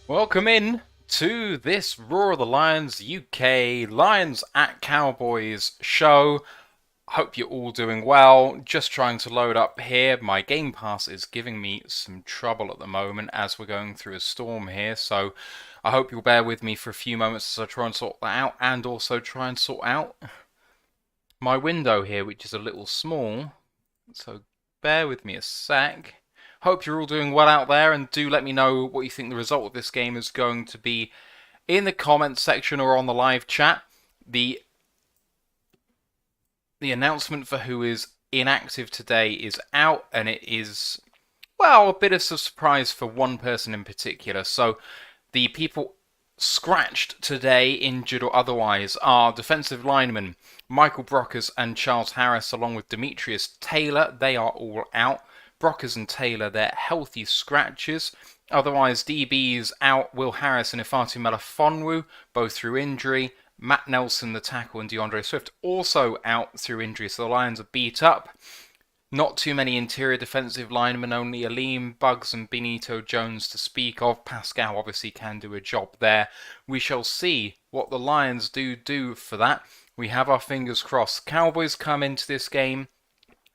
Welcome in to this Roar of the Lions UK Lions at Cowboys show. Hope you're all doing well. Just trying to load up here. My Game Pass is giving me some trouble at the moment as we're going through a storm here, so I hope you'll bear with me for a few moments as I try and sort that out, and also try and sort out my window here, which is a little small, so bear with me a sec. Hope you're all doing well out there, and do let me know what you think the result of this game is going to be in the comments section or on the live chat. The announcement for who is inactive today is out, and it is, well, a bit of a surprise for one person in particular. So the people scratched today, injured or otherwise, are defensive linemen Michael Brockers and Charles Harris, along with Demetrius Taylor. They are all out. Brockers and Taylor, they're healthy scratches. Otherwise, DBs out, Will Harris and Ifeatu Melifonwu, both through injury. Matt Nelson, the tackle, and DeAndre Swift also out through injury, so the Lions are beat up. Not too many interior defensive linemen, only Aleem, Buggs and Benito Jones to speak of. Paschal obviously can do a job there. We shall see what the Lions do for that. We have our fingers crossed. Cowboys come into this game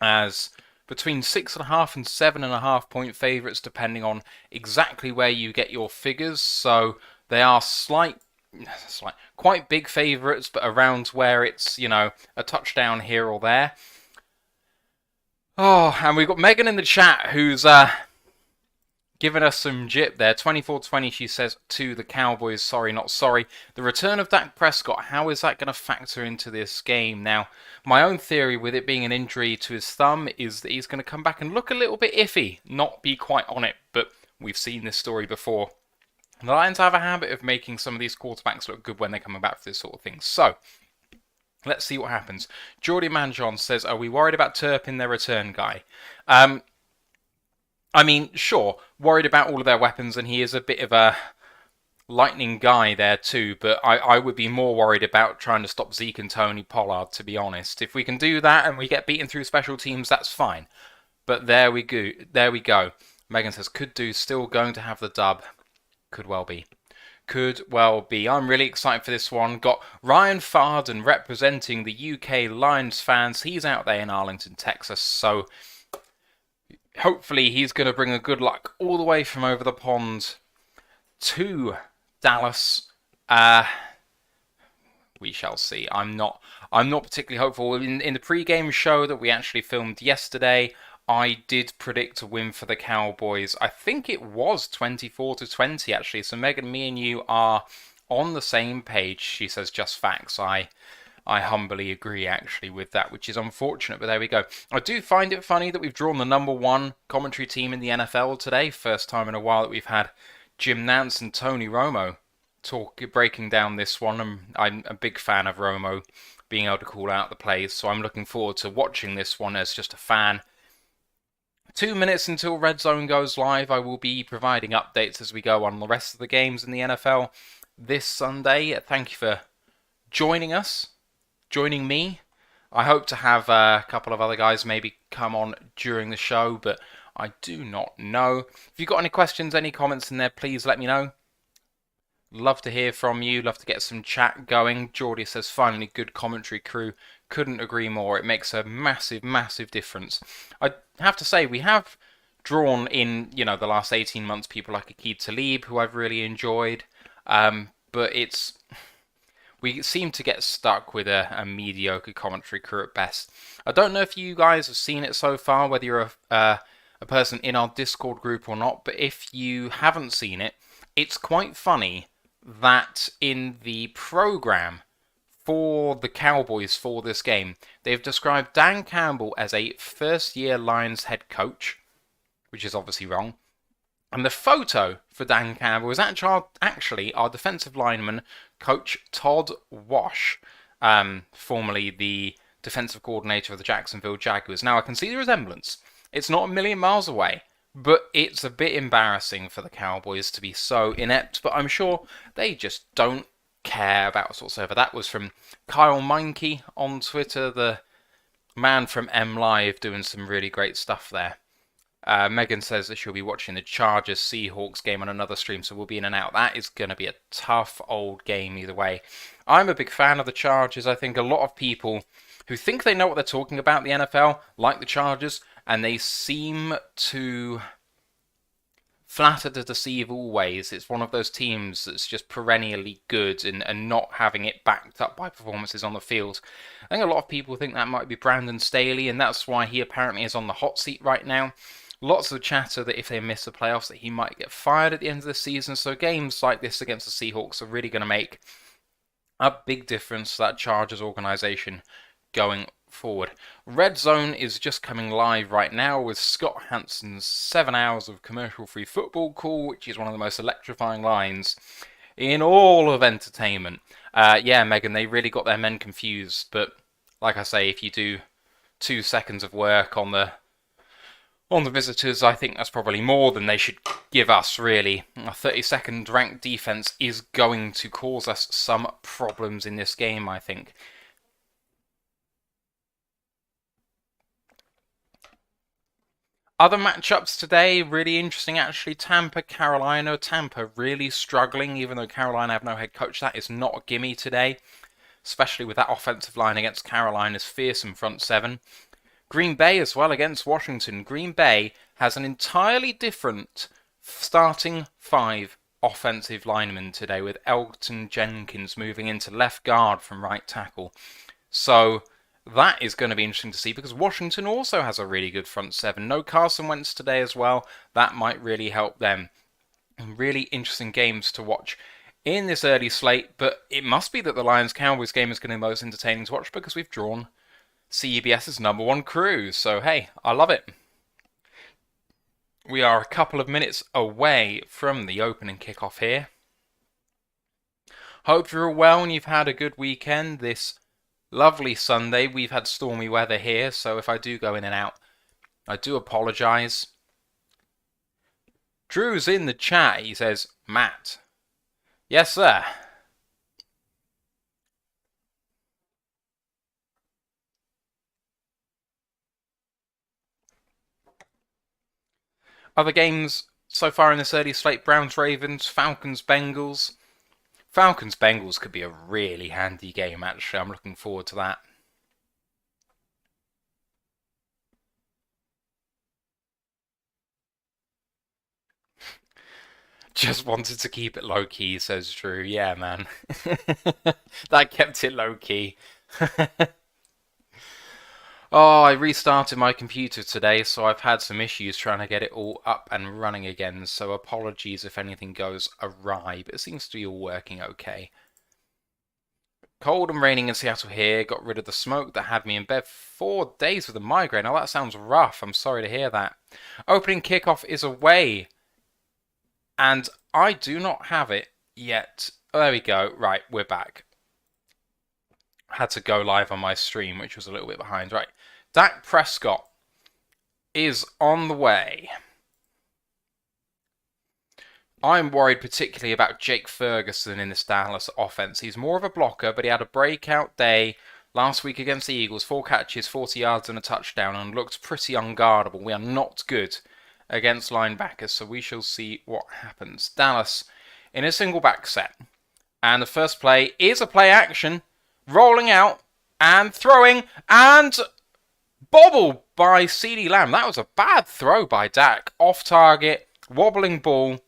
as between 6.5 and 7.5 point favourites, depending on exactly where you get your figures. So they are quite big favourites, but around where it's, a touchdown here or there. Oh, and we've got Megan in the chat who's giving us some jip there. 24-20, she says, to the Cowboys, sorry, not sorry. The return of Dak Prescott, how is that going to factor into this game? Now, my own theory with it being an injury to his thumb is that he's going to come back and look a little bit iffy, not be quite on it, but we've seen this story before. The Lions have a habit of making some of these quarterbacks look good when they're coming back for this sort of thing. So, let's see what happens. Geordie Manjon says, are we worried about Turpin, their return guy? I mean, sure, worried about all of their weapons, and he is a bit of a lightning guy there too, but I would be more worried about trying to stop Zeke and Tony Pollard, to be honest. If we can do that and we get beaten through special teams, that's fine. But there we go. Megan says, could do, still going to have the dub. Could well be. Could well be. I'm really excited for this one. Got Ryan Farden representing the UK Lions fans. He's out there in Arlington, Texas, so hopefully he's going to bring a good luck all the way from over the pond to Dallas. We shall see. I'm not particularly hopeful. In the pre-game show that we actually filmed yesterday, I did predict a win for the Cowboys. I think it was 24-20 actually. So Megan, me and you are on the same page. She says just facts. I humbly agree actually with that, which is unfortunate, but there we go. I do find it funny that we've drawn the number one commentary team in the NFL today. First time in a while that we've had Jim Nantz and Tony Romo breaking down this one. I'm a big fan of Romo being able to call out the plays, so I'm looking forward to watching this one as just a fan. 2 minutes until Red Zone goes live. I will be providing updates as we go on the rest of the games in the NFL this Sunday. Thank you for joining me. I hope to have a couple of other guys maybe come on during the show, but I do not know. If you've got any questions, any comments in there, please let me know. Love to hear from you. Love to get some chat going. Geordie says, finally, good commentary crew. Couldn't agree more. It makes a massive, massive difference. I have to say, we have drawn in, the last 18 months, people like Aqib Talib, who I've really enjoyed. But we seem to get stuck with a mediocre commentary crew at best. I don't know if you guys have seen it so far, whether you're a person in our Discord group or not, but if you haven't seen it, it's quite funny that in the program for the Cowboys for this game, they've described Dan Campbell as a first-year Lions head coach, which is obviously wrong. And the photo for Dan Campbell is actually our defensive lineman, Coach Todd Wash, formerly the defensive coordinator of the Jacksonville Jaguars. Now, I can see the resemblance. It's not a million miles away, but it's a bit embarrassing for the Cowboys to be so inept, but I'm sure they just don't care about us whatsoever. That was from Kyle Meinke on Twitter, the man from M Live, doing some really great stuff there. Megan says that she'll be watching the Chargers Seahawks game on another stream, so we'll be in and out. That is going to be a tough old game either way. I'm a big fan of the Chargers. I think a lot of people who think they know what they're talking about in the NFL like the Chargers, and they seem to flatter to deceive always. It's one of those teams that's just perennially good and not having it backed up by performances on the field. I think a lot of people think that might be Brandon Staley, and that's why he apparently is on the hot seat right now. Lots of chatter that if they miss the playoffs that he might get fired at the end of the season. So games like this against the Seahawks are really going to make a big difference to that Chargers organization going forward. Red Zone is just coming live right now with Scott Hanson's 7 hours of commercial-free football call, which is one of the most electrifying lines in all of entertainment. Yeah, Megan, they really got their men confused, but like I say, if you do 2 seconds of work on the visitors, I think that's probably more than they should give us, really. A 32nd ranked defense is going to cause us some problems in this game, I think. Other matchups today, really interesting actually. Tampa, Carolina. Tampa really struggling, even though Carolina have no head coach. That is not a gimme today, especially with that offensive line against Carolina's fearsome front seven. Green Bay as well against Washington. Green Bay has an entirely different starting 5 offensive linemen today, with Elgton Jenkins moving into left guard from right tackle. So that is going to be interesting to see, because Washington also has a really good front seven. No Carson Wentz today as well. That might really help them. Really interesting games to watch in this early slate, but it must be that the Lions-Cowboys game is going to be the most entertaining to watch, because we've drawn CBS's #1 crew. So hey, I love it. We are a couple of minutes away from the opening kickoff here. Hope you're all well and you've had a good weekend this lovely Sunday. We've had stormy weather here, so if I do go in and out, I do apologise. Drew's in the chat. He says, Matt. Yes, sir. Other games so far in this early slate: Browns-Ravens, Falcons-Bengals. Falcons-Bengals could be a really handy game, actually. I'm looking forward to that. Just wanted to keep it low-key, says Drew. Yeah, man. That kept it low-key. Oh, I restarted my computer today, so I've had some issues trying to get it all up and running again, so apologies if anything goes awry, but it seems to be all working okay. Cold and raining in Seattle here. Got rid of the smoke that had me in bed 4 days with a migraine. Oh, that sounds rough. I'm sorry to hear that. Opening kickoff is away, and I do not have it yet. Oh, there we go. Right, we're back. Had to go live on my stream, which was a little bit behind. Right, Dak Prescott is on the way. I'm worried particularly about Jake Ferguson in this Dallas offense. He's more of a blocker, but he had a breakout day last week against the Eagles. 4 catches, 40 yards and a touchdown, and looked pretty unguardable. We are not good against linebackers, so we shall see what happens. Dallas in a single back set. And the first play is a play action. Rolling out and throwing and bobbled by CeeDee Lamb. That was a bad throw by Dak. Off target, wobbling ball,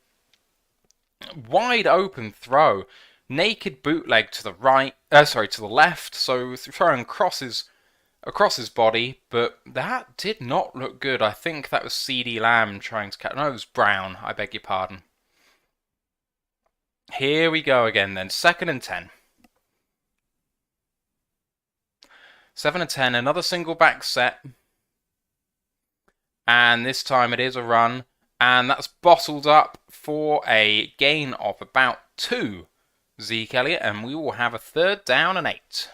wide open throw, naked bootleg to the right. To the left. So throwing across his body, but that did not look good. I think that was CeeDee Lamb trying to catch. No, it was Brown. I beg your pardon. Here we go again then. 2nd and 10. 7 and 10, another single back set. And this time it is a run. And that's bottled up for a gain of about 2, Zeke Elliott. And we will have a 3rd down and 8.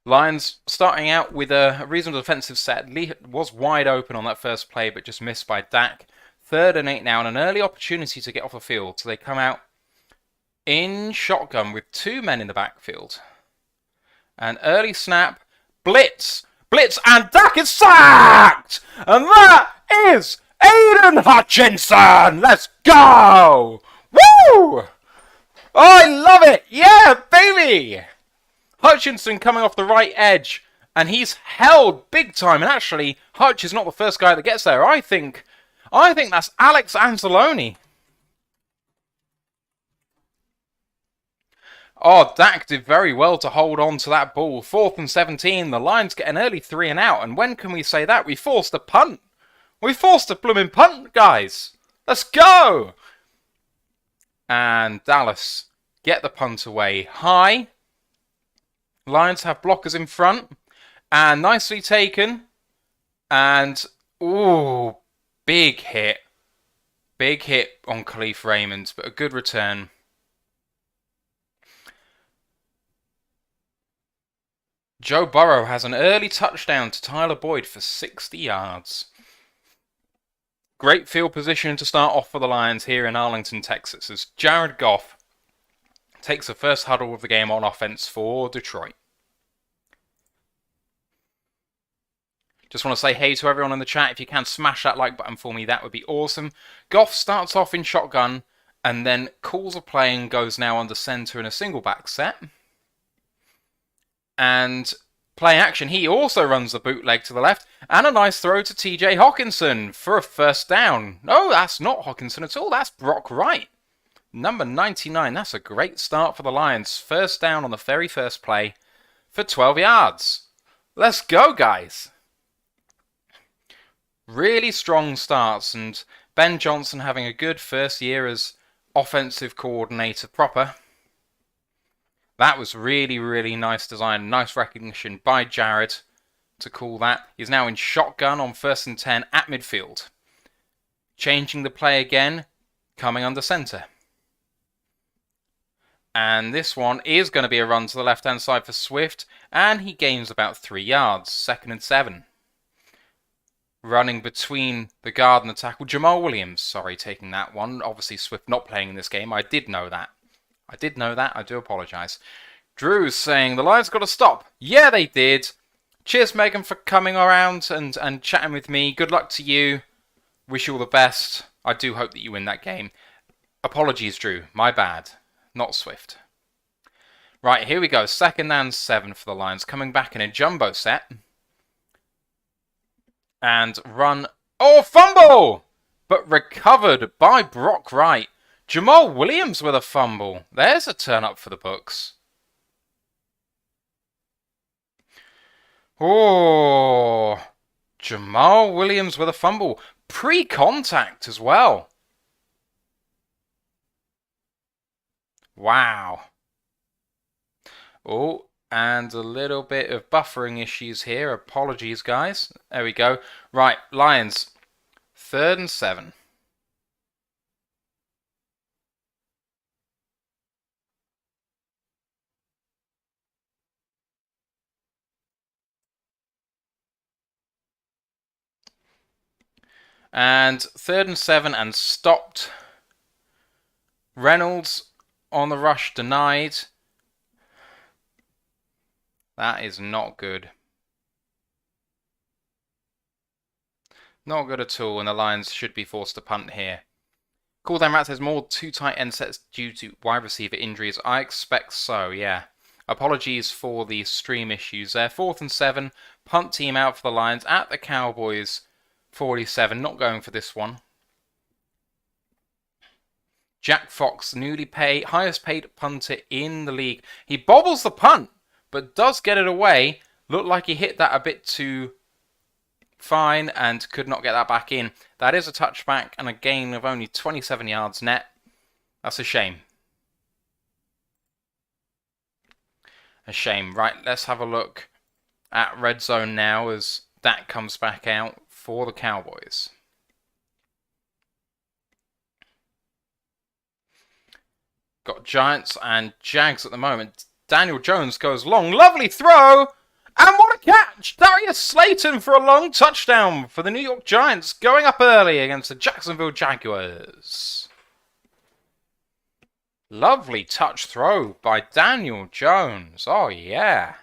Lions starting out with a reasonable defensive set. Lee was wide open on that first play, but just missed by Dak. 3rd and 8 now, and an early opportunity to get off the field. So they come out in shotgun with 2 men in the backfield. An early snap, blitz, and Dak is sacked! And that is Aiden Hutchinson! Let's go! Woo! Oh, I love it! Yeah, baby! Hutchinson coming off the right edge, and he's held big time. And actually, Hutch is not the first guy that gets there. I think that's Alex Anzalone. Oh, Dak did very well to hold on to that ball. 4th and 17. The Lions get an early 3 and out. And when can we say that? We forced a punt. We forced a blooming punt, guys. Let's go! And Dallas get the punt away high. Lions have blockers in front. And nicely taken. And, ooh, big hit. Big hit on Khalif Raymond, but a good return. Joe Burrow has an early touchdown to Tyler Boyd for 60 yards. Great field position to start off for the Lions here in Arlington, Texas, as Jared Goff takes the first huddle of the game on offense for Detroit. Just want to say hey to everyone in the chat. If you can smash that like button for me, that would be awesome. Goff starts off in shotgun and then calls a play and goes now under center in a single back set. And play action, he also runs the bootleg to the left. And a nice throw to TJ Hockenson for a first down. No, that's not Hockenson at all. That's Brock Wright. Number 99. That's a great start for the Lions. First down on the very first play for 12 yards. Let's go, guys. Really strong starts. And Ben Johnson having a good first year as offensive coordinator proper. That was really, really nice design. Nice recognition by Jared to call that. He's now in shotgun on 1st and 10 at midfield. Changing the play again, coming under center. And this one is going to be a run to the left-hand side for Swift. And he gains about 3 yards. 2nd and 7. Running between the guard and the tackle. Jamal Williams, sorry, taking that one. Obviously, Swift not playing in this game. I did know that. I do apologise. Drew's saying, the Lions got to stop. Yeah, they did. Cheers, Megan, for coming around and chatting with me. Good luck to you. Wish you all the best. I do hope that you win that game. Apologies, Drew. My bad. Not Swift. Right, here we go. 2nd and 7 for the Lions. Coming back in a jumbo set. And run. Oh, fumble! But recovered by Brock Wright. Jamal Williams with a fumble. There's a turn up for the books. Oh, Jamal Williams with a fumble. Pre-contact as well. Wow. Oh, and a little bit of buffering issues here. Apologies, guys. There we go. Right, Lions. 3rd and 7. And 3rd and 7 and stopped. Reynolds on the rush denied. That is not good. Not good at all, and the Lions should be forced to punt here. Cool Down Rat says more 2 tight end sets due to wide receiver injuries. I expect so, yeah. Apologies for the stream issues there. 4th and 7. Punt team out for the Lions at the Cowboys 47. Not going for this one. Jack Fox, highest paid punter in the league. He bobbles the punt, but does get it away. Looked like he hit that a bit too fine and could not get that back in. That is a touchback and a gain of only 27 yards net. That's a shame. A shame. Right, let's have a look at red zone now as Dak comes back out for the Cowboys. Got Giants and Jags at the moment. Daniel Jones goes long. Lovely throw! And what a catch! Darius Slayton for a long touchdown for the New York Giants, going up early against the Jacksonville Jaguars. Lovely touch throw by Daniel Jones. Oh, yeah.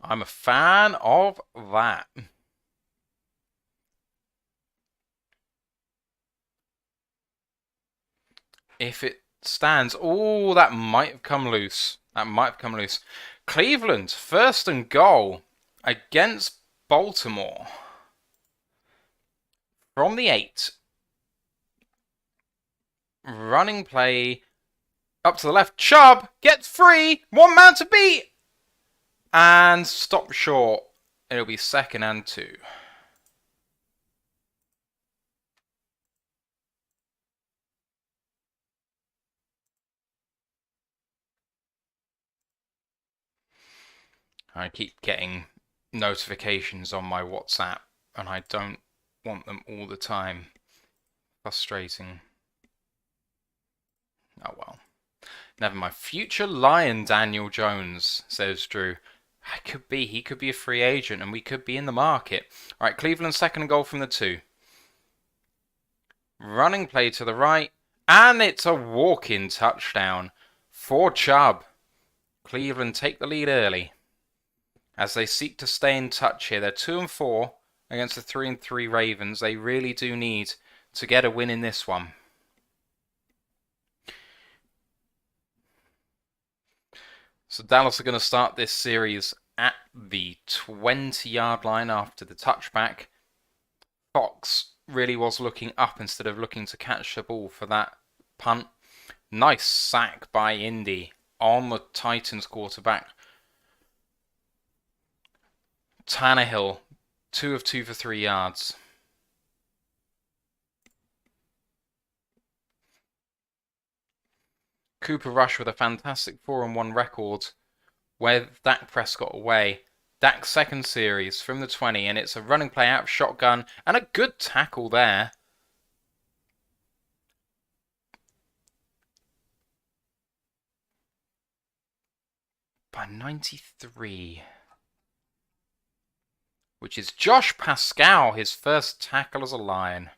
I'm a fan of that. If it stands... Oh, that might have come loose. Cleveland, 1st and goal against Baltimore. From the 8. Running play up to the left. Chubb gets free. 1 man to beat. And stop short. It'll be 2nd and 2. I keep getting notifications on my WhatsApp, and I don't want them all the time. Frustrating. Oh well. Never mind. Future Lion Daniel Jones, says Drew. He could be a free agent, and we could be in the market. All right, Cleveland 2nd goal from the 2. Running play to the right, and it's a walk-in touchdown for Chubb. Cleveland take the lead early as they seek to stay in touch here. They're 2 and 4 against the 3 and 3 Ravens. They really do need to get a win in this one. So Dallas are going to start this series at the 20-yard line after the touchback. Fox really was looking up instead of looking to catch the ball for that punt. Nice sack by Indy on the Titans quarterback. Tannehill, 2 of 2 for 3 yards. Cooper Rush with a fantastic 4-1 record with Dak Prescott away. Dak's 2nd series from the 20, and it's a running play out of shotgun and a good tackle there. By 93. Which is Josh Paschal, his 1st tackle as a Lion.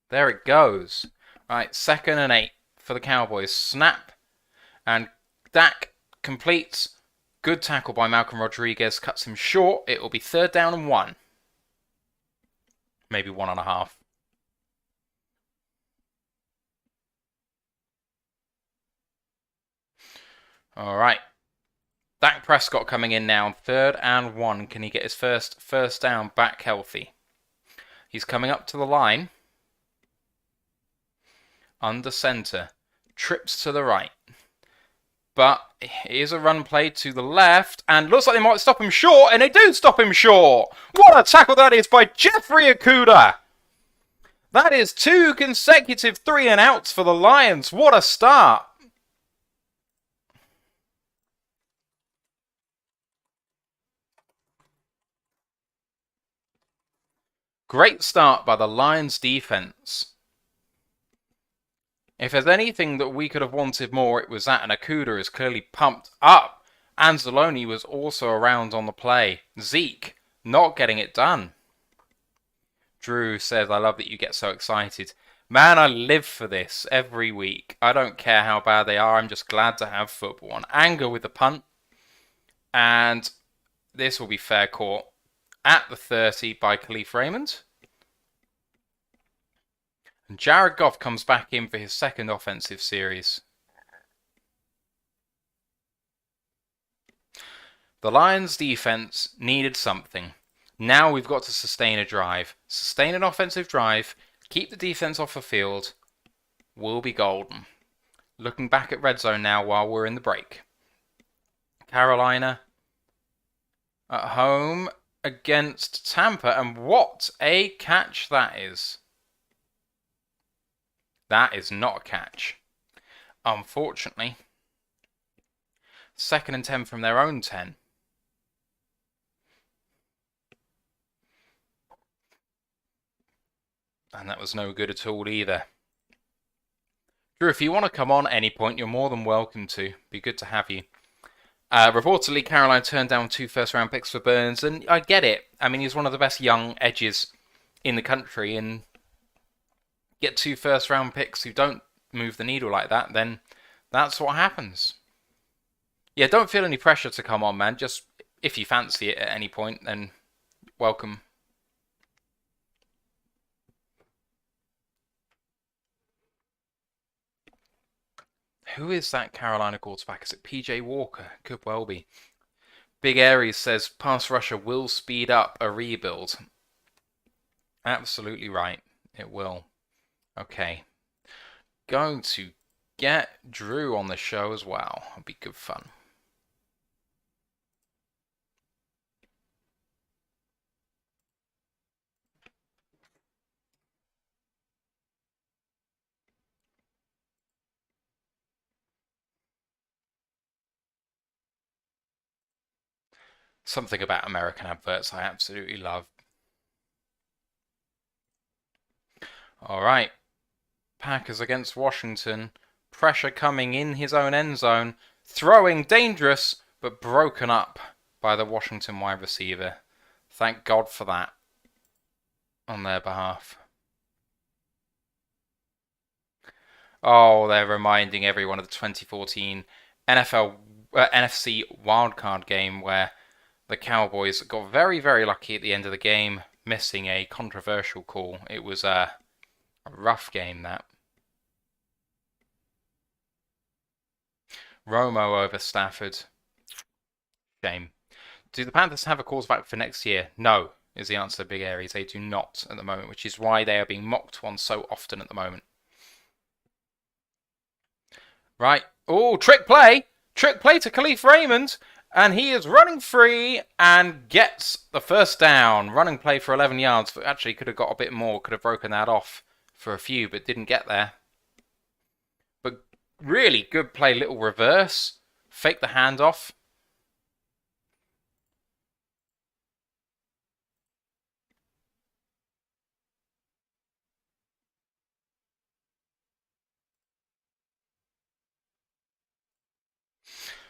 There it goes. Right, 2nd and 8 for the Cowboys. Snap. And Dak completes. Good tackle by Malcolm Rodriguez. Cuts him short. It will be 3rd down and 1. Maybe 1.5. All right. Dak Prescott coming in now, 3rd and 1. Can he get his first down back healthy? He's coming up to the line. Under center. Trips to the right. But here's a run play to the left. And looks like they might stop him short. And they do stop him short. What a tackle that is by Jeffrey Okudah. That is 2 consecutive 3 and outs for the Lions. What a start. Great start by the Lions defense. If there's anything that we could have wanted more, it was that, and Okudah is clearly pumped up. Anzalone was also around on the play. Zeke not getting it done. Drew says, I love that you get so excited. Man, I live for this every week. I don't care how bad they are. I'm just glad to have football. And Anger with the punt. And this will be fair court. At the 30 by Khalif Raymond. And Jared Goff comes back in for his 2nd offensive series. The Lions defense needed something. Now we've got to sustain a drive. Sustain an offensive drive. Keep the defense off the field. We'll be golden. Looking back at red zone now while we're in the break. Carolina at home against Tampa, and what a catch that is. That is not a catch. Unfortunately. 2nd and 10 from their own 10. And that was no good at all either. Drew, if you want to come on at any point, you're more than welcome to. Be good to have you. Reportedly, Carolina turned down 2 first-round picks for Burns, and I get it. I mean, he's one of the best young edges in the country, and get 2 first-round picks who don't move the needle like that, then that's what happens. Yeah, don't feel any pressure to come on, man. Just if you fancy it at any point, then welcome. Who is that Carolina quarterback? Is it PJ Walker? Could well be. Big Aries says pass rusher will speed up a rebuild. Absolutely right. It will. Okay. Going to get Drew on the show as well. It'll be good fun. Something about American adverts I absolutely love. All right. Packers against Washington. Pressure coming in his own end zone. Throwing dangerous, but broken up by the Washington wide receiver. Thank God for that on their behalf. Oh, they're reminding everyone of the 2014 NFC wildcard game where the Cowboys got very, very lucky at the end of the game, missing a controversial call. It was a rough game, that. Romo over Stafford. Shame. Do the Panthers have a quarterback for next year? No, is the answer, Big Aries. They do not at the moment, which is why they are being mocked on so often at the moment. Right. Oh, trick play. Trick play to Khalif Raymond. And he is running free and gets the first down. Running play for 11 yards. Actually, could have got a bit more. Could have broken that off for a few, but didn't get there. But really good play. Little reverse. Fake the handoff.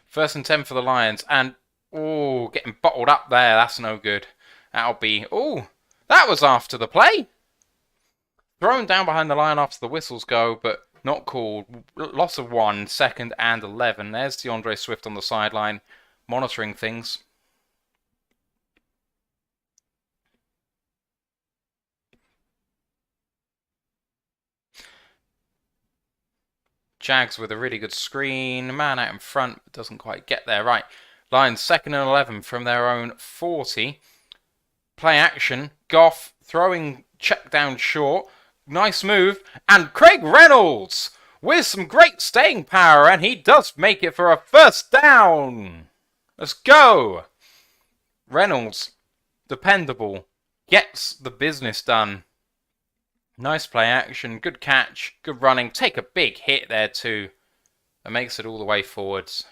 First and 10 for the Lions. And, oh, getting bottled up there. That's no good. That'll be, oh, that was after the play. Thrown down behind the line after the whistles go, but not called. Loss of 1, second and 11. There's DeAndre Swift on the sideline, monitoring things. Jags with a really good screen. Man out in front, but doesn't quite get there. Right. Lions 2nd and 11 from their own 40. Play action. Goff throwing check down short. Nice move. And Craig Reynolds with some great staying power. And he does make it for a first down. Let's go. Reynolds, dependable, gets the business done. Nice play action, good catch, good running. Take a big hit there too. That makes it all the way forwards.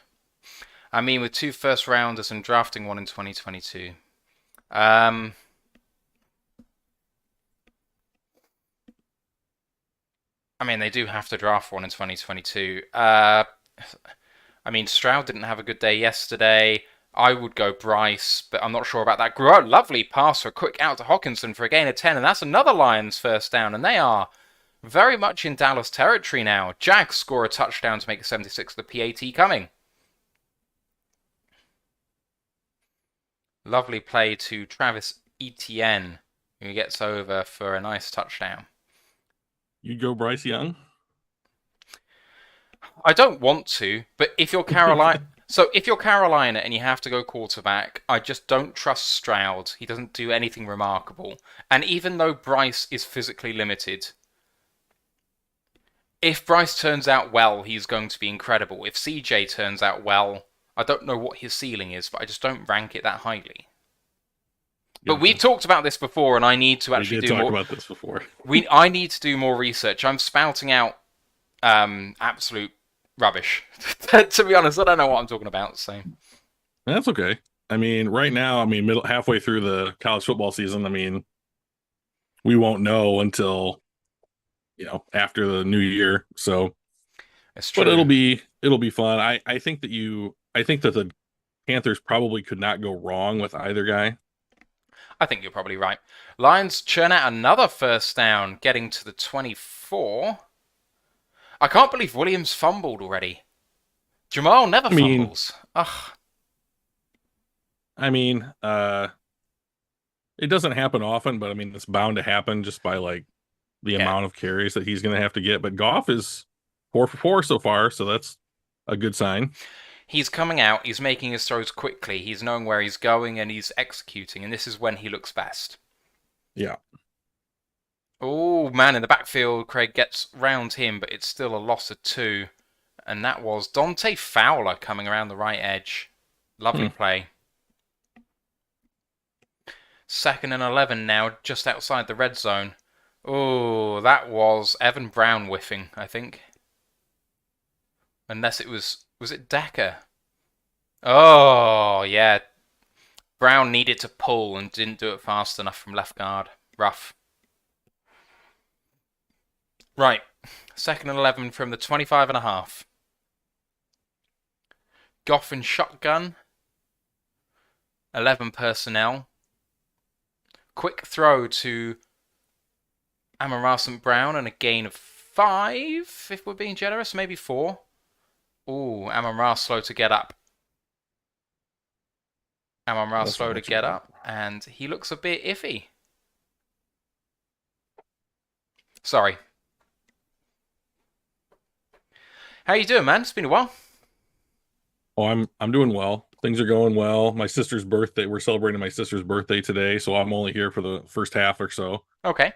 I mean, with 2 first rounders and drafting one in 2022. I mean, they do have to draft one in 2022. I mean, Stroud didn't have a good day yesterday. I would go Bryce, but I'm not sure about that. Lovely pass for a quick out to Hockenson for a gain of 10, and that's another Lions first down, and they are very much in Dallas territory now. Jags score a touchdown to make it 76, the PAT coming. Lovely play to Travis Etienne, who gets over for a nice touchdown. You go Bryce Young? I don't want to, but if you're Carolina... So if you're Carolina and you have to go quarterback, I just don't trust Stroud. He doesn't do anything remarkable. And even though Bryce is physically limited, if Bryce turns out well, he's going to be incredible. If CJ turns out well, I don't know what his ceiling is, but I just don't rank it that highly. But we've talked about this before, and I need to actually do more. We did talk about this before. I need to do more research. I'm spouting out absolute rubbish. To be honest, I don't know what I'm talking about. So that's okay. I mean, right now, halfway through the college football season, we won't know until after the new year. So, but it'll be fun. I think that the Panthers probably could not go wrong with either guy. I think you're probably right. Lions churn out another first down, getting to the 24. I can't believe Williams fumbled already. Jamal never I mean, fumbles. Ugh. I mean, it doesn't happen often, but I mean, it's bound to happen just by like the Yeah. amount of carries that he's going to have to get. But Goff is 4 for 4 so far, so that's a good sign. He's coming out, he's making his throws quickly, he's knowing where he's going, and he's executing, and this is when he looks best. Yeah. Oh, man, in the backfield, Craig gets round him, but it's still a loss of 2. And that was Dante Fowler coming around the right edge. Lovely play. 2nd and 11 now, just outside the red zone. Oh, that was Evan Brown whiffing, I think. Unless it was it Decker? Oh, yeah. Brown needed to pull and didn't do it fast enough from left guard. Rough. Right. 2nd and 11 from the 25.5. Goff and shotgun. 11 personnel. Quick throw to Amon-Ra Brown and a gain of 5, if we're being generous, maybe 4. Ooh, Amon-Ra slow to get up. Amon-Ra slow to get up, and he looks a bit iffy. Sorry. How you doing, man? It's been a while. Oh, I'm doing well. Things are going well. My sister's birthday. We're celebrating my sister's birthday today, so I'm only here for the first half or so. Okay.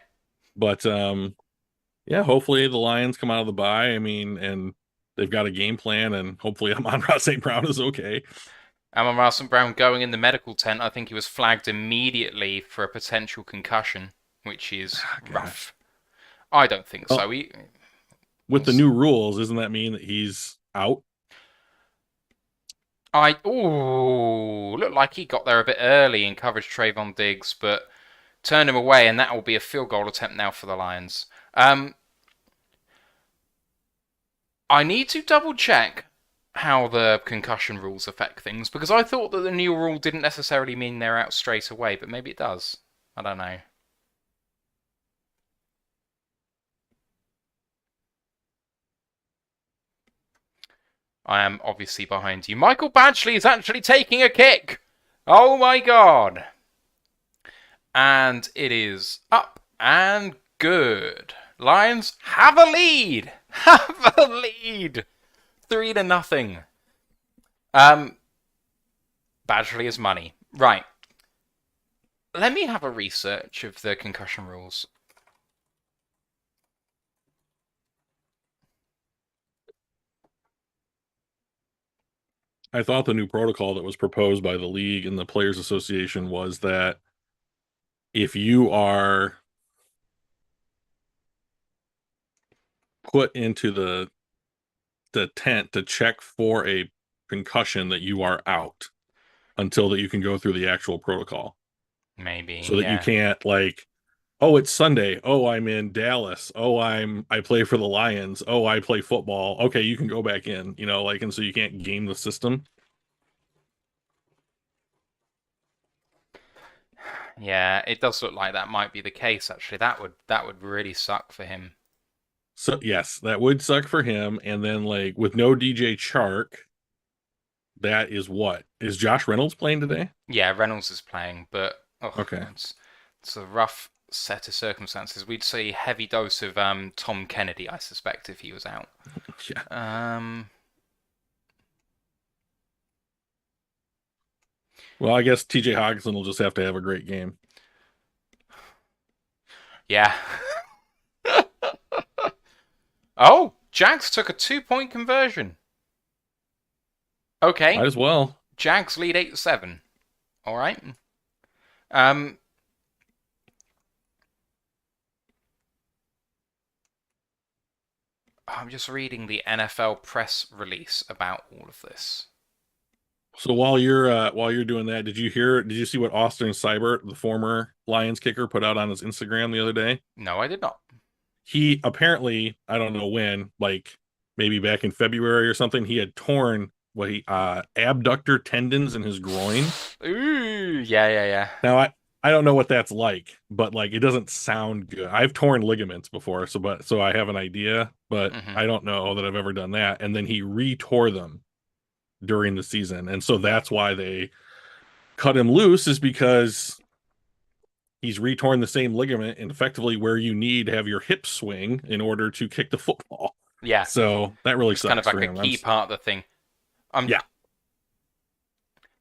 But yeah, hopefully the Lions come out of the bye. I mean, and they've got a game plan, and hopefully Amon-Ra St. Brown is okay. Amon-Ra Brown going in the medical tent. I think he was flagged immediately for a potential concussion, which is rough. I don't think so. With the new rules, doesn't that mean that he's out? Looked like he got there a bit early in coverage, Trayvon Diggs, but turned him away, and that will be a field goal attempt now for the Lions. I need to double check how the concussion rules affect things, because I thought that the new rule didn't necessarily mean they're out straight away, but maybe it does. I don't know. I am obviously behind you. Michael Badgley is actually taking a kick. Oh my god. And it is up and good. Lions have a lead. Have a lead. 3-0. Badgley is money. Right. Let me have a research of the concussion rules. I thought the new protocol that was proposed by the league and the Players Association was that if you are put into the tent to check for a concussion, that you are out until that you can go through the actual protocol. Maybe. So that you can't like, oh, it's Sunday. Oh, I'm in Dallas. Oh, I play for the Lions. Oh, I play football. Okay, you can go back in, like, and so you can't game the system. Yeah, it does look like that might be the case, actually. That would really suck for him. So yes, that would suck for him. And then like with no DJ Chark, that is what? Is Josh Reynolds playing today? Yeah, Reynolds is playing, but okay. It's a rough set of circumstances. We'd see a heavy dose of Tom Kennedy, I suspect, if he was out. Yeah. Well, I guess TJ Hawkinson will just have to have a great game. Yeah. Oh, Jags took a 2-point conversion. Okay. Might as well. Jags lead 8-7. All right. I'm just reading the NFL press release about all of this. So while you're doing that, did you see what Austin Seibert, the former Lions kicker, put out on his Instagram the other day? No, I did not. He apparently, I don't know when, like maybe back in February or something, he had torn abductor tendons in his groin. Ooh, yeah. Now I don't know what that's like, but like it doesn't sound good. I've torn ligaments before, so I have an idea, but Hmm. I don't know that I've ever done that. And then he re-tore them during the season, and so that's why they cut him loose, is because he's re-torn the same ligament and effectively where you need to have your hip swing in order to kick the football. Yeah, So that really it's kind of sucks for like a him. key part of the thing. I'm Yeah.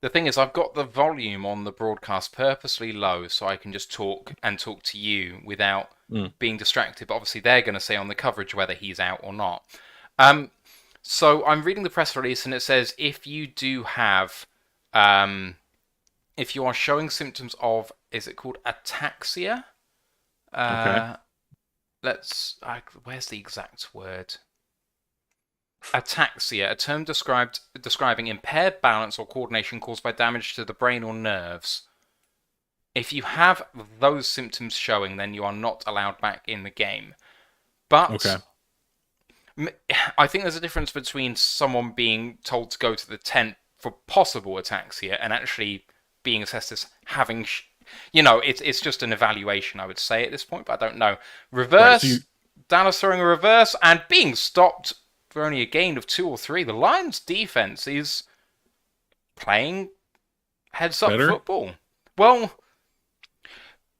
The thing is, I've got the volume on the broadcast purposely low so I can just talk and talk to you without Mm. being distracted. But obviously, they're going to say on the coverage whether he's out or not. Um, so I'm reading the press release, and it says if you do have, if you are showing symptoms of, is it called ataxia? Okay. Uh, where's the exact word? Ataxia, a term describing impaired balance or coordination caused by damage to the brain or nerves. If you have those symptoms showing, then you are not allowed back in the game. Okay. But I think there's a difference between someone being told to go to the tent for possible ataxia and actually being assessed as having, it's just an evaluation, I would say at this point, but I don't know. Right. So you Reverse, Dallas throwing a reverse and being stopped for only a gain of 2 or 3. The Lions' defense is playing heads-up better? football. Well,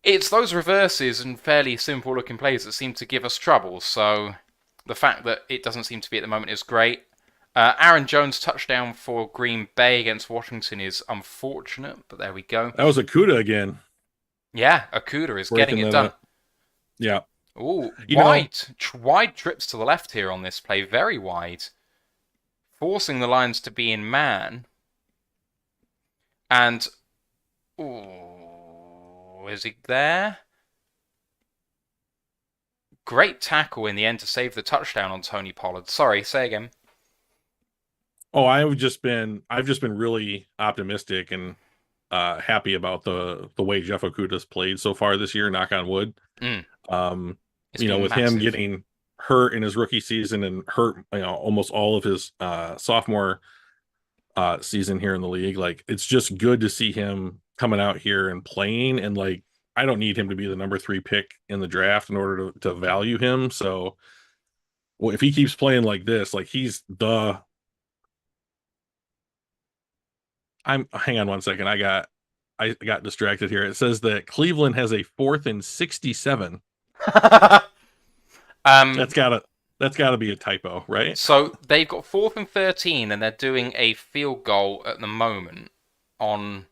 it's those reverses and fairly simple-looking plays that seem to give us trouble. So the fact that it doesn't seem to be at the moment is great. Aaron Jones' touchdown for Green Bay against Washington is unfortunate, but there we go. That was a CUDA again, Yeah, Okuda is getting breaking it that done. up. Yeah. Ooh, You know, wide trips to the left here on this play, very wide, forcing the Lions to be in man. And ooh, is he there? Great tackle in the end to save the touchdown on Tony Pollard. Sorry, say again. oh, I've just been really optimistic and happy about the way Jeff Okuda's played so far this year, knock on wood. Mm, Um, it's been with him massive. getting hurt in his rookie season and hurt, almost all of his sophomore season here in the league, like it's just good to see him coming out here and playing. And like, I don't need him to be the number 3 pick in the draft in order to value him. So, well, if he keeps playing like this, like hang on one second. I got distracted here. It says that Cleveland has a 4th and 67. um, That's gotta be a typo, right? so they've got 4th and 13, and they're doing a field goal at the moment on.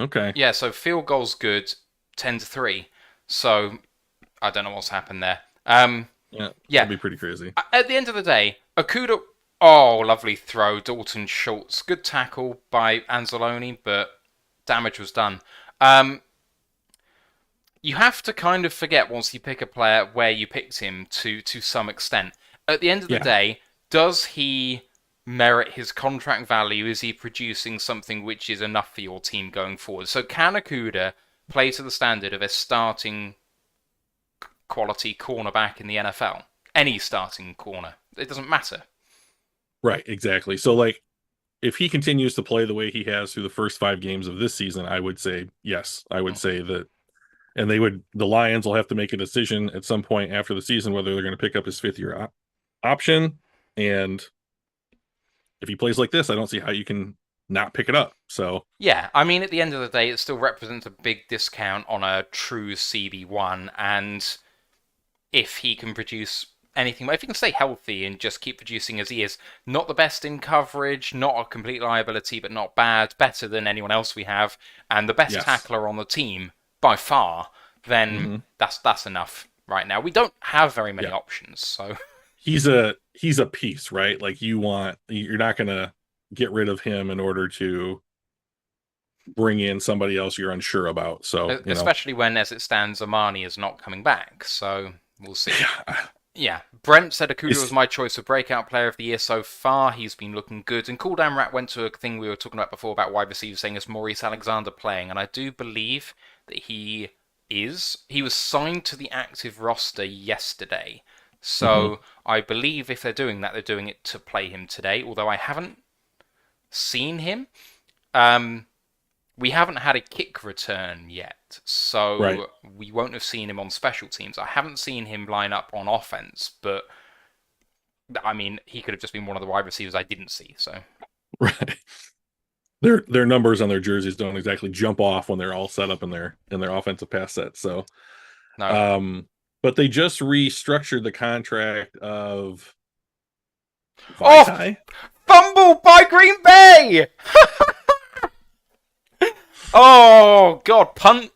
Okay. Yeah, so field goal's good, 10-3. So I don't know what's happened there. Yeah, Yeah, that'd be pretty crazy. at the end of the day, Okuda. Oh, lovely throw, Dalton Schultz. Good tackle by Anzalone, but damage was done. Um, you have to kind of forget once you pick a player where you picked him to some extent. At the end of the Yeah. day, does he merit his contract value? Is he producing something which is enough for your team going forward? So can Okuda play to the standard of a starting quality cornerback in the NFL? Any starting corner. It doesn't matter. Right, exactly. So like if he continues to play the way he has through the first 5 games of this season, I would say yes. I would say that, and the Lions will have to make a decision at some point after the season whether they're going to pick up his 5th year option. And if he plays like this, I don't see how you can not pick it up. So Yeah, I mean, at the end of the day, it still represents a big discount on a true CB1, and if he can produce anything, if he can stay healthy and just keep producing as he is, not the best in coverage, not a complete liability, but not bad, better than anyone else we have, and the best yes. tackler on the team by far, then Hmm. that's enough right now. We don't have very many Yeah. options, so He's a piece, right? Like you're not gonna get rid of him in order to bring in somebody else you're unsure about. So, especially when, as it stands, Amani is not coming back. So we'll see. yeah, Yeah, Brent said Akuda was it's my choice for breakout player of the year so far. He's been looking good. And Cool Down Rat went to a thing we were talking about before about wide receivers, saying is Maurice Alexander playing, and I do believe that he is. He was signed to the active roster yesterday, mhm. so I believe if they're doing that, they're doing it to play him today. Although I haven't seen him. Um, we haven't had a kick return yet, Right. so we won't have seen him on special teams. I haven't seen him line up on offense, but I mean, he could have just been one of the wide receivers I didn't see. So Right. Their numbers on their jerseys don't exactly jump off when they're all set up in their offensive pass set. So, no. um, but they just restructured the contract of Oh, Vitae. fumble by Green Bay! Oh God, punt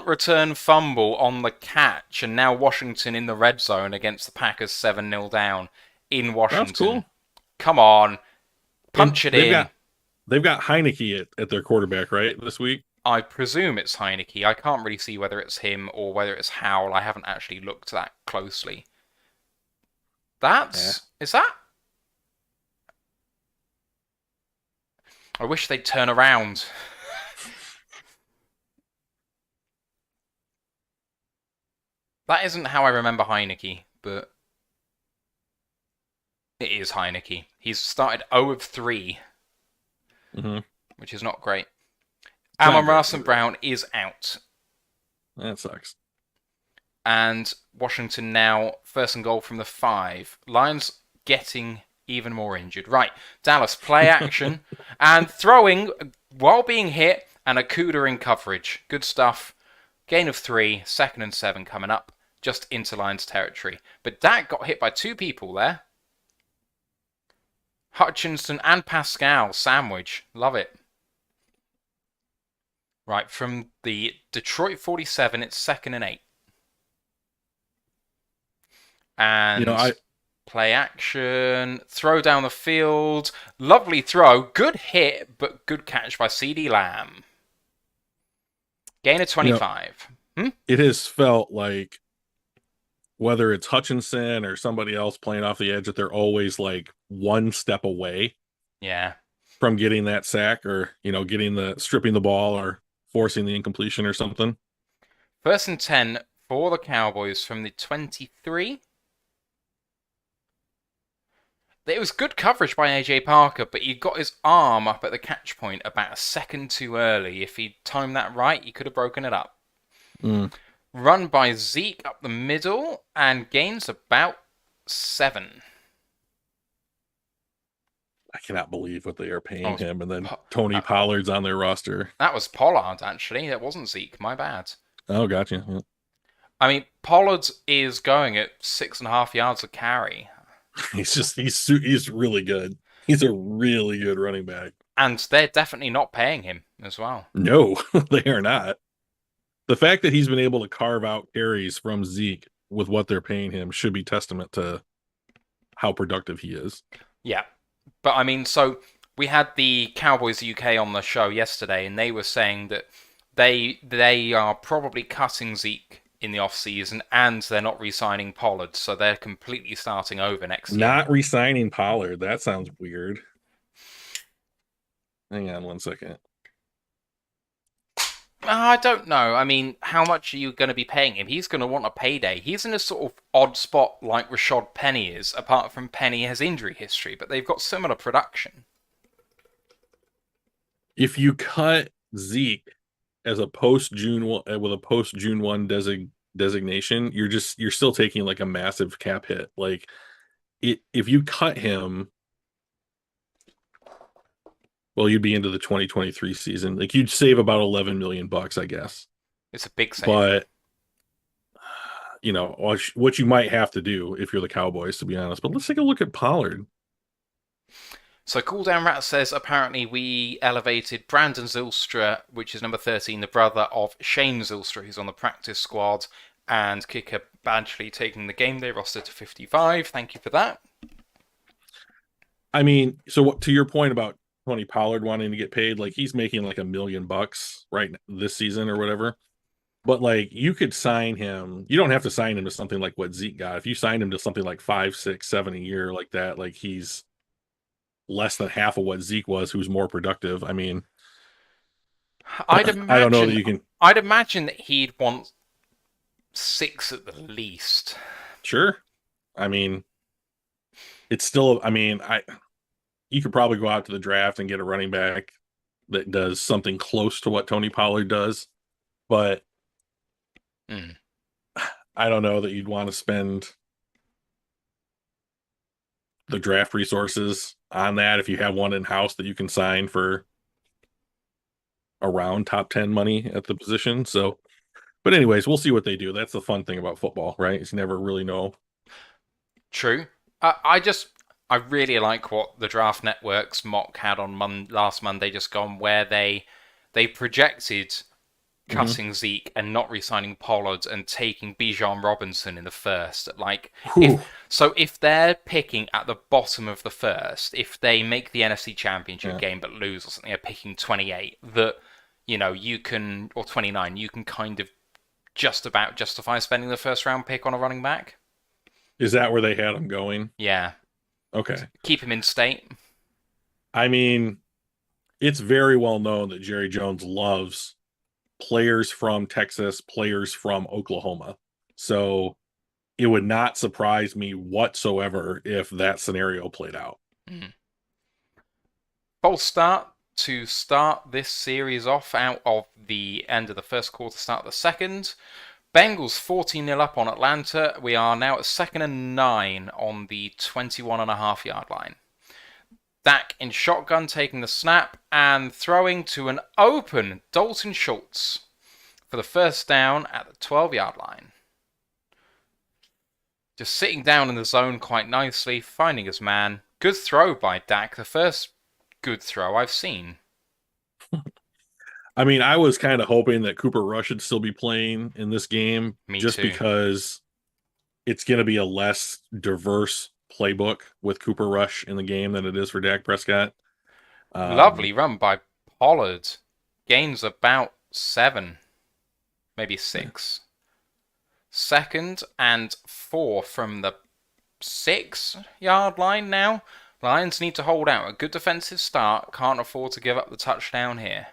return fumble on the catch, and now Washington in the red zone against the Packers 7-0 down in That's Washington. cool. Come on, And punch it in. they've got Heineke at their quarterback, right, this week. I presume it's Heineke. I can't really see whether it's him or whether it's Howell. I haven't actually looked that closely. Yeah. Is that? I wish they'd turn around. That isn't how I remember Heineke, but it is Heineke. He's started 0 of 3, Mm-hmm. which is not great. It's not Amon-Ra great. Brown is out. That sucks. And Washington now first and goal from the 5. Lions getting even more injured. Right, Dallas play action and throwing while being hit and Akuda in coverage. Good stuff. Gain of 3, 2nd and 7 coming up. Just into Lions territory. But Dak got hit by 2 people there. Hutchinson and Paschal sandwich. Love it. Right, from the Detroit 47, it's 2nd and 8. And play action, throw down the field, lovely throw, good hit, but good catch by CD Lamb. Gain of 25. It has felt like whether it's Hutchinson or somebody else playing off the edge, that they're always like one step away from getting that sack or, stripping the ball or forcing the incompletion or something. 1st and 10 for the Cowboys from the 23. It was good coverage by AJ Parker, but he got his arm up at the catch point about a second too early. If he'd timed that right, he could have broken it up. Run by Zeke up the middle and gains about 7. I cannot believe what they are paying him. And then Tony Pollard's on their roster. That was Pollard, actually. That wasn't Zeke. My bad. Oh, gotcha. Yeah. I mean, Pollard is going at 6.5 yards a carry. He's really good. He's a really good running back. And they're definitely not paying him as well. No, they are not. The fact that he's been able to carve out carries from Zeke with what they're paying him should be testament to how productive he is. Yeah. But I mean, so we had the Cowboys UK on the show yesterday, and they were saying that they are probably cutting Zeke in the off-season, and they're not re-signing Pollard, so they're completely starting over next year. Not re-signing Pollard. That sounds weird. Hang on 1 second. I don't know. I mean, how much are you going to be paying him? He's going to want a payday. He's in a sort of odd spot like Rashad Penny is, apart from Penny has injury history, but they've got similar production. If you cut Zeke as a post-June with a post-June 1 designation, you're still taking like a massive cap hit. Like if you cut him, well, you'd be into the 2023 season. Like you'd save about $11 million, I guess. It's a big save. But what you might have to do if you're the Cowboys, to be honest. But let's take a look at Pollard. So Cool Down Rat says, apparently we elevated Brandon Zylstra, which is number 13, the brother of Shane Zylstra, who's on the practice squad, and kicker Badgley taking the game day roster to 55. Thank you for that. I mean, so to your point about Tony Pollard wanting to get paid, like he's making like $1 million right this season or whatever. But like you could sign him. You don't have to sign him to something like what Zeke got. If you signed him to something like 5, 6, 7 a year like that, like he's less than half of what Zeke was, who's more productive. I mean, I don't know that you can. I'd imagine that he'd want 6 at the least. Sure. I mean, it's still. I mean, you could probably go out to the draft and get a running back that does something close to what Tony Pollard does, but Mm. I don't know that you'd want to spend the draft resources on that if you have one in house that you can sign for around top 10 money at the position. So, but anyways, we'll see what they do. That's the fun thing about football, right? Is you never really know. True. I really like what the Draft Network's mock had on last Monday just gone, where they projected Mhm. cutting Zeke and not re-signing Pollard and taking Bijan Robinson in the first. Like, Whew. if they're picking at the bottom of the first, if they make the NFC Championship Yeah. game but lose or something, they're picking 28, that, you can, or 29, you can kind of just about justify spending the first round pick on a running back. Is that where they had him going? Yeah. Okay. Keep him in state. I mean, it's very well known that Jerry Jones loves players from Texas, players from Oklahoma. So it would not surprise me whatsoever if that scenario played out. Mm. False start to start this series off out of the end of the first quarter, start of the second. Bengals 14-0 up on Atlanta. We are now at 2nd and 9 on the 21.5-yard line. Dak in shotgun taking the snap and throwing to an open Dalton Schultz for the first down at the 12-yard line. Just sitting down in the zone quite nicely, finding his man. Good throw by Dak. The first good throw I've seen. I mean, I was kind of hoping that Cooper Rush should still be playing in this game Me just too. because it's going to be a less diverse playbook with Cooper Rush in the game than it is for Dak Prescott. Lovely run by Pollard. Gains about 7, maybe 6. 2nd and 4 from the 6-yard line now. Lions need to hold out. A good defensive start. Can't afford to give up the touchdown here.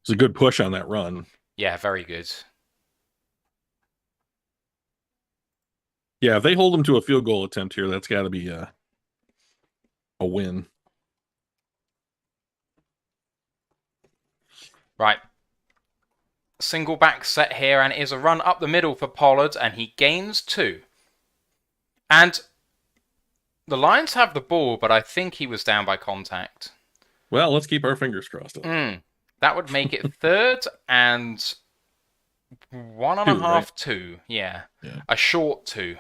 It's a good push on that run. Yeah, very good. Yeah, if they hold them to a field goal attempt here, that's got to be a win. Right. Single back set here, and it is a run up the middle for Pollard, and he gains 2. And the Lions have the ball, but I think he was down by contact. Well, let's keep our fingers crossed. That would make it 3rd and 1.5, right? 2. Yeah. A short 2.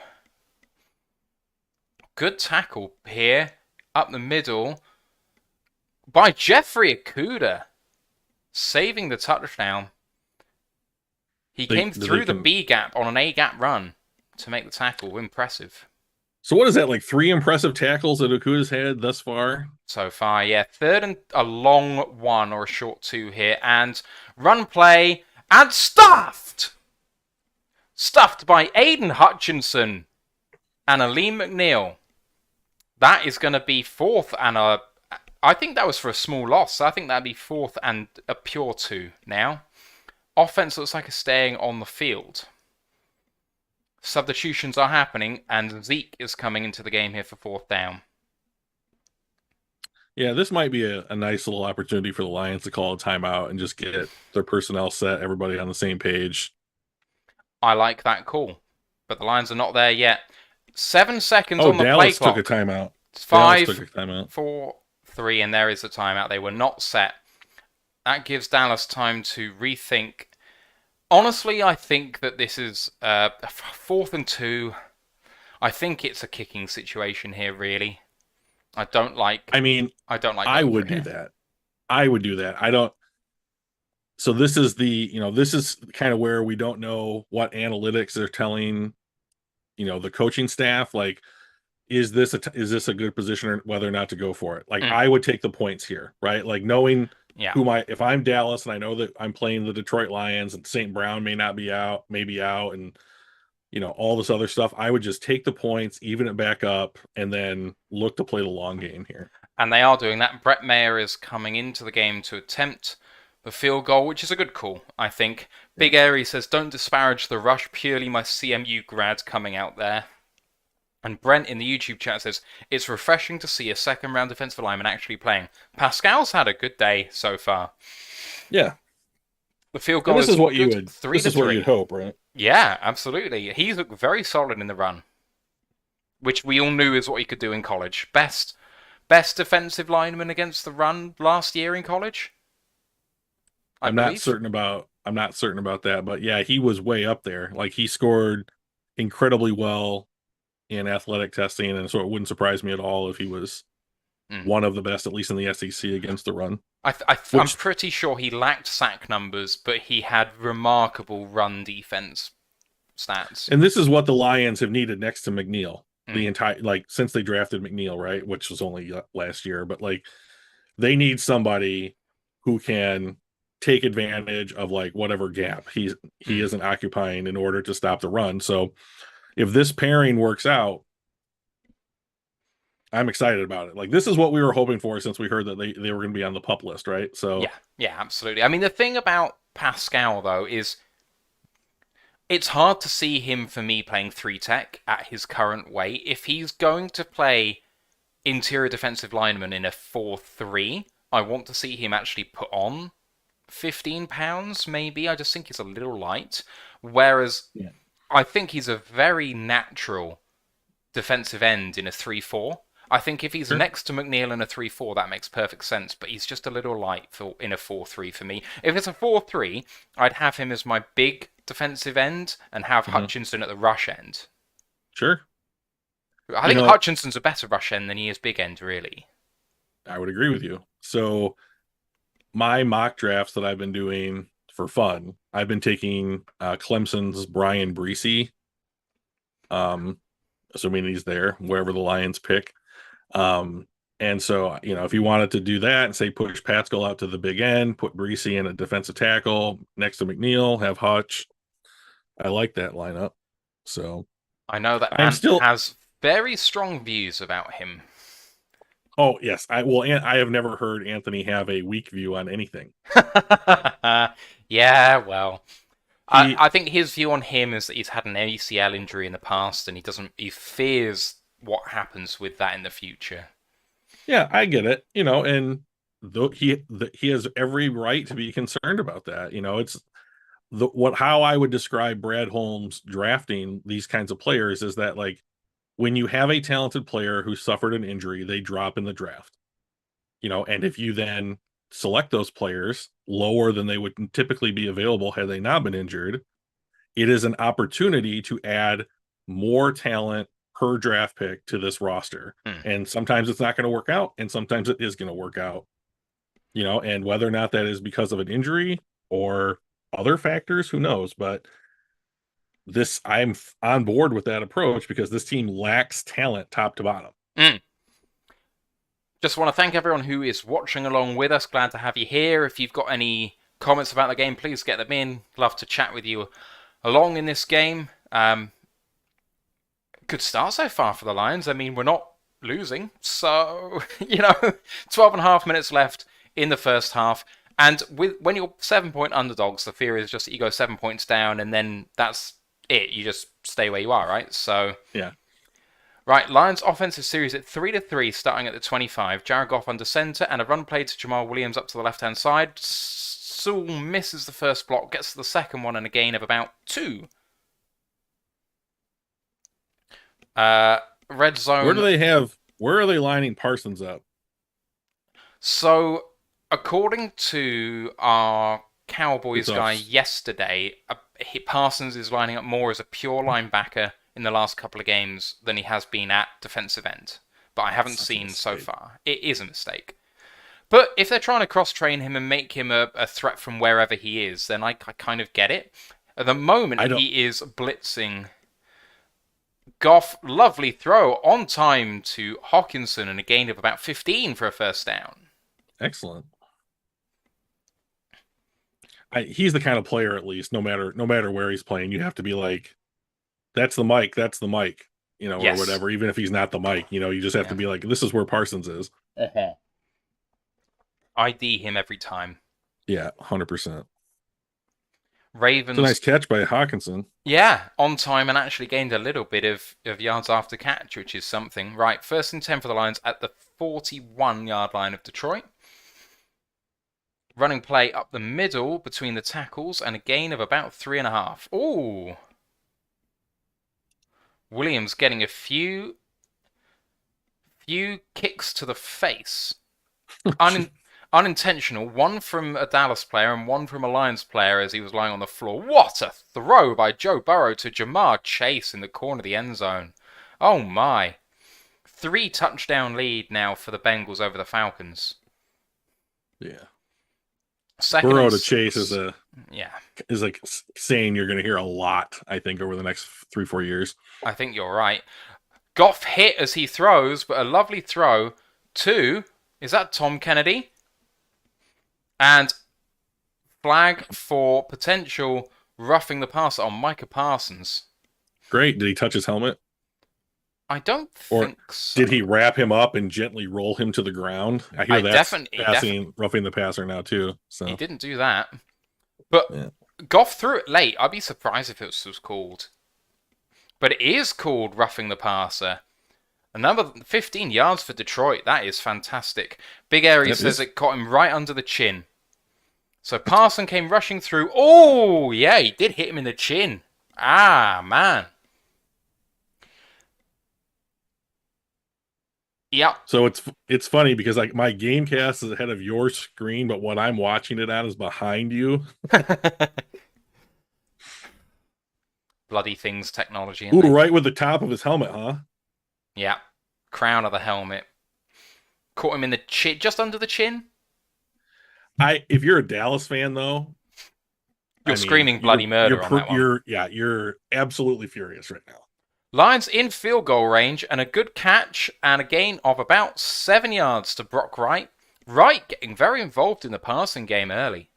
Good tackle here, up the middle, by Jeffrey Okudah, saving the touchdown. He came through the B gap on an A gap run to make the tackle. Impressive. So what is that, like 3 impressive tackles that Okudah's had thus far? So far, yeah. 3rd and a long 1 or a short 2 here. And run play and stuffed! Stuffed by Aiden Hutchinson and Aleem McNeil. That is going to be 4th and I think that was for a small loss. I think that'd be 4th and a pure 2 now. Offense looks like it's staying on the field. Substitutions are happening, and Zeke is coming into the game here for 4th down. Yeah, this might be a nice little opportunity for the Lions to call a timeout and just get their personnel set, everybody on the same page. I like that call, but the Lions are not there yet. 7 seconds on the Dallas play clock. took a timeout. 5, Dallas took a timeout. 4, 3, and there is the timeout. They were not set. That gives Dallas time to rethink. Honestly, I think that this is 4th and 2. I think it's a kicking situation here, really. I don't like. I would do that. I would do that. I don't. So this is this is kind of where we don't know what analytics they're telling, the coaching staff. Like, is this a good position or whether or not to go for it? Like, I would take the points here, right? Like, knowing if I'm Dallas and I know that I'm playing the Detroit Lions and St. Brown may not be out, maybe out, and all this other stuff, I would just take the points, even it back up, and then look to play the long game here. And they are doing that. Brett Mayer is coming into the game to attempt the field goal, which is a good call, I think. Big Airy says, don't disparage the rush, purely my CMU grad coming out there. And Brent in the YouTube chat says, it's refreshing to see a second round defensive lineman actually playing. Paschal's had a good day so far. Yeah. The field And goal is good, 3 this to is what you'd 3. hope, right? Yeah, absolutely. He's looked very solid in the run, which we all knew is what he could do in college. Best defensive lineman against the run last year in college, I believe. I'm not certain about that, but yeah, he was way up there. Like he scored incredibly well in athletic testing, and so it wouldn't surprise me at all if he was one of the best, at least in the SEC, against the run. I'm pretty sure he lacked sack numbers, but he had remarkable run defense stats. And this is what the Lions have needed next to McNeil the entire, like, since they drafted McNeil, right? Which was only last year, but like they need somebody who can take advantage of like whatever gap he isn't occupying in order to stop the run. So if this pairing works out, I'm excited about it. Like this is what we were hoping for since we heard that they were going to be on the PUP list, right? So yeah, absolutely. I mean, the thing about Paschal though is it's hard to see him for me playing 3-tech at his current weight. If he's going to play interior defensive lineman in a 4-3, I want to see him actually put on 15 pounds, maybe. I just think he's a little light. Whereas I think he's a very natural defensive end in a 3-4. I think if he's next to McNeil in a 3-4, that makes perfect sense, but he's just a little light in a 4-3 for me. If it's a 4-3, I'd have him as my big defensive end and have Hutchinson at the rush end. Sure. I think Hutchinson's a better rush end than he is big end, really. I would agree with you. So my mock drafts that I've been doing for fun, I've been taking Clemson's Brian Breesy, assuming he's there, wherever the Lions pick. And so, if you wanted to do that and say push Paschal out to the big end, put Breesy in a defensive tackle next to McNeil, have Hutch. I like that lineup. So I know that Ant has very strong views about him. Oh, yes. I have never heard Anthony have a weak view on anything. Yeah, well, I think his view on him is that he's had an ACL injury in the past, and he fears what happens with that in the future. Yeah, I get it. And he has every right to be concerned about that. It's how I would describe Brad Holmes drafting these kinds of players is that, like, when you have a talented player who suffered an injury, they drop in the draft. And if you then select those players lower than they would typically be available had they not been injured, it is an opportunity to add more talent per draft pick to this roster. And sometimes it's not going to work out, and sometimes it is going to work out. And whether or not that is because of an injury or other factors, who knows? But I'm on board with that approach because this team lacks talent top to bottom. Just want to thank everyone who is watching along with us. Glad to have you here. If you've got any comments about the game, please get them in. Love to chat with you along in this game. Good start so far for the Lions. I mean, we're not losing. So, 12 and a half minutes left in the first half. And when you're 7-point underdogs, the fear is just that you go 7 points down and then that's it. You just stay where you are, right? So, yeah. Right, Lions offensive series at 3-3, starting at the 25. Jared Goff under center and a run play to Jamal Williams up to the left-hand side. Sewell misses the first block, gets to the second one, and a gain of about 2. Red zone. Where are they lining Parsons up? So, according to our Cowboys guy yesterday, Parsons is lining up more as a pure linebacker in the last couple of games than he has been at defensive end. But I haven't seen so far. It is a mistake. But if they're trying to cross-train him and make him a threat from wherever he is, then I kind of get it. At the moment, he is blitzing Goff. Lovely throw on time to Hockenson and a gain of about 15 for a first down. Excellent. He's the kind of player, at least, no matter where he's playing, you have to be like, that's the mic, or whatever. Even if he's not the mic, you just have to be like, this is where Parsons is. ID him every time. Yeah, 100%. It's a Ravens, nice catch by Hawkinson. yeah, on time and actually gained a little bit of yards after catch, which is something. Right, 1st and 10 for the Lions at the 41-yard line of Detroit. Running play up the middle between the tackles and a gain of about 3.5. Ooh. Williams getting a few kicks to the face. Unintentional. One from a Dallas player and one from a Lions player as he was lying on the floor. What a throw by Joe Burrow to Jamar Chase in the corner of the end zone. Oh my. 3-touchdown lead now for the Bengals over the Falcons. Yeah. Second Burrow and to Chase six. is like saying you're going to hear a lot, I think, over the next 3-4 years. I think you're right. Goff hit as he throws, but a lovely throw to, is that Tom Kennedy? And flag for potential roughing the passer on Micah Parsons. Great. Did he touch his helmet? I don't Or think so. did he wrap him up and gently roll him to the ground? I hear that's roughing the passer now too. So he didn't do that. But yeah. Goff threw it late. I'd be surprised if it was called. But it is called roughing the passer. Another 15 yards for Detroit. That is fantastic. Big Airy says it caught him right under the chin. So Parson came rushing through. Oh, yeah, he did hit him in the chin. Ah, man. Yep. So it's funny because like my Gamecast is ahead of your screen, but what I'm watching it at is behind you. Bloody things technology. Ooh, right with the top of his helmet, huh? Yeah. Crown of the helmet. Caught him in the chin, just under the chin. If you're a Dallas fan though, you're screaming bloody murder on that one. You're absolutely furious right now. Lions in field goal range and a good catch and a gain of about 7 yards to Brock Wright. Wright getting very involved in the passing game early.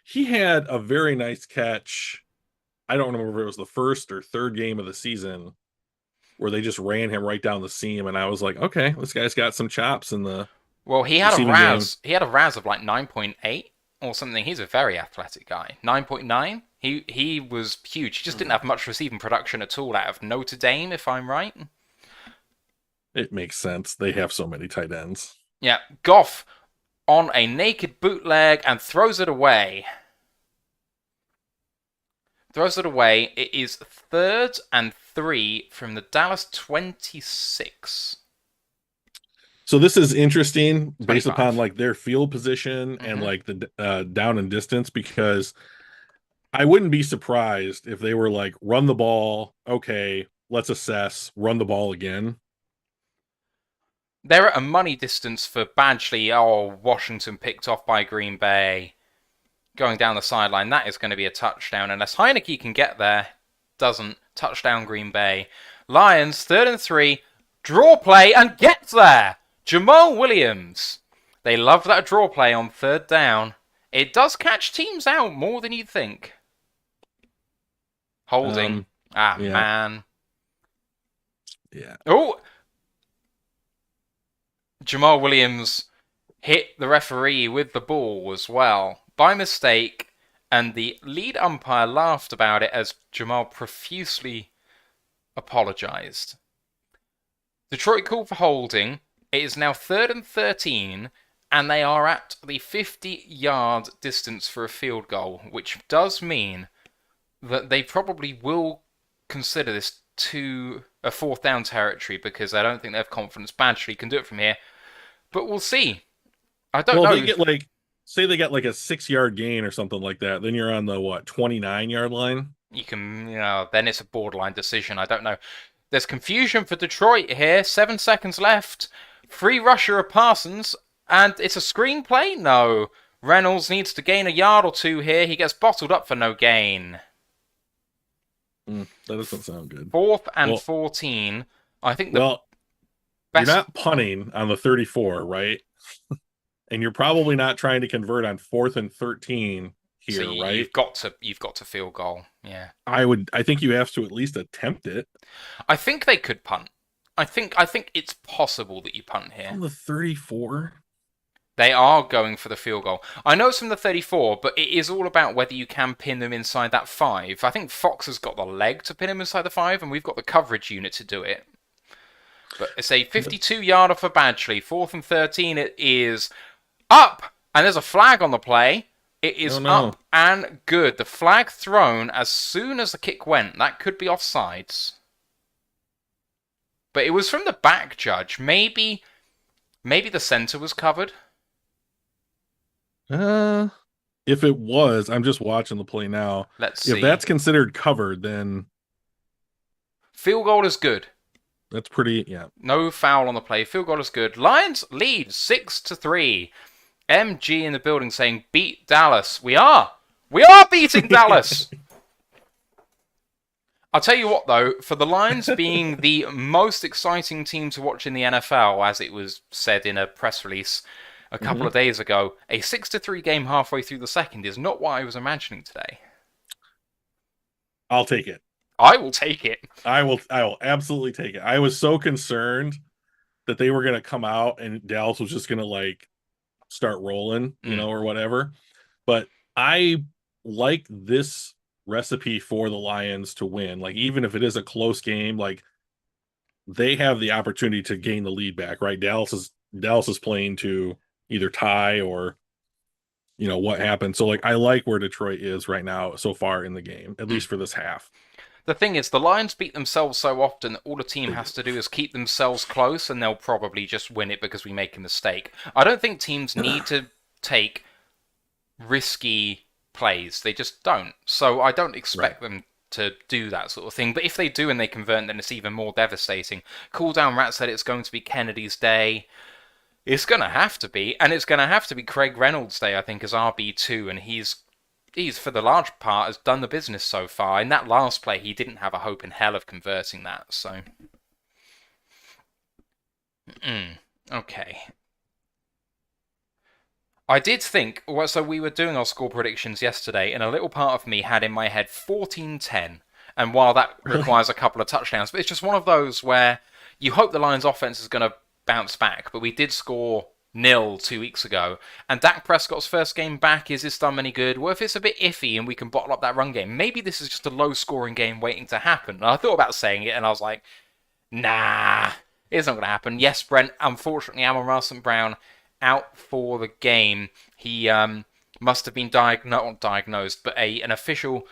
He had a very nice catch. I don't remember if it was the first or third game of the season where they just ran him right down the seam, and I was like, okay, this guy's got some chops in the. Well, he had a RAS. He had a RAS of like 9.8 or something. He's a very athletic guy. 9.9. He was huge. He just didn't have much receiving production at all out of Notre Dame, if I'm right. It makes sense. They have so many tight ends. Yeah, Goff on a naked bootleg and throws it away. Throws it away. It is 3rd and 3 from the Dallas 26. So this is interesting 25. Based upon like their field position and like the down and distance, because I wouldn't be surprised if they were like, run the ball. Okay, let's assess, run the ball again. They're at a money distance for Badgley. Oh, Washington picked off by Green Bay. Going down the sideline, that is going to be a touchdown. Unless Heineke can get there. Doesn't. Touchdown Green Bay. Lions, 3rd and 3. Draw play and gets there. Jamal Williams. They love that draw play on 3rd down. It does catch teams out more than you'd think. Holding. Man. Yeah. Oh! Jamal Williams hit the referee with the ball as well, by mistake, and the lead umpire laughed about it as Jamal profusely apologized. Detroit called for holding. It is now 3rd and 13, and they are at the 50-yard distance for a field goal, which does mean that they probably will consider this a 4th down territory because I don't think they have confidence Badgley can do it from here. But we'll see. I don't know. Well, they get like, say they got like a 6-yard gain or something like that. Then you're on the 29-yard line. You can, then it's a borderline decision. I don't know. There's confusion for Detroit here. 7 seconds left. Free rusher of Parsons, and it's a screenplay. No, Reynolds needs to gain a yard or two here. He gets bottled up for no gain. That doesn't sound good. 4th and 14. I think you're not punting on the 34, right? And you're probably not trying to convert on 4th and 13 here, so right? You've got to field goal. Yeah. I think you have to at least attempt it. I think they could punt. I think it's possible that you punt here. On the 34? They are going for the field goal. I know it's from the 34, but it is all about whether you can pin them inside that 5. I think Fox has got the leg to pin him inside the 5, and we've got the coverage unit to do it. But it's a 52-yarder for Badgley. 4th and 13, it is up, and there's a flag on the play. It is up and good. The flag thrown as soon as the kick went. That could be offsides. But it was from the back, Judge. Maybe the center was covered. If it was, I'm just watching the play now. Let's see. If that's considered covered, then field goal is good. That's pretty, yeah. No foul on the play. Field goal is good. Lions lead 6-3. MG in the building saying, beat Dallas. We are beating Dallas. I'll tell you what, though, for the Lions being the most exciting team to watch in the NFL, as it was said in a press release a couple of days ago, a 6-3 game halfway through the second is not what I was imagining today. I'll take it. I will take it. I will absolutely take it. I was so concerned that they were going to come out and Dallas was just going to like start rolling, or whatever. But I like this recipe for the Lions to win. Like, even if it is a close game, like they have the opportunity to gain the lead back, right? Dallas is playing to either tie or what happened. So like I like where Detroit is right now so far in the game, at least for this half. The thing is, the Lions beat themselves so often that all the team has to do is keep themselves close, and they'll probably just win it because we make a mistake. I don't think teams need to take risky plays. They just don't. So I don't expect them to do that sort of thing. But if they do and they convert, then it's even more devastating. Cool Down Rat said it's going to be Kennedy's day. It's going to have to be. And it's going to have to be Craig Reynolds' day, I think, as RB2. And he's, for the large part, has done the business so far. In that last play, he didn't have a hope in hell of converting that. So, okay. I did think, so we were doing our score predictions yesterday, and a little part of me had in my head 14-10. And while that requires a couple of touchdowns, but it's just one of those where you hope the Lions' offense is going to bounce back. But we did score 0 2 weeks ago, and Dak Prescott's first game back, is this done any good? Well, if it's a bit iffy and we can bottle up that run game, maybe this is just a low-scoring game waiting to happen. And I thought about saying it, and I was like, nah, it's not going to happen. Yes, Brent, unfortunately, Amon-Ra Brown out for the game. He must have been not diagnosed, but an official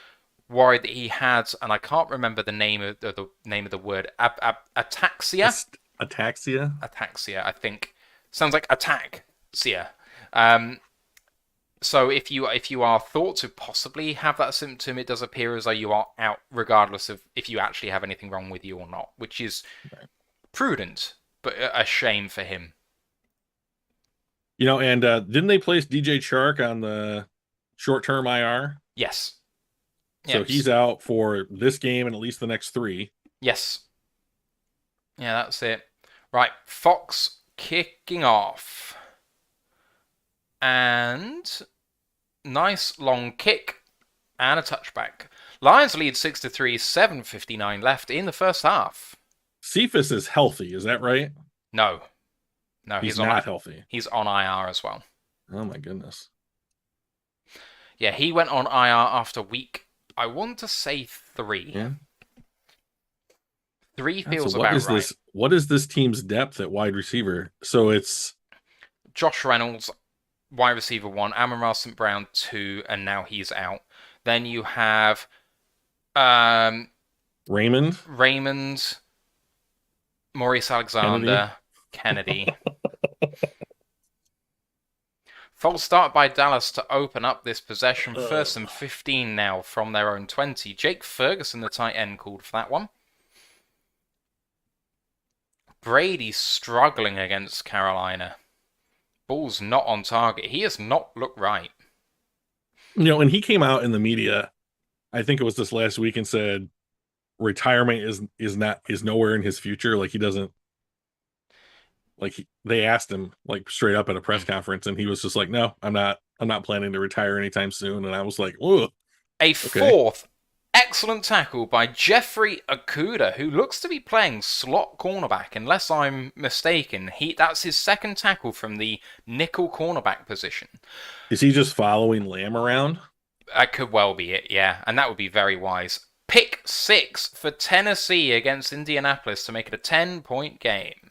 worried that he had, and I can't remember the name of the word, ataxia. Ataxia, I think. Sounds like ataxia. So if you are thought to possibly have that symptom, it does appear as though you are out, regardless of if you actually have anything wrong with you or not, which is prudent, but a shame for him. And didn't they place DJ Chark on the short-term IR? Yes. So he's out for this game and at least the next 3. Yes. Yeah, that's it. Right, Fox kicking off. And nice long kick and a touchback. Lions lead 6-3, 7:59 left in the first half. Cephas is healthy, is that right? No, he's not healthy. He's on IR as well. Oh my goodness. Yeah, he went on IR after week, I want to say 3. Yeah. 3 feels about right. What is this team's depth at wide receiver? So it's Josh Reynolds, wide receiver 1, Amon-Ra Brown 2, and now he's out. Then you have Raymond, Maurice Alexander, Kennedy. False start by Dallas to open up this possession. 1st and 15 now from their own 20. Jake Ferguson, the tight end, called for that one. Brady struggling against Carolina. Ball's not on target. He has not looked right. And he came out in the media, I think it was this last week, and said retirement is nowhere in his future. Like, he doesn't, like, they asked him like straight up at a press conference, and he was just like, no, I'm not planning to retire anytime soon. And I was like, whoa. A fourth Excellent tackle by Jeffrey Okuda, who looks to be playing slot cornerback, unless I'm mistaken. That's his second tackle from the nickel cornerback position. Is he just following Lamb around? That could well be it, yeah, and that would be very wise. Pick 6 for Tennessee against Indianapolis to make it a 10-point game.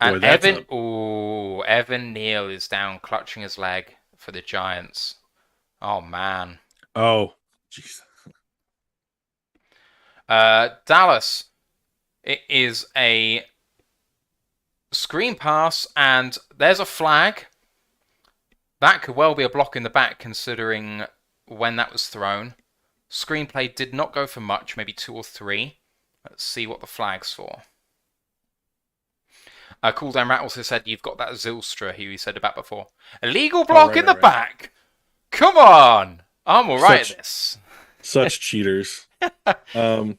And Boy, Evan Neal is down clutching his leg for the Giants. Oh, man. Oh, jeez. Dallas. It is a screen pass, and there's a flag. That could well be a block in the back, considering when that was thrown. Screenplay did not go for much, maybe 2 or 3. Let's see what the flag's for. Cooldown Rat also said you've got that Zylstra who you said about before. Illegal block in the back! Come on! I'm alright at this. Such cheaters. Right.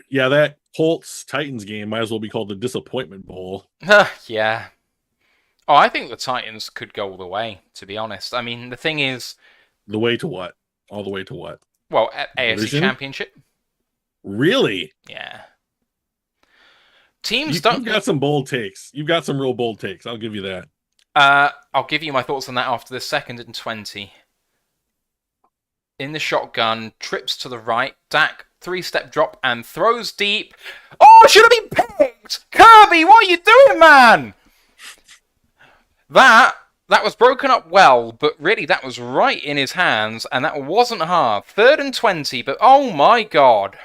Yeah, that Colts-Titans game might as well be called the Disappointment Bowl. Yeah. Oh, I think the Titans could go all the way, to be honest. I mean, the thing is... The way to what? All the way to what? Well, AFC Division? Championship. Really? Yeah. Teams don't... You've got some bold takes. You've got some real bold takes. I'll give you that. I'll give you my thoughts on that after the 2nd and 20. In the shotgun, trips to the right. Dak, 3-step drop and throws deep. Oh, should have been picked! Kirby, what are you doing, man? That was broken up well, but really that was right in his hands, and that wasn't hard. 3rd and 20, but oh my god.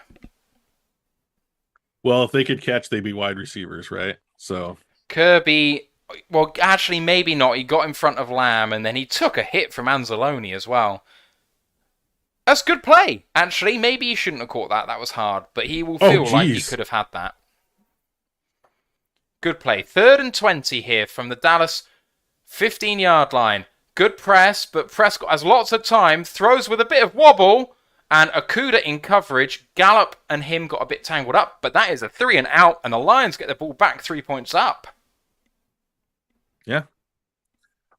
Well, if they could catch, they'd be wide receivers, right? So Kirby, well, actually, maybe not. He got in front of Lamb, and then he took a hit from Anzalone as well. That's good play. Actually, maybe he shouldn't have caught that. That was hard, but he will feel like he could have had that. Good play. 3rd and 20 here from the Dallas 15-yard line. Good press, but Prescott has lots of time. Throws with a bit of wobble. And Okuda in coverage. Gallup and him got a bit tangled up. But that is a 3 and out. And the Lions get the ball back 3 points up. Yeah.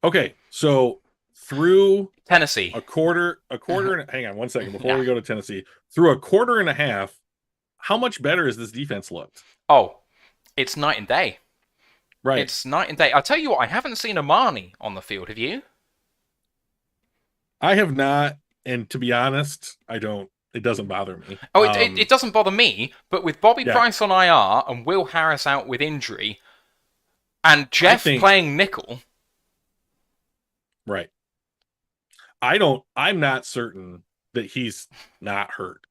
Okay, so through Tennessee. a quarter and hang on one second before we go to Tennessee. Through a quarter and a half, how much better has this defense looked? Oh, it's night and day. Right. It's night and day. I'll tell you what, I haven't seen Amani on the field. Have you? I have not, and to be honest, I don't. It doesn't bother me. Oh, it doesn't bother me, but with Bobby Price on IR and Will Harris out with injury, and Jeff playing nickel. Right. I'm not certain that he's not hurt.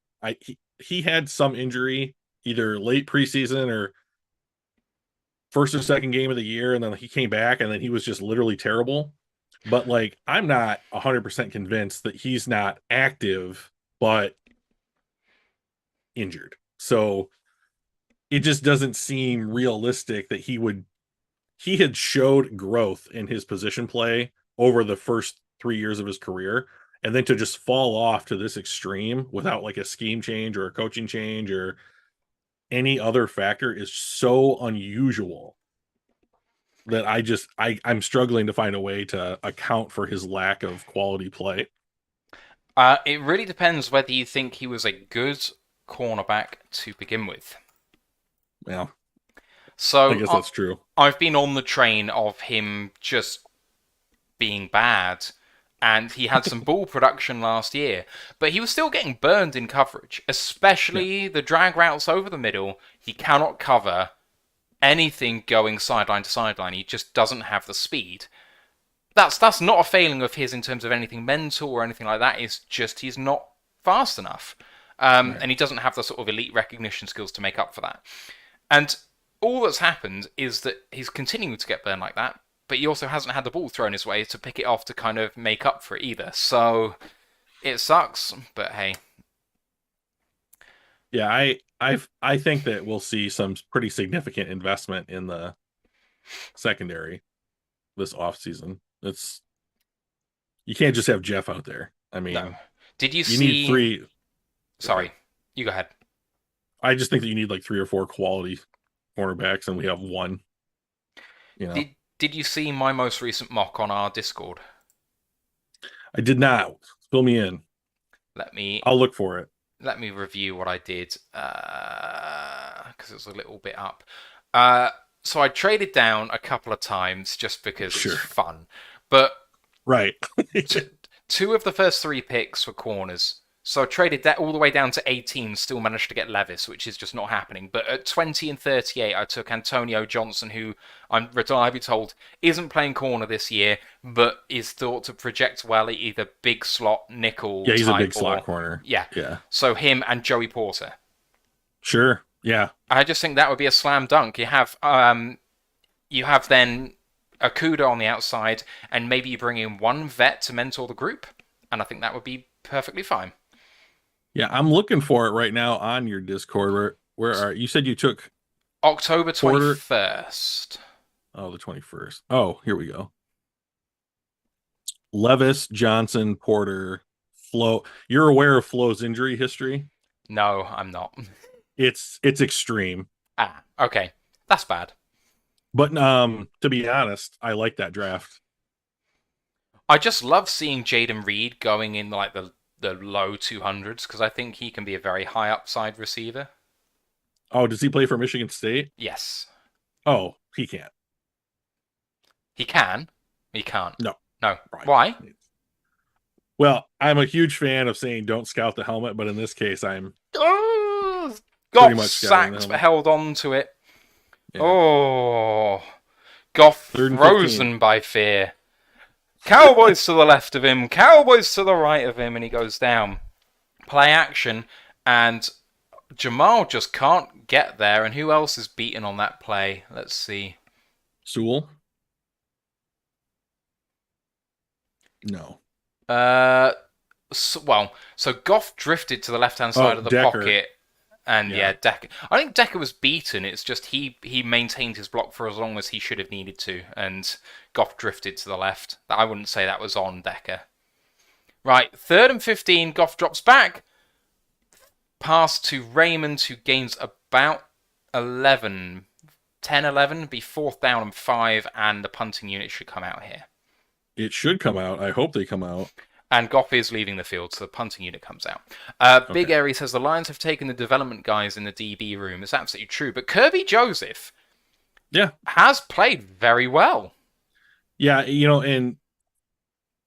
He had some injury either late preseason or first or second game of the year, and then he came back and then he was just literally terrible. But like, I'm not 100% convinced that he's not active but injured. So it just doesn't seem realistic that he had showed growth in his position play over the first 3 years of his career, and then to just fall off to this extreme without like a scheme change or a coaching change or any other factor is so unusual that I'm struggling to find a way to account for his lack of quality play. It really depends whether you think he was a good cornerback to begin with. Yeah. So I guess that's true. I've been on the train of him just being bad, and he had some ball production last year, but he was still getting burned in coverage, especially the drag routes over the middle. He cannot cover anything going sideline to sideline. He just doesn't have the speed. That's not a failing of his in terms of anything mental or anything like that. It's just he's not fast enough. And he doesn't have the sort of elite recognition skills to make up for that. And all that's happened is that he's continuing to get burned like that, but he also hasn't had the ball thrown his way to pick it off to kind of make up for it either. So it sucks, but hey. Yeah, I think that we'll see some pretty significant investment in the secondary this offseason. You can't just have Jeff out there. I mean, no. Did you need 3? Sorry, you go ahead. I just think that you need like 3 or 4 quality cornerbacks, and we have 1. You know. Did you see my most recent mock on our Discord? I did not. Fill me in. Let me I'll look for it. let me review what I did because it was a little bit up. Uh, so I traded down a couple of times just because it was Sure. fun, but Right. t- two of the first three picks were corners. So I traded that all the way down to 18, still managed to get Levis, which is just not happening. But at 20 and 38, I took Antonio Johnson, who I'm reliably told isn't playing corner this year, but is thought to project well at either big slot, nickel Yeah, he's a type, big or slot corner. yeah. Yeah. So him and Joey Porter. Sure. Yeah. I just think that would be a slam dunk. You have then Akuda on the outside, and maybe you bring in one vet to mentor the group, and I think that would be perfectly fine. Yeah, I'm looking for it right now on your Discord. Where are you said you took October Porter? 21st. Oh, the 21st. Oh, here we go. Levis, Johnson, Porter, Flo. You're aware of Flo's injury history? No, I'm not. It's extreme. Okay. That's bad. But to be honest, I like that draft. I just love seeing Jaden Reed going in like the low 200s because I think he can be a very high upside receiver. Oh, does he play for Michigan State? Yes. Oh, he can't. He can. He can't. No. No. Right. Why? Well, I'm a huge fan of saying don't scout the helmet, but in this case, I'm Oh, pretty Goff much scouting the sacked but helmet. held on to it. Yeah. Oh. Goff Third and 15. frozen by fear. Cowboys to the left of him, Cowboys to the right of him, and he goes down. Play action, and Jamal just can't get there. And who else is beaten on that play? Let's see. Sewell? No. So Goff drifted to the left-hand side of the Decker. pocket, and Yeah. Decker. I think Decker was beaten. It's just he maintained his block for as long as he should have needed to, and Goff drifted to the left. I wouldn't say that was on Decker. Right, 3rd and 15. Goff drops back. Pass to Raymond, who gains about 11. 10, 11. Be 4th down and 5, and the punting unit should come out here. It should come out. I hope they come out. And Goff is leaving the field, so the punting unit comes out. Big Okay. Airy says the Lions have taken the development guys in the DB room. It's absolutely true. But Kirby Joseph Yeah. has played very well. Yeah, and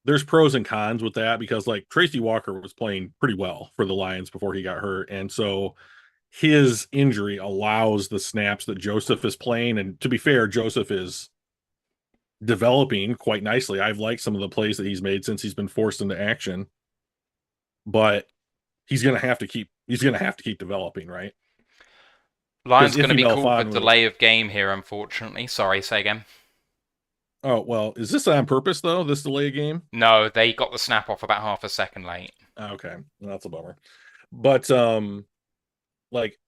there's pros and cons with that because like Tracy Walker was playing pretty well for the Lions before he got hurt. And so his injury allows the snaps that Joseph is playing. And to be fair, Joseph is developing quite nicely. I've liked some of the plays that he's made since he's been forced into action. But he's gonna have to keep developing, right? Lions Because going to be Iffy called for Melifonwu- delay of game here, unfortunately. Sorry, say again. Oh, well, is this on purpose though? This delay game? No, they got the snap off about half a second late. Okay, well, that's a bummer. But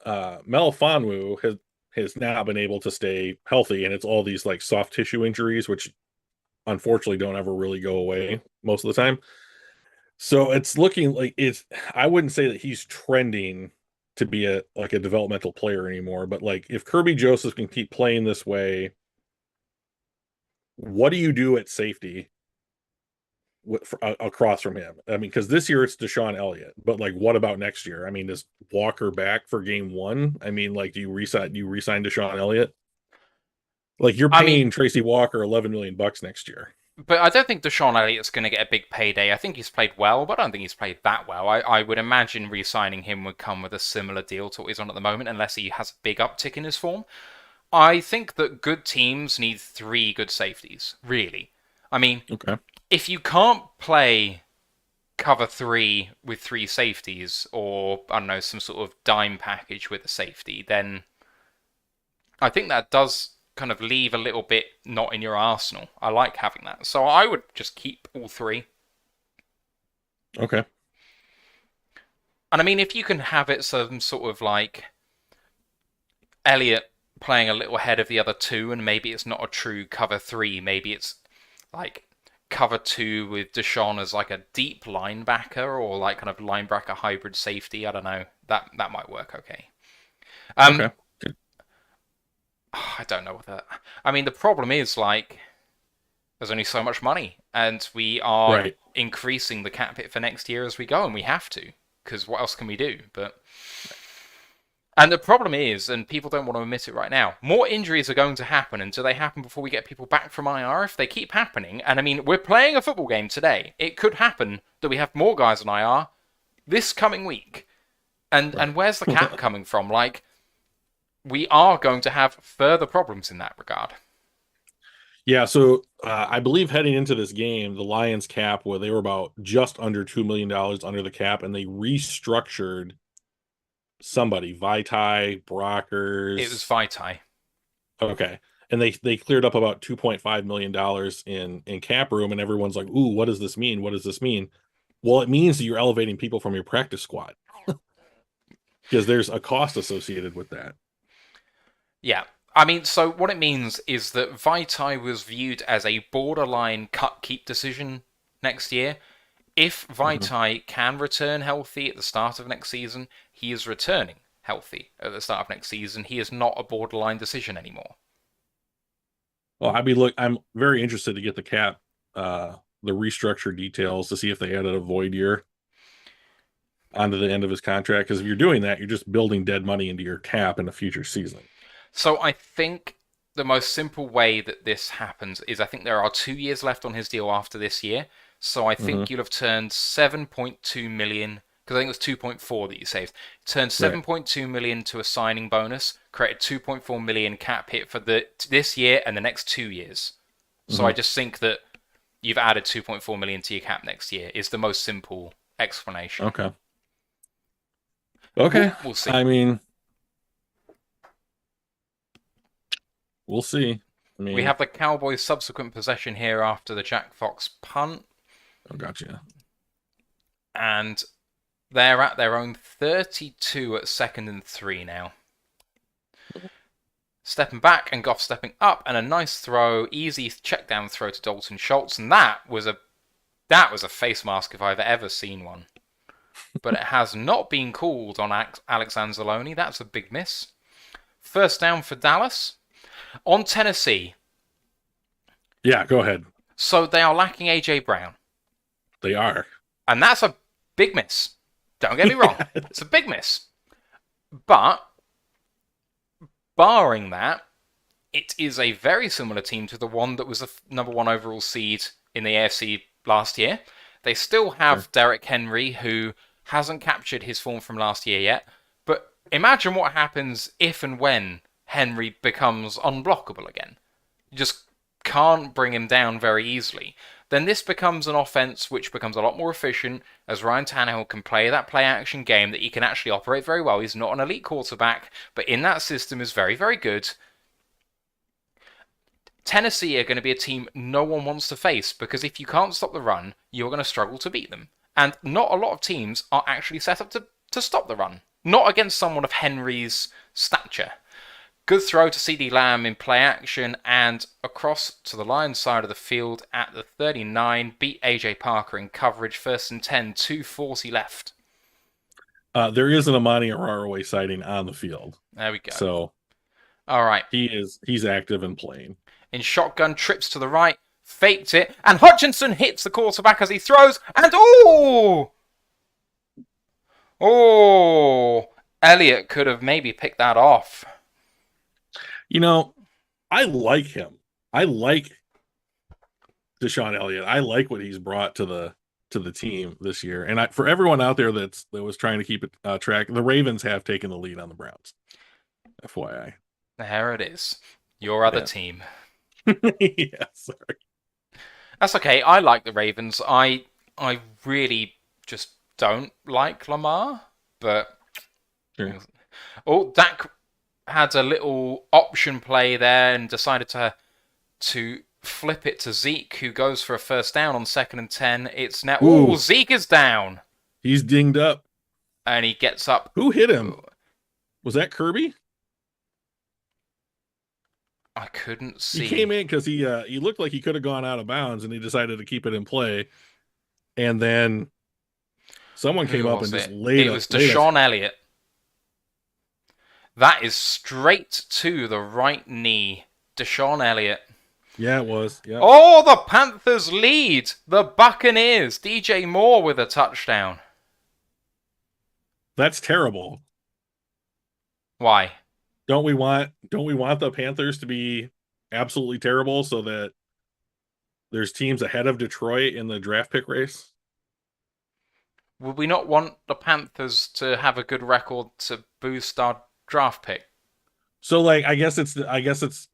Melifonwu has now been able to stay healthy, and it's all these like soft tissue injuries, which unfortunately don't ever really go away most of the time. So it's looking like I wouldn't say that he's trending to be a developmental player anymore, but like if Kirby Joseph can keep playing this way, what do you do at safety across from him? I mean, because this year it's Deshaun Elliott, but like, what about next year? I mean, is Walker back for game one? I mean, like, do you resign Deshaun Elliott? Like, you're paying Tracy Walker $11 million next year. But I don't think Deshaun Elliott's going to get a big payday. I think he's played well, but I don't think he's played that well. I would imagine re-signing him would come with a similar deal to what he's on at the moment, unless he has a big uptick in his form. I think that good teams need 3 good safeties, really. I mean, Okay. if you can't play cover 3 with 3 safeties, or, I don't know, some sort of dime package with a safety, then I think that does kind of leave a little bit not in your arsenal. I like having that. So I would just keep all 3. Okay. And I mean, if you can have it some sort of like Elliott playing a little ahead of the other 2, and maybe it's not a true cover 3, maybe it's like cover 2 with Deshaun as like a deep linebacker, or like kind of linebacker hybrid safety. I don't know. That might work okay. Okay. I don't know what that. I mean, the problem is like There's only so much money, and we are Right. increasing the cap hit for next year as we go, and we have to, because what else can we do? And the problem is, and people don't want to admit it right now, more injuries are going to happen, and do they happen before we get people back from IR? If they keep happening, and I mean, we're playing a football game today, it could happen that we have more guys on IR this coming week. And Right. where's the cap coming from? Like, we are going to have further problems in that regard. Yeah, so I believe heading into this game, the Lions cap, where they were about just under $2 million under the cap, and they restructured somebody, Vitae, It was Brockers. Vitae. Okay. And they cleared up about $2.5 million in cap room, and everyone's like, "Ooh, what does this mean? What does this mean?" Well, it means that you're elevating people from your practice squad because there's a cost associated with that. Yeah. I mean, so what it means is that Vitae was viewed as a borderline cut-keep decision next year. If Mhm. Vitae can return healthy at the start of next season, he is returning healthy at the start of next season. He is not a borderline decision anymore. Well, I'm very interested to get the restructure details to see if they added a void year onto the end of his contract. Because if you're doing that, you're just building dead money into your cap in a future season. So I think the most simple way that this happens is I think there are 2 years left on his deal after this year. So I Hmm. think you'll have turned 7.2 million, because I think it was 2.4 that you saved. Turned Right. 7.2 million to a signing bonus, created 2.4 million cap hit for this year and the next 2 years. So I Hmm. just think that you've added 2.4 million to your cap next year is the most simple explanation. Okay. Okay. We'll see. I mean, we'll see. I We mean, have the Cowboys' subsequent possession here after the Jack Fox punt, oh, gotcha. and they're at their own 32 at 2nd and 3 now. Stepping back and Goff stepping up, and a nice throw, easy check down throw to Dalton Schultz, and that was a face mask if I've ever seen one. But it has not been called on Alex Anzalone. That's a big miss. First down for Dallas. On Tennessee, Yeah, go ahead. so they are lacking AJ Brown, They are. and that's a big miss. Don't get me wrong, it's a big miss. But barring that, it is a very similar team to the one that was the number one overall seed in the AFC last year. They still Sure. have Derrick Henry, who hasn't captured his form from last year yet. But imagine what happens if and when Henry becomes unblockable again. You just can't bring him down very easily. Then this becomes an offense which becomes a lot more efficient as Ryan Tannehill can play that play action game that he can actually operate very well. He's not an elite quarterback, but in that system is very, very good. Tennessee are going to be a team no one wants to face because if you can't stop the run, you're going to struggle to beat them. And not a lot of teams are actually set up to stop the run. Not against someone of Henry's stature. Good throw to CD Lamb in play action and across to the Lions side of the field at the 39. Beat AJ Parker in coverage. 1st and 10, 2:40 left. There is an Amon-Ra sighting on the field, There we go. so All right. he's active and playing. In shotgun, trips to the right, faked it, and Hutchinson hits the quarterback as he throws, and oh, Elliott could have maybe picked that off. You know, I like him. I like Deshaun Elliott. I like what he's brought to the team this year. And for everyone out there that was trying to keep it track, the Ravens have taken the lead on the Browns. FYI. There it is. Your other Yeah. team. Yeah, sorry. That's okay. I like the Ravens. I really just don't like Lamar, but Sure. oh, Dak had a little option play there and decided to flip it to Zeke, who goes for a first down on 2nd and 10. It's now Ooh, Zeke is down, he's dinged up. and he gets up. Who hit him? Was that Kirby? I couldn't He see. came in because he looked like he could have gone out of bounds, and he decided to keep it in play. And then someone came Who up was and just it? laid It a was laid a Deshaun Elliott. That is straight to the right knee. Deshaun Elliott. Yeah, it was. Yep. Oh, the Panthers lead. The Buccaneers. DJ Moore with a touchdown. That's terrible. Why? Don't we want the Panthers to be absolutely terrible so that there's teams ahead of Detroit in the draft pick race? Would we not want the Panthers to have a good record to boost our draft pick? So like I guess it's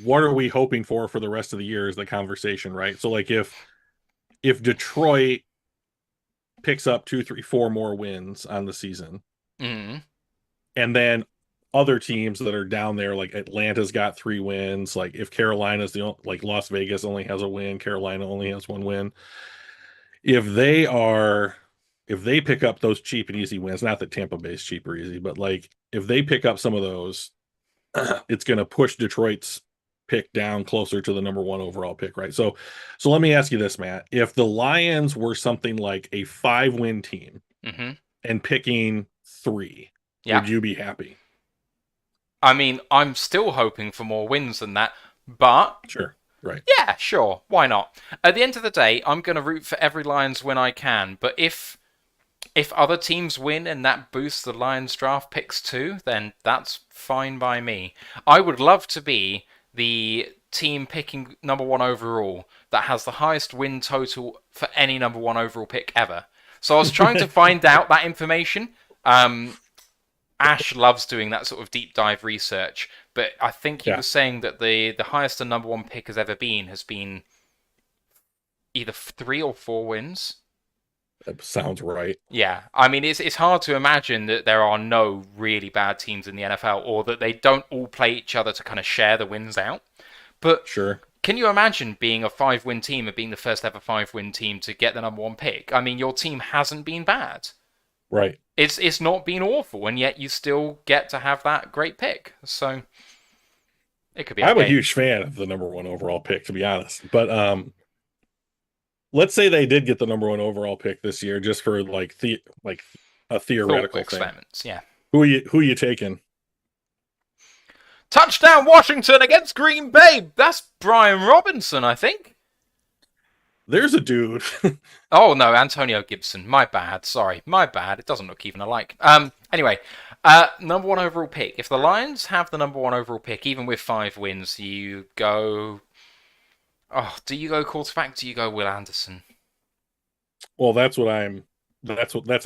what are we hoping for the rest of the year is the conversation, right? So like if Detroit picks up two, three, four more wins on the season, Mm. and then other teams that are down there, like Atlanta's got 3 wins, like if Carolina's like Las Vegas only has a win, Carolina only has 1 win. If they are if they pick up those cheap and easy wins, not that Tampa Bay's cheap or easy, but like if they pick up some of those, it's going to push Detroit's pick down closer to the number 1 overall pick, right? So let me ask you this, Matt. If the Lions were something like a 5-win team Mm-hmm. and picking 3, Yeah. would you be happy? I mean, I'm still hoping for more wins than that, but Sure. Right. yeah, sure, why not? At the end of the day, I'm going to root for every Lions win I can, but if other teams win and that boosts the Lions draft picks too, then that's fine by me. I would love to be the team picking number 1 overall that has the highest win total for any number 1 overall pick ever. So I was trying to find out that information. Ash loves doing that sort of deep dive research, but I think he Yeah. was saying that the highest a number 1 pick has ever been has been either 3 or 4 wins. That sounds right. Yeah, I mean it's hard to imagine that there are no really bad teams in the NFL, or that they don't all play each other to kind of share the wins out. But Sure. can you imagine being a 5-win team and being the first ever 5-win team to get the number 1 pick? I mean, your team hasn't been bad. Right. It's not been awful, and yet you still get to have that great pick. So it could be I'm a okay. huge fan of the number 1 overall pick, to be honest. But let's say they did get the number 1 overall pick this year, just for like a theoretical thing. Experiments, yeah. Who you taking? Touchdown Washington against Green Bay. That's Brian Robinson, I think. There's a dude. Oh no, Antonio Gibson. My bad. Sorry, my bad. It doesn't look even alike. Anyway, number 1 overall pick. If the Lions have the number 1 overall pick, even with 5 wins, you go. Oh, do you go quarterback? Do you go Will Anderson? Well, that's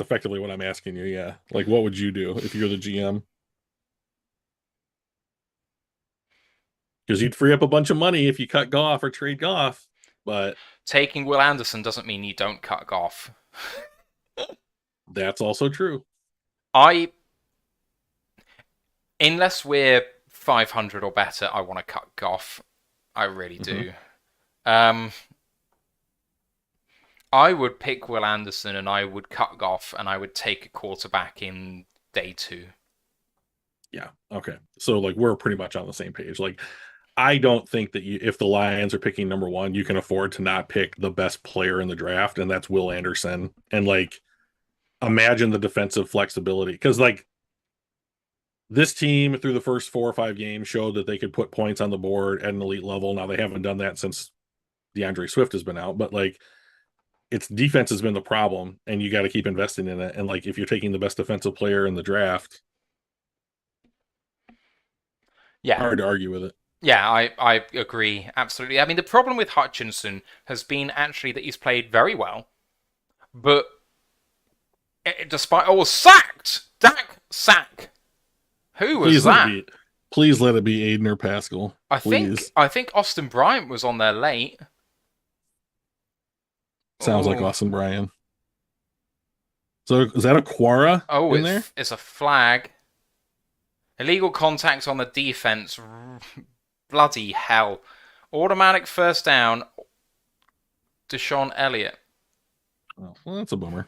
effectively what I'm asking you. Yeah. Like, what would you do if you're the GM? Because you'd free up a bunch of money if you cut Goff or trade Goff. But Taking Will Anderson doesn't mean you don't cut Goff. that's also true. Unless we're 500 or better, I want to cut Goff. I really do. I would pick Will Anderson and I would cut Goff and I would take a quarterback in day 2. Yeah. Okay. So like we're pretty much on the same page. Like I don't think that if the Lions are picking number 1, you can afford to not pick the best player in the draft, and that's Will Anderson. And like imagine the defensive flexibility, because like this team through the first 4 or 5 games showed that they could put points on the board at an elite level. Now they haven't done that since DeAndre Swift has been out, but like its defense has been the problem, and you got to keep investing in it. And like if you're taking the best defensive player in the draft, Yeah. hard to argue with it. Yeah, I agree, absolutely. I mean, the problem with Hutchinson has been actually that he's played very well, but despite... Oh, sacked! Dak sack! Who was that? Please let it be Aiden or Paschal. I Please. think Austin Bryant was on there late. Sounds like Austin Bryant. So is that a Quara in there? It's a flag. Illegal contact on the defense. Bloody hell. Automatic first down. Deshaun Elliott. Oh, well, that's a bummer.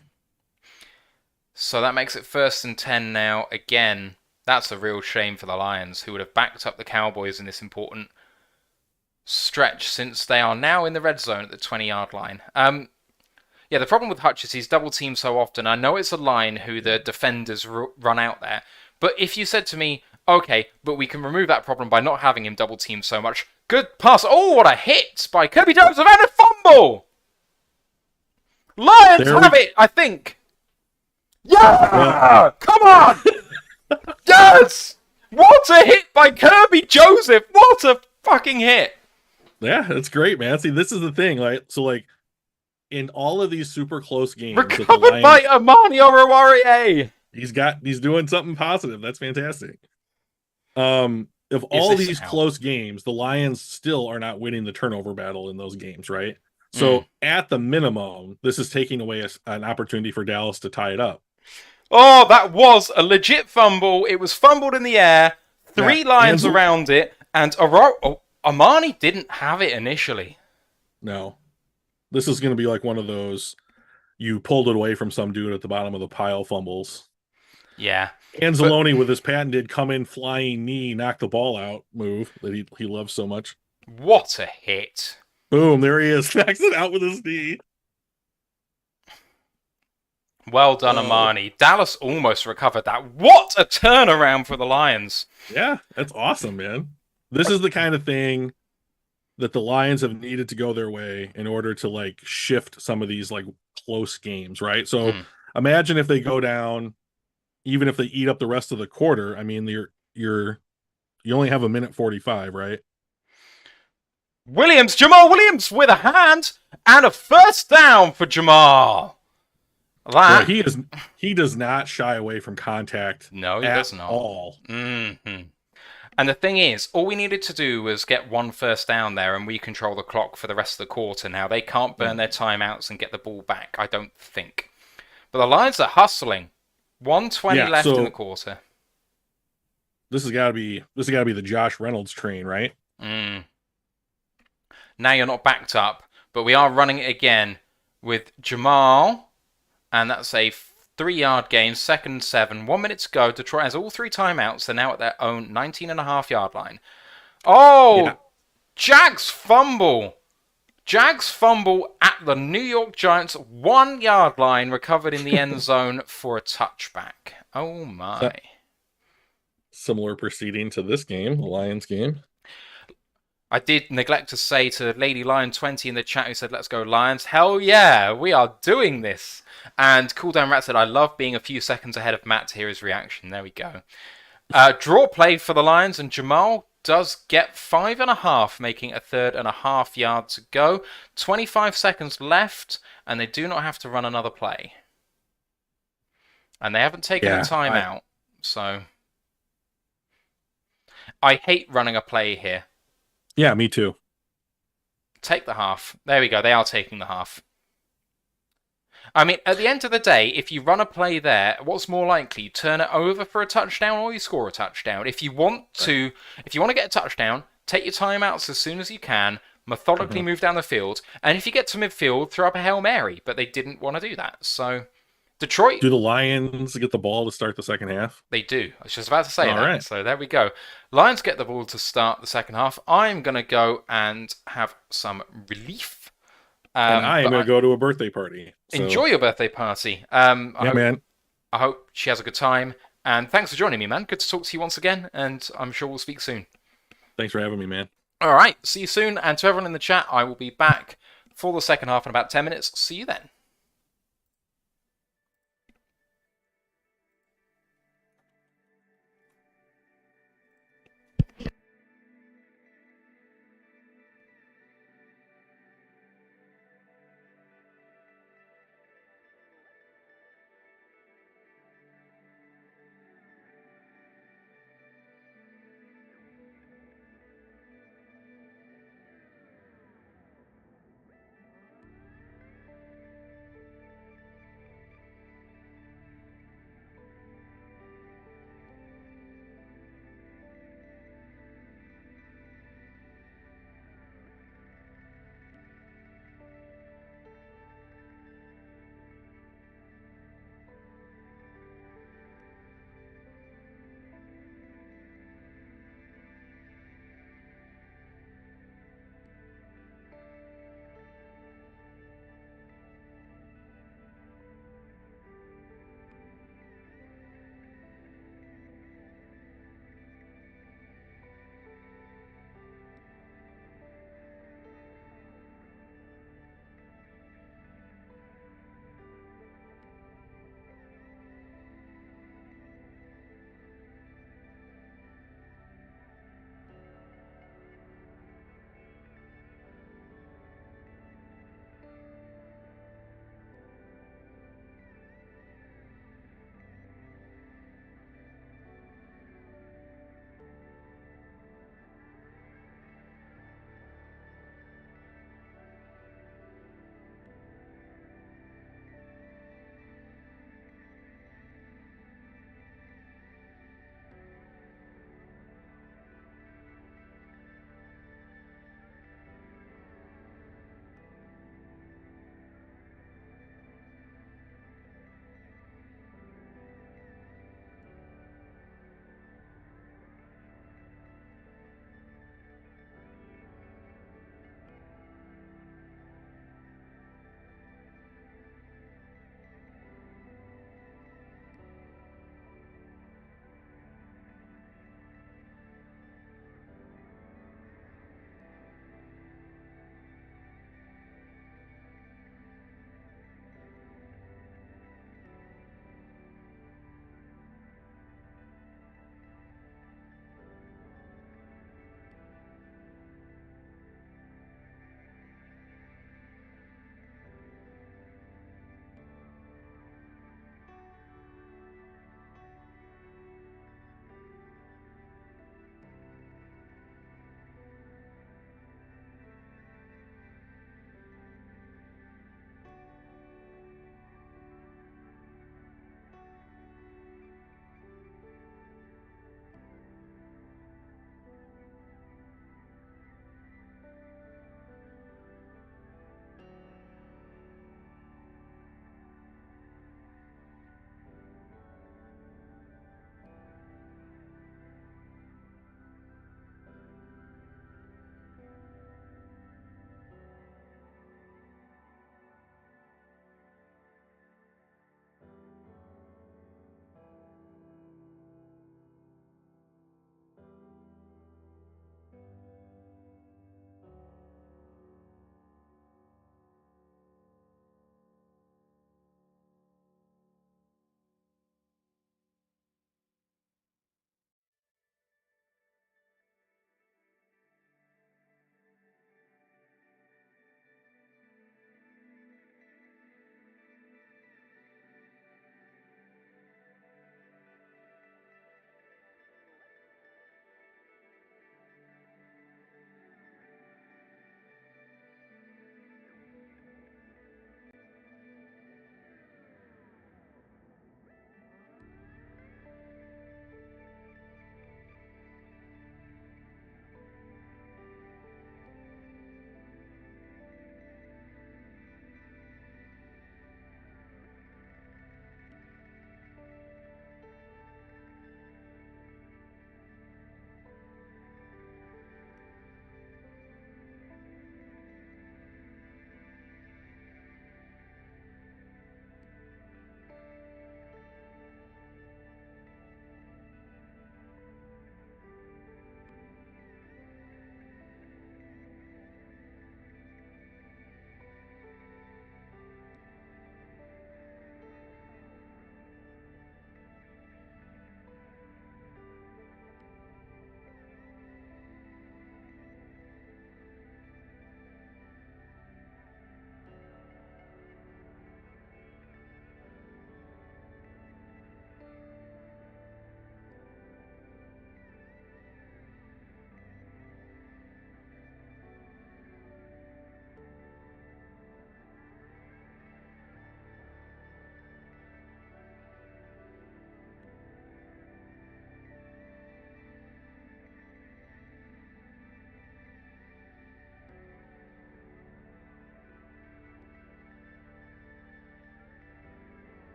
So that makes it 1st and 10 now. Again, that's a real shame for the Lions, who would have backed up the Cowboys in this important stretch, since they are now in the red zone at the 20-yard line. Yeah, the problem with Hutch is he's double-teamed so often. I know it's a line who the defenders run out there, but if you said to me, Okay, but we can remove that problem by not having him double team so much. Good pass. Oh, what a hit by Kirby Joseph and a fumble! Lions There have we it, I think. well, Yeah! Come on! Yes! What a hit by Kirby Joseph! What a fucking hit! yeah, that's great, man. See, this is the thing, like so like in all of these super close games that the Recovered by Lions Amon-Ra. he's doing something positive. That's fantastic. Of Is all this these out? close games, the Lions still are not winning the turnover battle in those games, right? Mm. So at the minimum, this is taking away an opportunity for Dallas to tie it up. Oh, that was a legit fumble. It was fumbled in the air, Yeah, 3 lines around it, and Amani didn't have it initially. no, this is going to be like one of those you pulled it away from some dude at the bottom of the pile fumbles. Yeah. But Anzalone with his patented come in flying knee, knock the ball out move that he loves so much. what a hit. Boom, there he is. Knocks it out with his knee. Well done, Oh, Amani. Dallas almost recovered that. What a turnaround for the Lions. yeah, that's awesome, man. This is the kind of thing that the Lions have needed to go their way in order to like shift some of these like close games, right? So Mm. imagine if they go down, even if they eat up the rest of the quarter. I mean, you only have a minute 45, right? Jamal Williams with a hand and a first down for Jamal. Boy, That. he does not shy away from contact No, he at does not. all. Mm-hmm. And the thing is, all we needed to do was get one first down there and we control the clock for the rest of the quarter. Now, they can't burn their timeouts and get the ball back, I don't think. But the Lions are hustling. 1:20 Yeah, left in the so quarter. this has got to be the Josh Reynolds train, right? Mm. Now you're not backed up, but we are running it again with Jamal. And that's a 3-yard gain, 2nd and 7. 1 minute to go. Detroit has all 3 timeouts. They're now at their own 19.5-yard line. Yeah. Oh, Jags fumble. Jags fumble at the New York Giants 1-yard line, recovered in the end zone for a touchback. Oh my. Similar proceeding to this game, the Lions game. I did neglect to say to Lady Lion 20 in the chat who said, let's go Lions. Hell yeah, we are doing this. And Cool Down Rat said, I love being a few seconds ahead of Matt to hear his reaction. There we go. Draw play for the Lions, and Jamal does get 5.5, making a 3.5 yard to go. 25 seconds left, and they do not have to run another play. And they haven't taken a timeout, so I hate running a play here. Yeah, me too. Take the half. There we go. They are taking the half. I mean, at the end of the day, if you run a play there, what's more likely? You turn it over for a touchdown or you score a touchdown. If you want to get a touchdown, take your timeouts as soon as you can, methodically move down the field, and if you get to midfield, throw up a Hail Mary. But they didn't want to do that. So Detroit. Do the Lions get the ball to start the second half? They do. I was just about to say that. Right. So there we go. Lions get the ball to start the second half. I'm going to go and have some relief. And I am going to go to a birthday party. So. Enjoy your birthday party. Man. I hope she has a good time. And thanks for joining me, man. Good to talk to you once again. And I'm sure we'll speak soon. Thanks for having me, man. All right. See you soon. And to everyone in the chat, I will be back for the second half in about 10 minutes. See you then.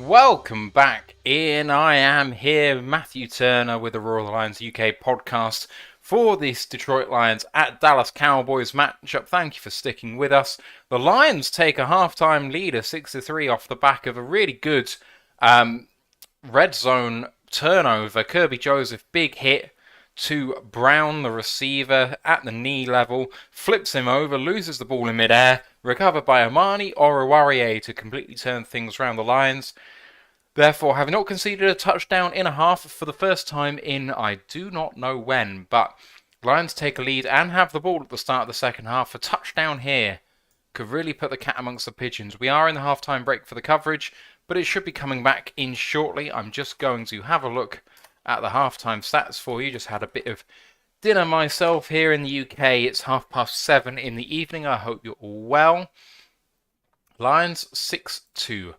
Welcome back in. I am here, Matthew Turner, with the Royal Lions UK podcast for this Detroit Lions at Dallas Cowboys matchup. Thank you for sticking with us. The Lions take a halftime lead of 6-3 off the back of a really good red zone turnover. Kirby Joseph, big hit to Brown, the receiver, at the knee level, flips him over, loses the ball in midair, recovered by Amon-Ra to completely turn things around. The Lions, therefore, have not conceded a touchdown in a half for the first time in I do not know when, but Lions take a lead and have the ball at the start of the second half. A touchdown here could really put the cat amongst the pigeons. We are in the halftime break for the coverage, but it should be coming back in shortly. I'm just going to have a look at the halftime stats for you. Just had a bit of dinner myself here in the UK. It's 7:30 in the evening. I hope you're all well. Lions 6-3,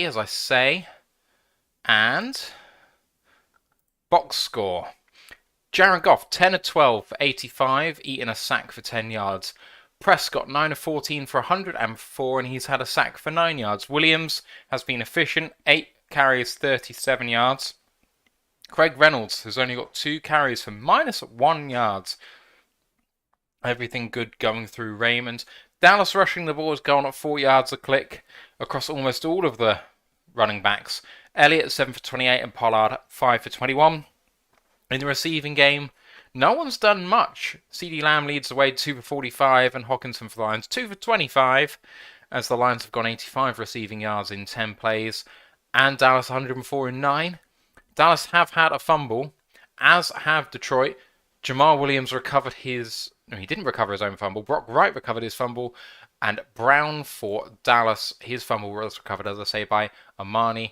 as I say. And box score. Jared Goff, 10 of 12 for 85, eating a sack for 10 yards. Prescott, 9 of 14 for 104, and he's had a sack for 9 yards. Williams has been efficient, 8 carries, 37 yards. Craig Reynolds has only got 2 carries for -1 yards. Everything good going through Raymond. Dallas rushing the ball has gone at 4 yards a click across almost all of the running backs. Elliott 7 for 28 and Pollard 5 for 21. In the receiving game, no one's done much. CeeDee Lamb leads the way 2 for 45 and Hockenson for the Lions 2 for 25, as the Lions have gone 85 receiving yards in 10 plays and Dallas 104 in 9. Dallas have had a fumble, as have Detroit. Jamal Williams recovered his... No, he didn't recover his own fumble. Brock Wright recovered his fumble. And Brown for Dallas, his fumble was recovered, as I say, by Amon-Ra.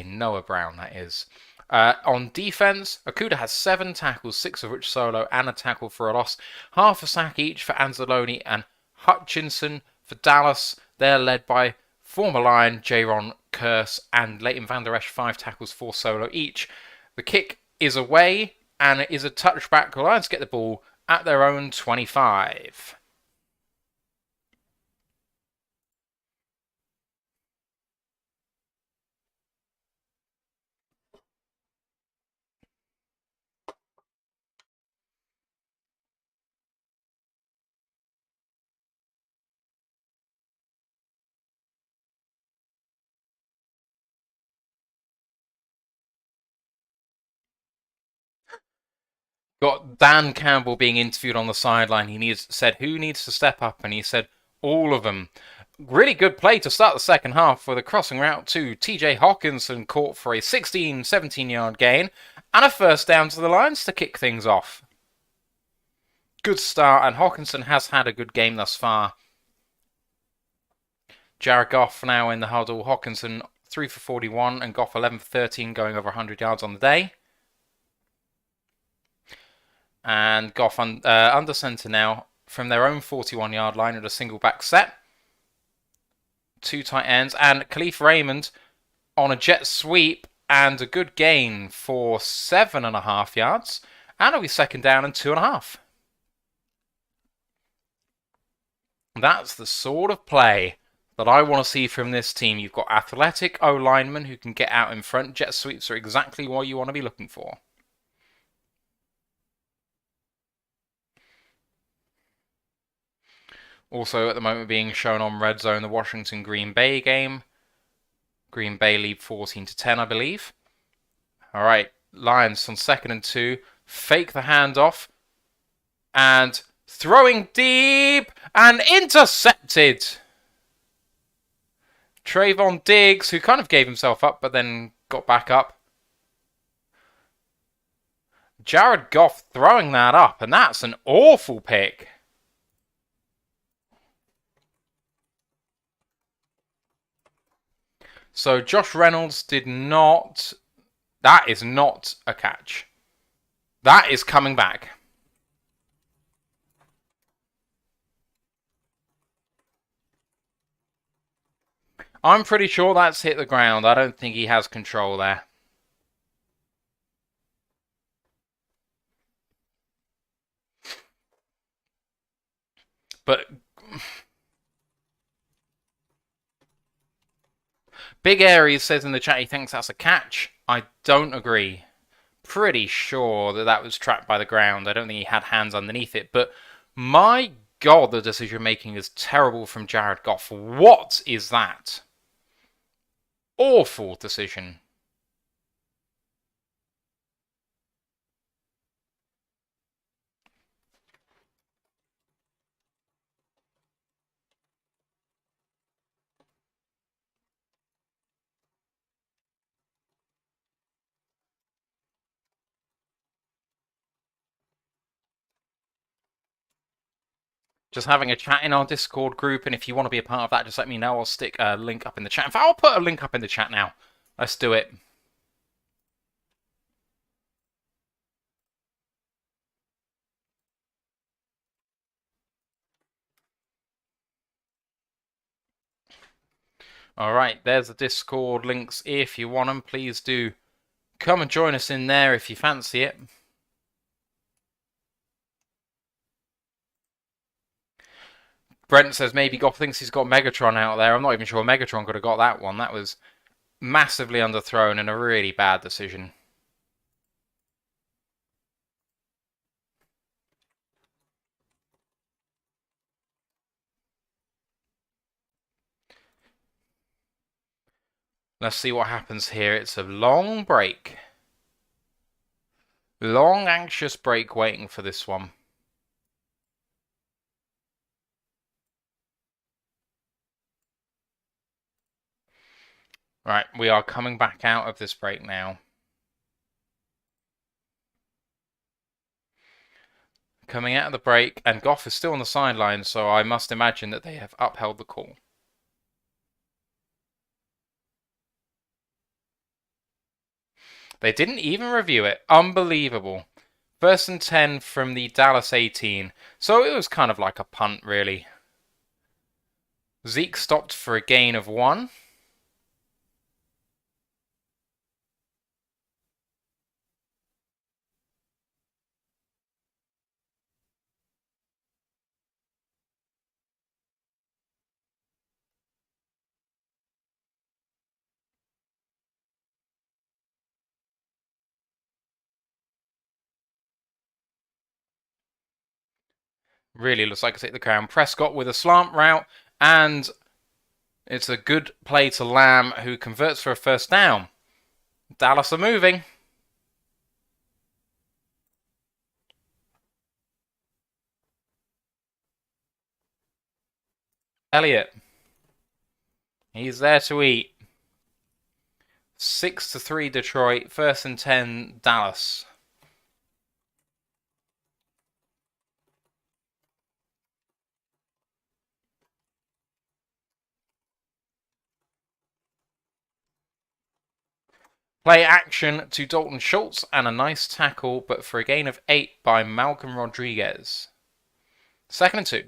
Noah Brown, that is. On defense, Okudah has 7 tackles, 6 of which solo, and a tackle for a loss. Half a sack each for Anzalone and Hutchinson for Dallas. They're led by former Lion Jaron Kearse and Leighton Vander Esch, 5 tackles, 4 solo each. The kick is away, and it is a touchback. The Lions get the ball at their own 25. Got Dan Campbell being interviewed on the sideline. He said, who needs to step up? And he said, all of them. Really good play to start the second half with a crossing route to TJ Hockenson, caught for a 16, 17-yard gain and a first down to the Lions to kick things off. Good start, and Hockenson has had a good game thus far. Jared Goff now in the huddle. Hockenson 3 for 41 and Goff 11 for 13, going over 100 yards on the day. And Goff under centre now from their own 41-yard line at a single back set. 2 tight ends, and Khalif Raymond on a jet sweep and a good gain for 7.5 yards. And it'll be second down and 2.5. That's the sort of play that I want to see from this team. You've got athletic O-linemen who can get out in front. Jet sweeps are exactly what you want to be looking for. Also, at the moment, being shown on Red Zone, the Washington-Green Bay game. Green Bay lead 14-10, I believe. All right, Lions on 2nd and 2. Fake the handoff. And throwing deep and intercepted. Trayvon Diggs, who kind of gave himself up, but then got back up. Jared Goff throwing that up, and that's an awful pick. So Josh Reynolds did not... That is not a catch. That is coming back. I'm pretty sure that's hit the ground. I don't think he has control there. Big Aries says in the chat he thinks that's a catch. I don't agree. Pretty sure that was trapped by the ground. I don't think he had hands underneath it. But my God, the decision making is terrible from Jared Goff. What is that? Awful decision. Just having a chat in our Discord group, and if you want to be a part of that, just let me know. I'll stick a link up in the chat. In fact, I'll put a link up in the chat now. Let's do it. Alright, there's the Discord links. If you want them, please do come and join us in there if you fancy it. Brent says maybe Goff thinks he's got Megatron out there. I'm not even sure Megatron could have got that one. That was massively underthrown and a really bad decision. Let's see what happens here. It's a long break. Long, anxious break waiting for this one. Right, we are coming back out of this break now. Coming out of the break, and Goff is still on the sideline, so I must imagine that they have upheld the call. They didn't even review it. Unbelievable. 1st and 10 from the Dallas 18. So it was kind of like a punt, really. Zeke stopped for a gain of 1. Really looks like it's hit the ground. Prescott with a slant route, and it's a good play to Lamb, who converts for a 1st down. Dallas are moving. Elliott. He's there to eat. 6-3 Detroit. 1st and 10 Dallas. Play action to Dalton Schultz and a nice tackle, but for a gain of 8 by Malcolm Rodriguez. 2nd and 2.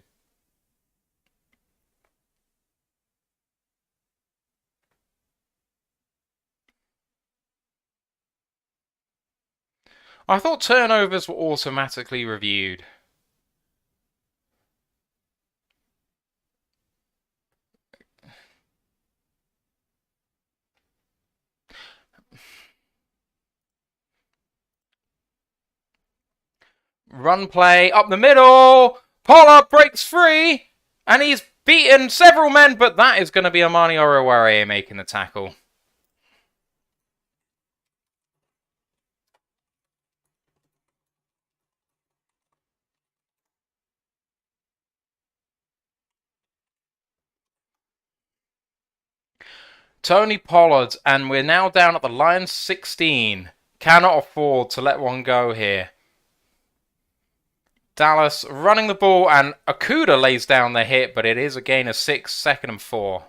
I thought turnovers were automatically reviewed. Run play up the middle. Pollard breaks free, and he's beaten several men, but that is going to be Amon-Ra making the tackle. Tony Pollard, and we're now down at the Lions 16. Cannot afford to let one go here. Dallas running the ball, and Okuda lays down the hit, but it is a gain of 6, 2nd and 4.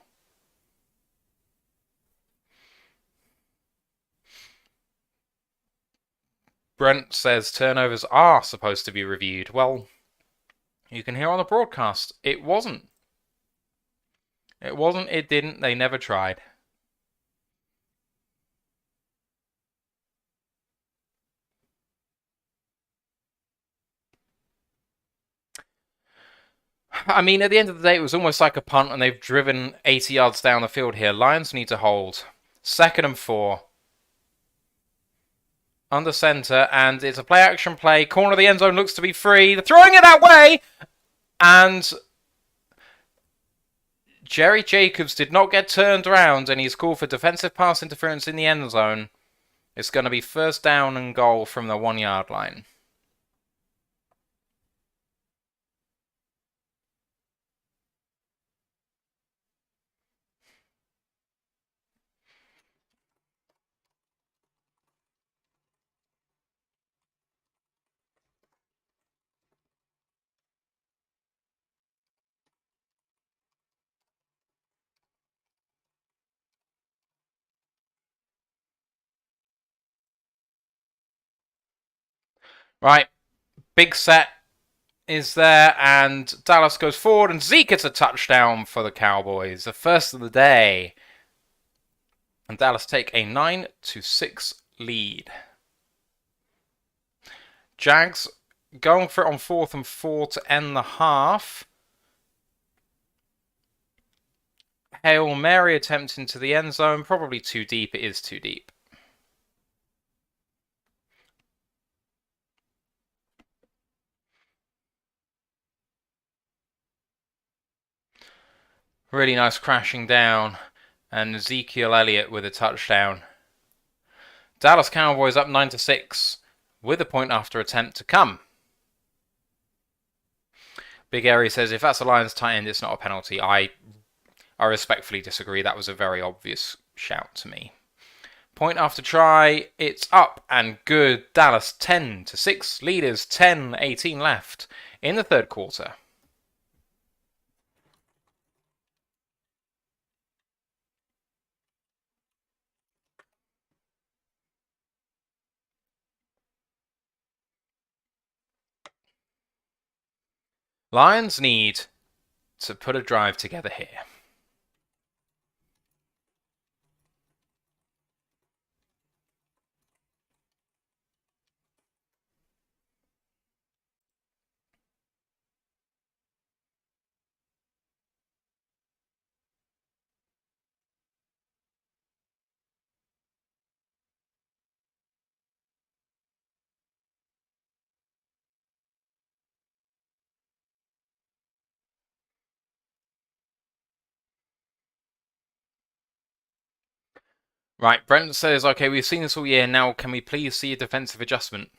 Brent says turnovers are supposed to be reviewed. Well, you can hear on the broadcast, it wasn't. It wasn't, it didn't, they never tried. I mean, at the end of the day, it was almost like a punt, and they've driven 80 yards down the field here. Lions need to hold. 2nd and 4. Under center, and it's a play-action play. Corner of the end zone looks to be free. They're throwing it that way, and Jerry Jacobs did not get turned around, and he's called for defensive pass interference in the end zone. It's going to be 1st down and goal from the 1-yard line. Right, big set is there, and Dallas goes forward, and Zeke gets a touchdown for the Cowboys, the first of the day. And Dallas take a 9-6 lead. Jags going for it on 4th and 4 to end the half. Hail Mary attempt into the end zone, probably too deep. It is too deep. Really nice crashing down, and Ezekiel Elliott with a touchdown. Dallas Cowboys up 9-6 with a point after attempt to come. Big Airy says if that's a Lions tight end, it's not a penalty. I respectfully disagree. That was a very obvious shout to me. Point after try, it's up and good. Dallas 10-6, leaders 10-18 left in the 3rd quarter. Lions need to put a drive together here. Right, Brent says, okay, we've seen this all year. Now, can we please see a defensive adjustment?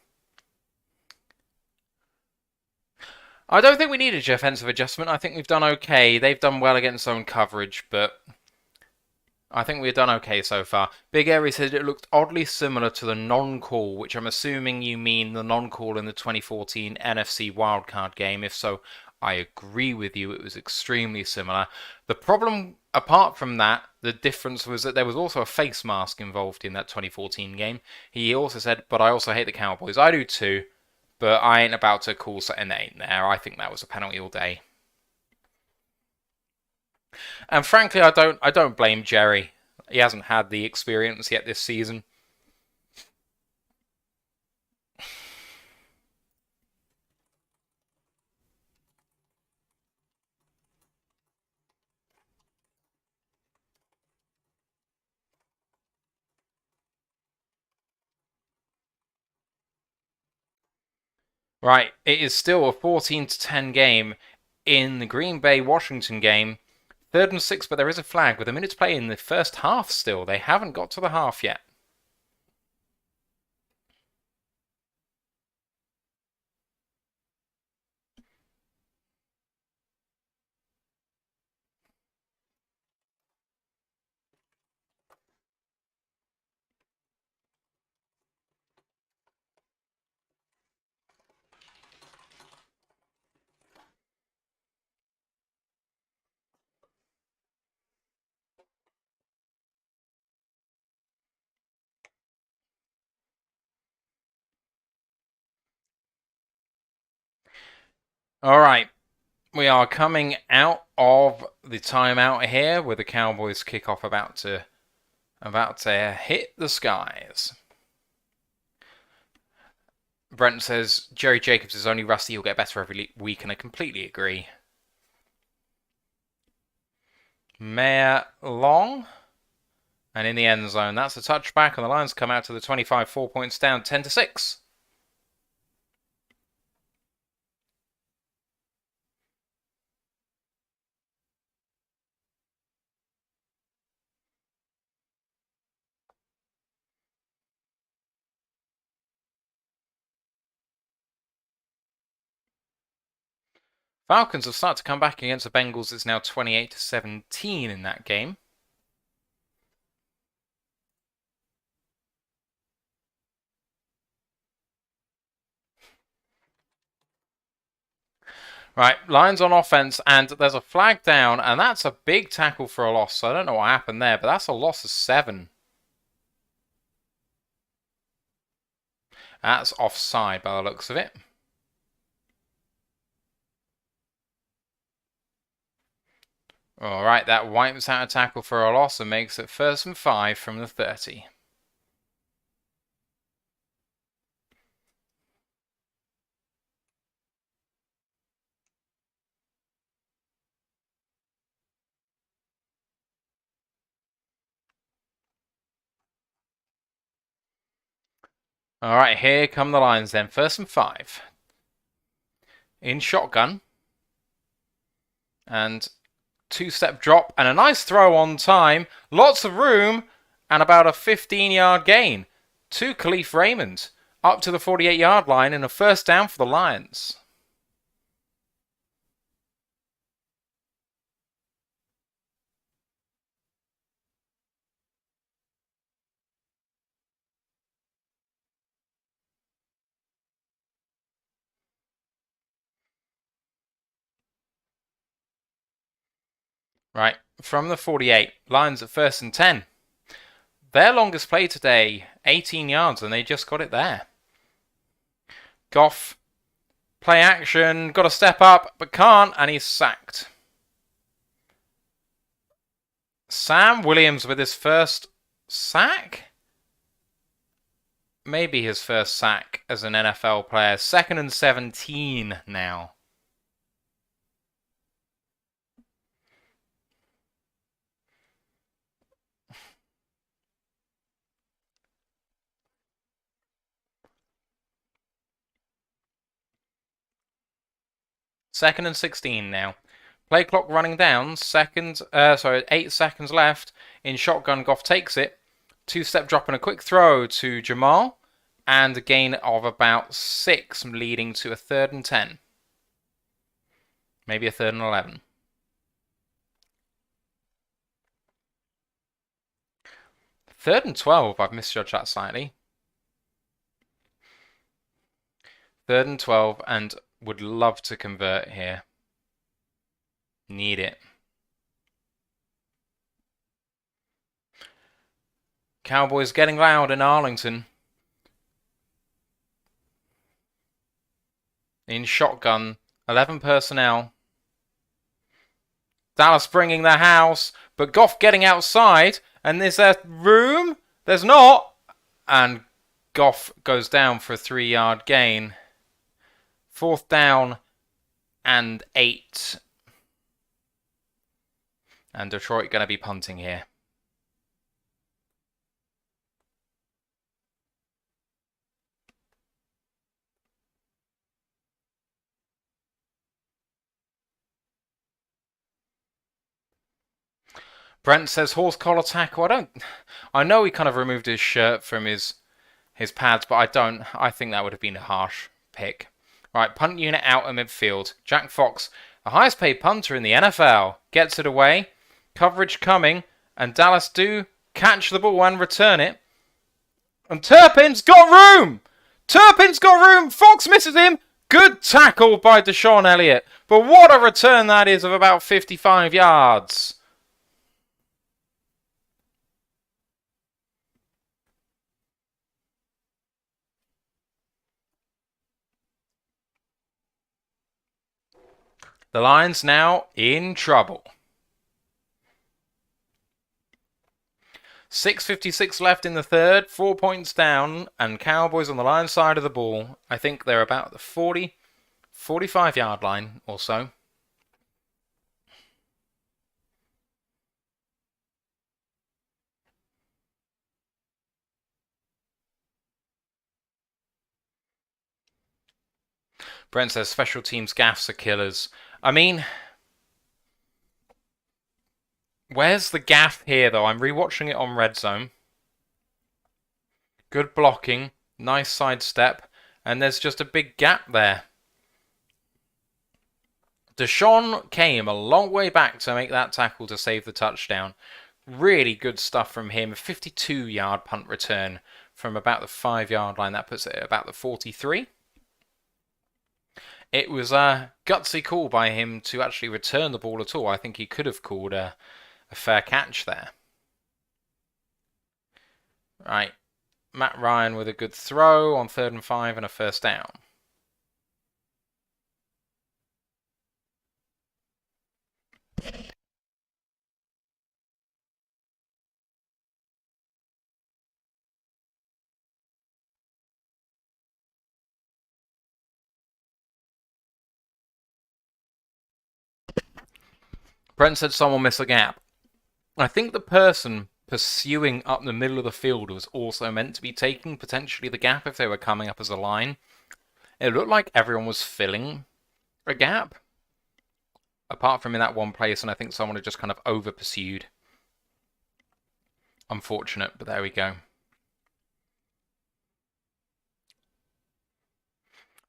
I don't think we need a defensive adjustment. I think we've done okay. They've done well against zone coverage, but I think we've done okay so far. Big Airy says it looked oddly similar to the non-call, which I'm assuming you mean the non-call in the 2014 NFC wildcard game. If so, I agree with you. It was extremely similar. The problem, apart from that, the difference was that there was also a face mask involved in that 2014 game. He also said, but I also hate the Cowboys. I do too, but I ain't about to call something that ain't there. I think that was a penalty all day. And frankly, I don't blame Jerry. He hasn't had the experience yet this season. Right, it is still a 14-10 game in the Green Bay-Washington game. 3rd and 6, but there is a flag with a minute to play in the first half still. They haven't got to the half yet. All right, we are coming out of the timeout here with the Cowboys kickoff about to hit the skies. Brent says Jerry Jacobs is only rusty. He'll get better every week, and I completely agree. Mayor long. And in the end zone, that's a touchback, and the Lions come out to the 25, 4 points down, 10-6. Falcons have started to come back against the Bengals. It's now 28-17 in that game. Right, Lions on offense, and there's a flag down, and that's a big tackle for a loss. So I don't know what happened there, but that's a loss of 7. That's offside by the looks of it. Alright, that wipes out a tackle for a loss and makes it 1st and 5 from the 30. Alright, here come the Lions then. 1st and 5. In shotgun. And 2-step drop and a nice throw on time. Lots of room and about a 15-yard gain to Khalif Raymond. Up to the 48-yard line and a 1st down for the Lions. Right, from the 48, Lions at 1st and 10. Their longest play today, 18 yards, and they just got it there. Goff, play action, got to step up, but can't, and he's sacked. Sam Williams with his first sack? Maybe his first sack as an NFL player. 2nd and 17 now. Second and 16 now. Play clock running down. 8 seconds left. In shotgun, Goff takes it. 2-step drop and a quick throw to Jamal. And a gain of about 6, leading to a 3rd and 10. Maybe a 3rd and 11. 3rd and 12, I've misjudged that slightly. 3rd and 12, and would love to convert here. Need it. Cowboys getting loud in Arlington. In shotgun, 11 personnel. Dallas bringing the house, but Goff getting outside. And is there room? There's not. And Goff goes down for a 3-yard gain. 4th down and 8. And Detroit going to be punting here. Brent says horse collar tackle. I know he kind of removed his shirt from his pads, but I don't. I think that would have been a harsh pick. Right, punt unit out of midfield. Jack Fox, the highest paid punter in the NFL, gets it away. Coverage coming, and Dallas do catch the ball and return it. And Turpin's got room! Turpin's got room! Fox misses him! Good tackle by Deshaun Elliott. But what a return that is of about 55 yards. The Lions now in trouble. 6:56 left in the 3rd, 4 points down, and Cowboys on the Lions side of the ball. I think they're about the 40, 45-yard line or so. Brent says special teams gaffes are killers. I mean, where's the gaff here, though? I'm rewatching it on Red Zone. Good blocking, nice sidestep, and there's just a big gap there. Deshaun came a long way back to make that tackle to save the touchdown. Really good stuff from him. A 52-yard punt return from about the 5-yard line. That puts it at about the 43. It was a gutsy call by him to actually return the ball at all. I think he could have called a fair catch there. Right. Matt Ryan with a good throw on 3rd and 5 and a first down. Brent said someone missed a gap. I think the person pursuing up the middle of the field was also meant to be taking potentially the gap if they were coming up as a line. It looked like everyone was filling a gap, apart from in that one place, and I think someone had just kind of over-pursued. Unfortunate, but there we go.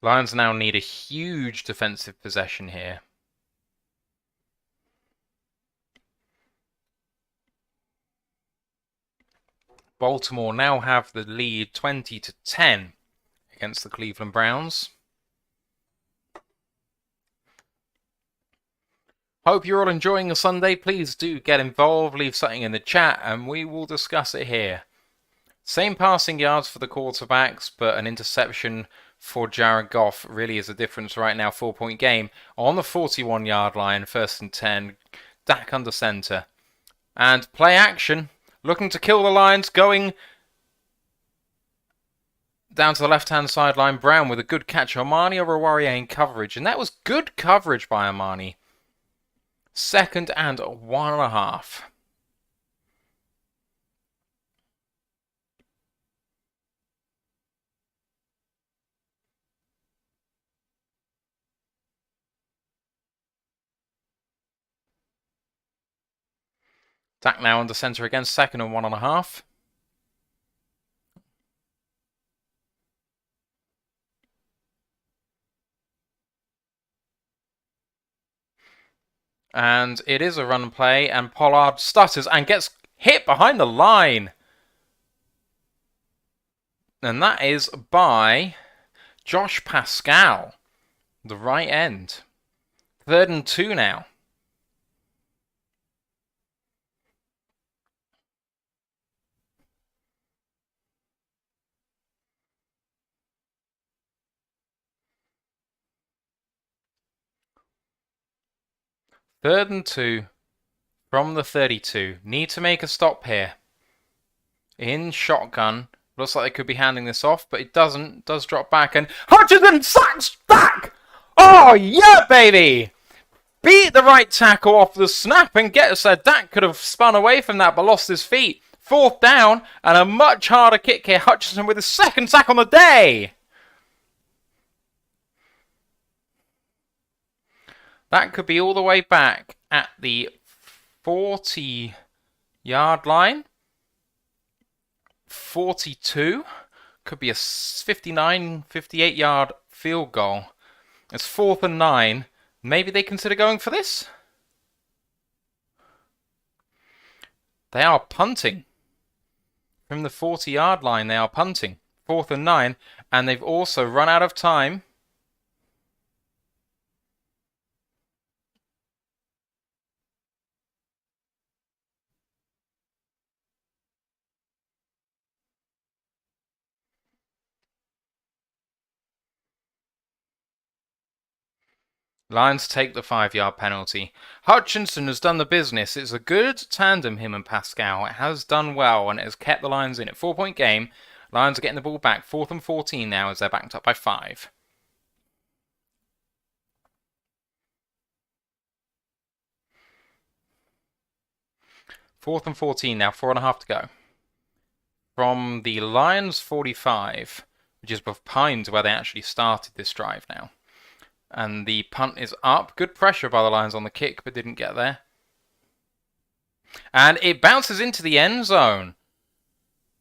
Lions now need a huge defensive possession here. Baltimore now have the lead 20-10 against the Cleveland Browns. Hope you're all enjoying the Sunday. Please do get involved, leave something in the chat, and we will discuss it here. Same passing yards for the quarterbacks, but an interception for Jared Goff really is the difference right now. 4-point game on the 41-yard line, 1st and 10. Dak under center. And play action. Looking to kill the Lions, going down to the left-hand sideline. Brown with a good catch. Amon-Ra in coverage. And that was good coverage by Amani. 2nd and 1.5. Dak now under center again. 2nd and 1.5. And it is a run play, and Pollard stutters and gets hit behind the line. And that is by Josh Paschal, the right end. 3rd and 2 now. Third and 2 from the 32. Need to make a stop here. In shotgun. Looks like they could be handing this off, but it doesn't. Does drop back, and Hutchinson sacks back! Oh, yeah, baby! Beat the right tackle off the snap and gets there. Dak could have spun away from that, but lost his feet. 4th down, and a much harder kick here. Hutchinson with his 2nd sack on the day! That could be all the way back at the 40-yard line. 42. Could be a 59, 58-yard field goal. It's 4th and 9. Maybe they consider going for this? They are punting. From the 40-yard line, they are punting. 4th and 9. And they've also run out of time. Lions take the 5-yard penalty. Hutchinson has done the business. It's a good tandem, him and Paschal. It has done well, and it has kept the Lions in it. 4-point game. Lions are getting the ball back. 4th and 14 now as they're backed up by 5. Fourth and 14 now. 4.5 to go. From the Lions 45, which is behind where they actually started this drive now. And the punt is up. Good pressure by the Lions on the kick, but didn't get there. And it bounces into the end zone.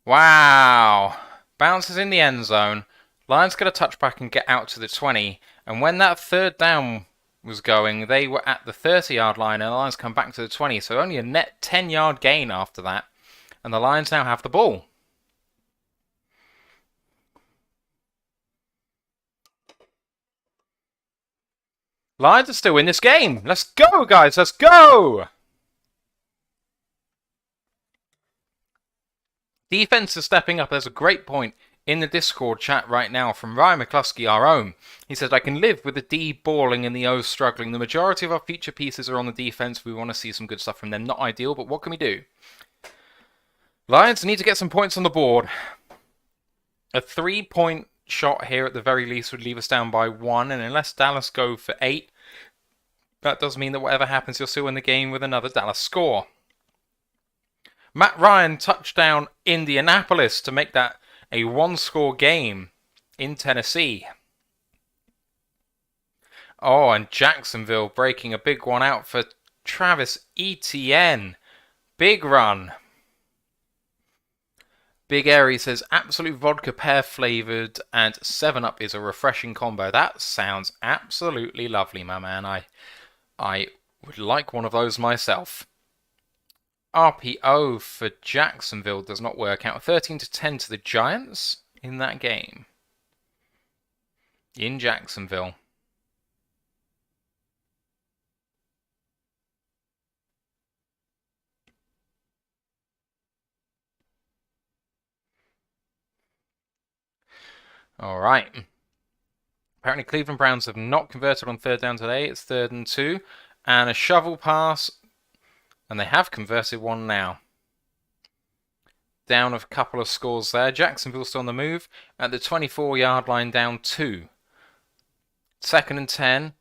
Wow. Bounces in the end zone. Lions get a touchback and get out to the 20. And when that third down was going, they were at the 30-yard line, and the Lions come back to the 20. So only a net 10-yard gain after that. And the Lions now have the ball. Lions are still in this game. Let's go, guys. Let's go. Defense is stepping up. There's a great point in the Discord chat right now from Ryan McCluskey, our own. He said, I can live with the D balling and the O struggling. The majority of our future pieces are on the defense. We want to see some good stuff from them. Not ideal, but what can we do? Lions need to get some points on the board. A 3-point shot here at the very least would leave us down by 1, and unless Dallas go for 8, that does mean that whatever happens, you'll still win the game with another Dallas score. Matt Ryan touchdown Indianapolis to make that a 1-score game in Tennessee. Oh, and Jacksonville breaking a big one out for Travis Etienne. Big run. Big Airy says, absolute vodka pear flavored and 7-Up is a refreshing combo. That sounds absolutely lovely, my man. I would like one of those myself. RPO for Jacksonville does not work out. 13-10 to the Giants in that game. In Jacksonville. All right. Apparently Cleveland Browns have not converted on third down today. It's 3rd and 2. And a shovel pass. And they have converted one now. Down a couple of scores there. Jacksonville still on the move. At the 24-yard line, down 2. 2nd and 10.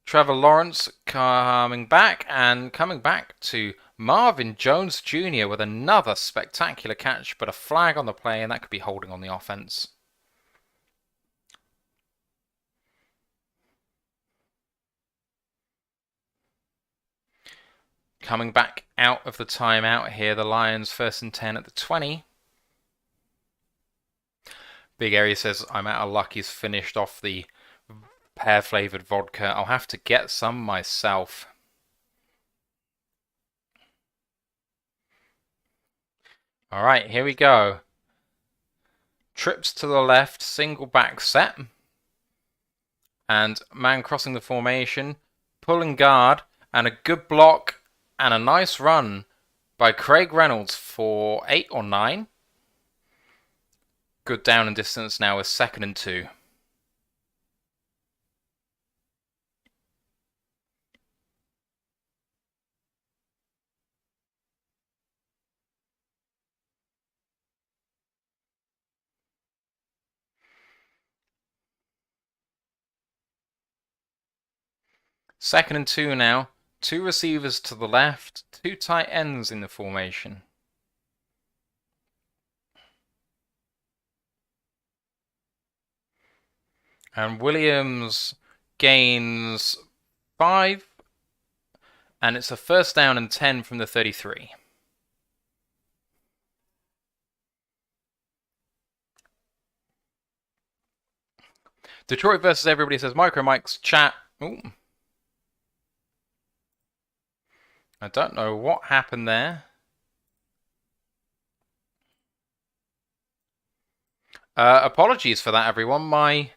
Trevor Lawrence coming back. And coming back to Marvin Jones Jr. with another spectacular catch. But a flag on the play, and that could be holding on the offense. Coming back out of the timeout here, the Lions 1st and 10 at the 20. Big Area says, I'm out of luck. He's finished off the pear-flavored vodka. I'll have to get some myself. All right, here we go. Trips to the left, single back set. And man crossing the formation, pulling guard, and a good block. And a nice run by Craig Reynolds for 8 or 9. Good down and distance now is 2nd and 2. Second and 2 now. 2 receivers to the left, 2 tight ends in the formation. And Williams gains 5. And it's a 1st down and 10 from the 33. Detroit versus everybody says Micro Mike's chat. Ooh. I don't know what happened there. Apologies for that, everyone. My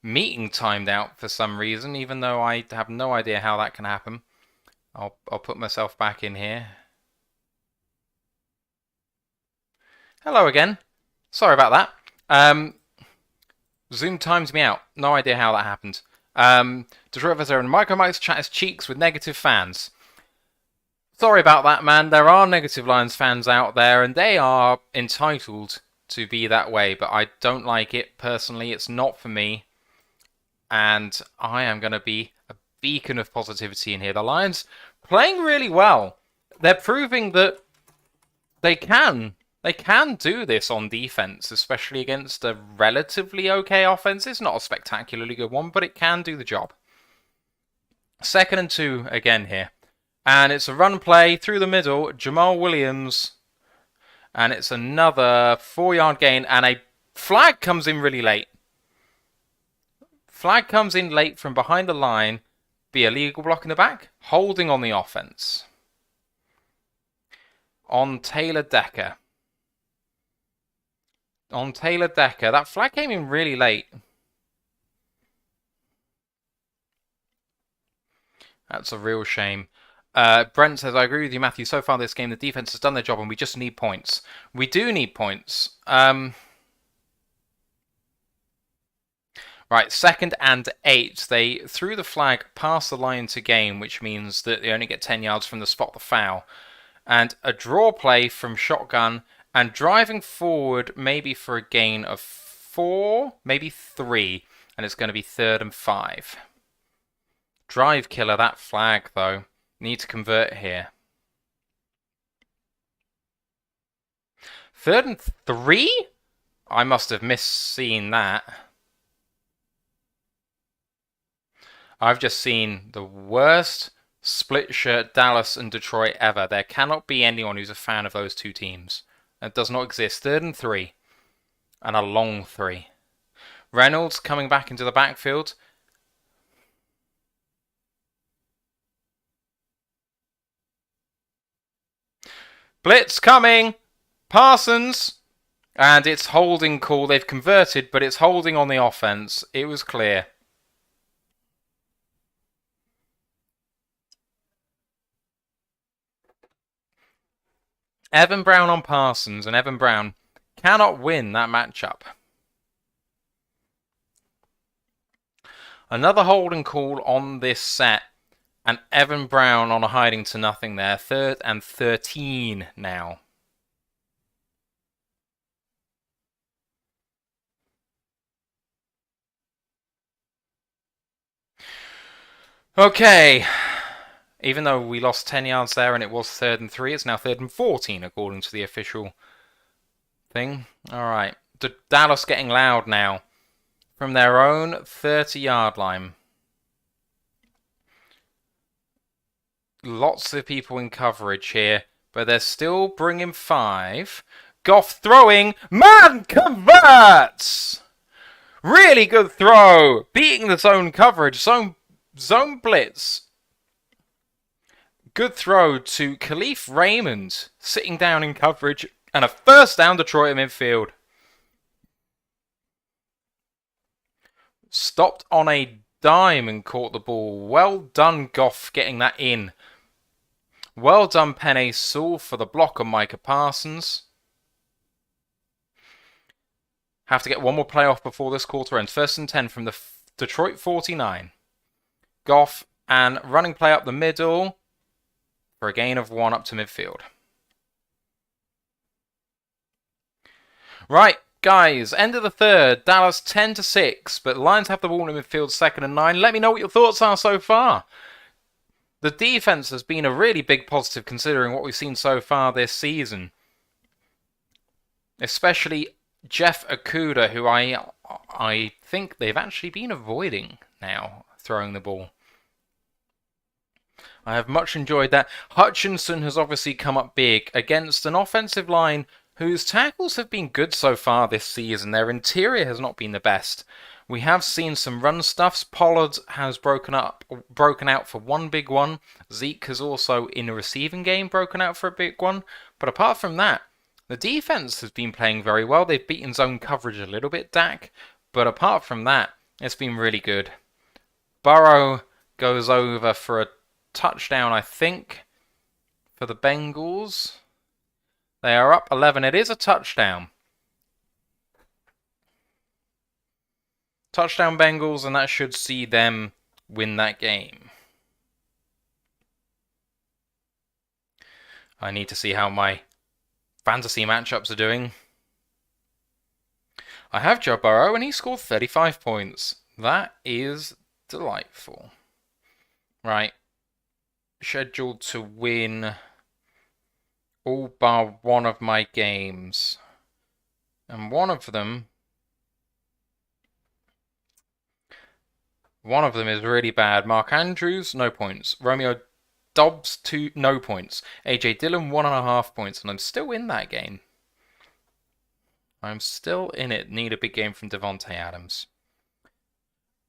meeting timed out for some reason, even though I have no idea how that can happen. I'll put myself back in here. Hello again. Sorry about that. Zoom times me out. No idea how that happened. Detroit versus and Micro Mike's chat is cheeks with negative fans. Sorry about that, man. There are negative Lions fans out there, and they are entitled to be that way, but I don't like it personally. It's not for me, and I am going to be a beacon of positivity in here. The Lions playing really well. They're proving that they can do this on defense, especially against a relatively okay offense. It's not a spectacularly good one, but it can do the job. 2nd and 2 again here. And it's a run play through the middle. Jamal Williams. And it's another 4-yard gain. And a flag comes in really late. Flag comes in late from behind the line. Be a legal block in the back. Holding on the offense. On Taylor Decker. That flag came in really late. That's a real shame. Brent says, I agree with you, Matthew. So far this game, the defense has done their job and we just need points. We do need points. Right, 2nd and 8. They threw the flag past the line to gain, which means that they only get 10 yards from the spot the foul. And a draw play from shotgun and driving forward maybe for a gain of 4, maybe 3. And it's going to be 3rd and 5. Drive killer, that flag, though. Need to convert here. 3rd and 3? I must have misseen that. I've just seen the worst split shirt Dallas and Detroit ever. There cannot be anyone who's a fan of those two teams. That does not exist. 3rd and 3. And a long 3. Reynolds coming back into the backfield. Blitz coming! Parsons! And it's holding call. They've converted, but it's holding on the offense. It was clear. Evan Brown on Parsons, and Evan Brown cannot win that matchup. Another holding call on this set. And Evan Brown on a hiding to nothing there. 3rd and 13 now. Okay. Even though we lost 10 yards there and it was 3rd and 3, it's now 3rd and 14 according to the official thing. Alright. Dallas getting loud now. From their own 30-yard line. Lots of people in coverage here, but they're still bringing 5. Goff throwing. Man converts! Really good throw. Beating the zone coverage. Zone blitz. Good throw to Khalif Raymond. Sitting down in coverage. And a first down Detroit in midfield. Stopped on a dime and caught the ball. Well done, Goff, getting that in. Well done, Penei Sewell, for the block on Micah Parsons. Have to get one more play off before this quarter ends. 1st and 10 from the Detroit 49. Goff and running play up the middle for a gain of 1 up to midfield. Right, guys, end of the 3rd. Dallas 10-6, but Lions have the ball in midfield 2nd and 9. Let me know what your thoughts are so far. The defense has been a really big positive considering what we've seen so far this season. Especially Jeff Okudah, who I think they've actually been avoiding now, throwing the ball. I have much enjoyed that. Hutchinson has obviously come up big against an offensive line whose tackles have been good so far this season. Their interior has not been the best. We have seen some run stuffs. Pollard has broken out for one big one. Zeke has also, in the receiving game, broken out for a big one. But apart from that, the defense has been playing very well. They've beaten zone coverage a little bit, Dak. But apart from that, it's been really good. Burrow goes over for a touchdown, I think, for the Bengals. They are up 11. It is a touchdown. Touchdown Bengals, and that should see them win that game. I need to see how my fantasy matchups are doing. I have Joe Burrow, and he scored 35 points. That is delightful. Right. Scheduled to win all bar one of my games. And one of them One of them is really bad. Mark Andrews, no points. Romeo Dobbs, no points. AJ Dillon, 1.5 points. And I'm still in that game. I'm still in it. Need a big game from Devontae Adams.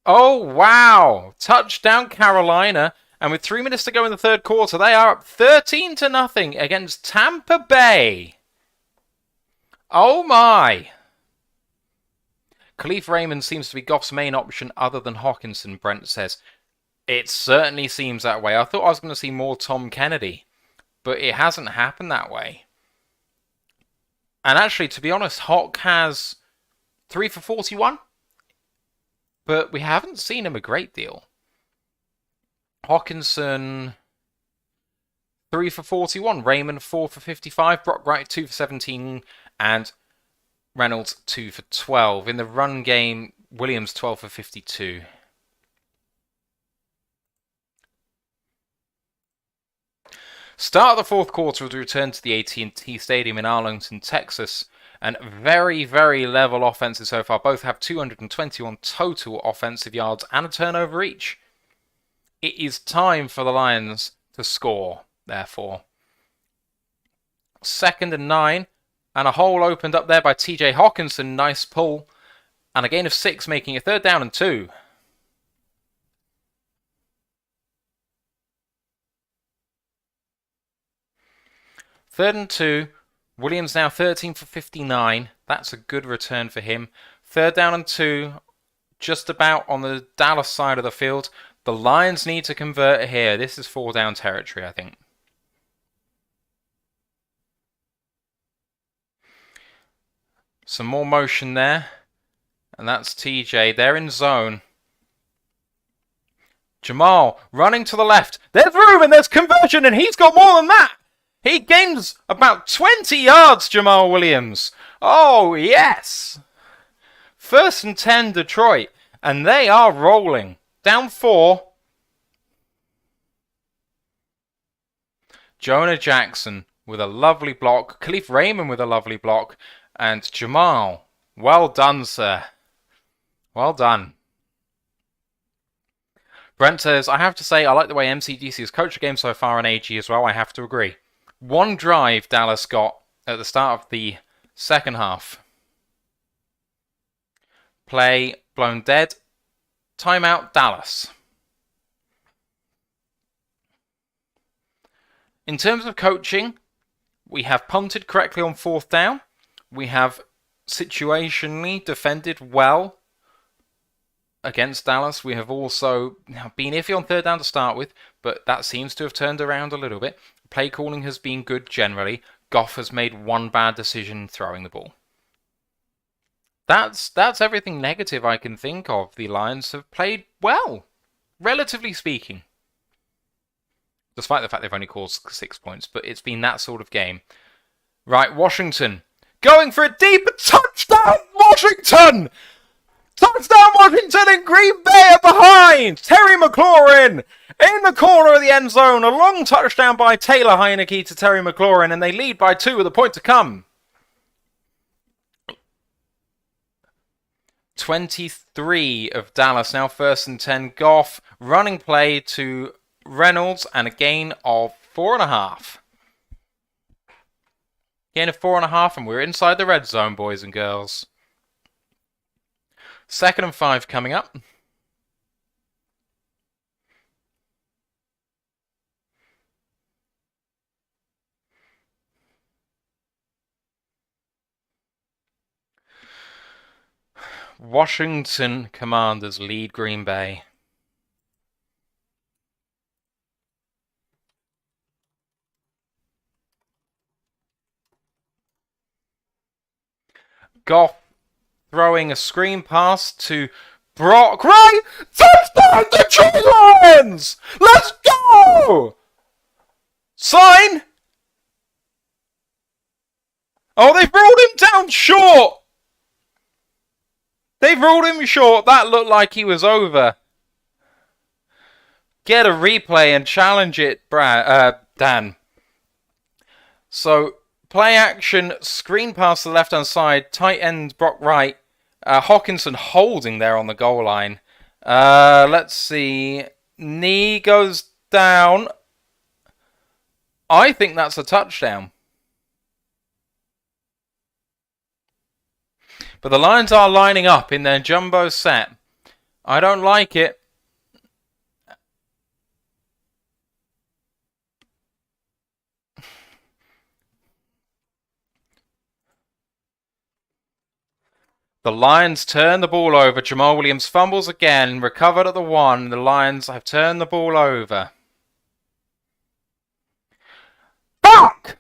Oh, wow. Touchdown, Carolina. And with 3 minutes to go in the third quarter, they are up 13-0 against Tampa Bay. Oh, my. Khalif Raymond seems to be Goff's main option other than Hockenson, Brent says. It certainly seems that way. I thought I was going to see more Tom Kennedy, but it hasn't happened that way. And actually, to be honest, Hock has 3 for 41, but we haven't seen him a great deal. Hockenson, 3 for 41. Raymond, 4 for 55. Brock Wright, 2 for 17. And Reynolds, 2 for 12. In the run game, Williams, 12 for 52. Start of the fourth quarter as we return to the AT&T Stadium in Arlington, Texas. And very, very level offenses so far. Both have 221 total offensive yards and a turnover each. It is time for the Lions to score, therefore. 2nd and 9. And a hole opened up there by TJ Hockenson. Nice pull. And a gain of 6, making it 3rd down and 2. Third and 2. Williams now 13 for 59. That's a good return for him. 3rd down and 2. Just about on the Dallas side of the field. The Lions need to convert here. This is 4 down territory, I think. Some more motion there. And that's TJ. They're in zone. Jamal running to the left. There's room and there's conversion, and he's got more than that. He gains about 20 yards, Jamal Williams. Oh, yes. 1st and 10, Detroit. And they are rolling. Down 4. Jonah Jackson with a lovely block. Khalif Raymond with a lovely block. And Jamal. Well done, sir. Well done. Brent says, I have to say, I like the way MCDC has coached the game so far in AG as well. I have to agree. 1 drive Dallas got at the start of the second half. Play blown dead. Timeout, Dallas. In terms of coaching, we have punted correctly on 4th down. We have situationally defended well against Dallas. We have also been iffy on 3rd down to start with, but that seems to have turned around a little bit. Play calling has been good generally. Goff has made 1 bad decision throwing the ball. That's everything negative I can think of. The Lions have played well, relatively speaking. Despite the fact they've only caused 6 points, but it's been that sort of game. Right, Washington. Going for a deep touchdown, Washington! Touchdown, Washington, and Green Bay are behind! Terry McLaurin in the corner of the end zone. A long touchdown by Taylor Heineke to Terry McLaurin, and they lead by 2 with a point to come. 23 of Dallas, now 1st and 10. Goff, running play to Reynolds, and a gain of 4.5. Gain of 4.5, and we're inside the red zone, boys and girls. 2nd and 5 coming up. Washington Commanders lead Green Bay. Goff throwing a screen pass to Brock Wright. Touchdown, Detroit Lions! Let's go! Sign! Oh, they've ruled him down short! They've ruled him short. That looked like he was over. Get a replay and challenge it, Dan. So, play action, screen pass to the left-hand side, tight end Brock Wright. Hockenson holding there on the goal line. Let's see. Knee goes down. I think that's a touchdown. But the Lions are lining up in their jumbo set. I don't like it. The Lions turn the ball over. Jamal Williams fumbles again, recovered at the 1. The Lions have turned the ball over. Fuck!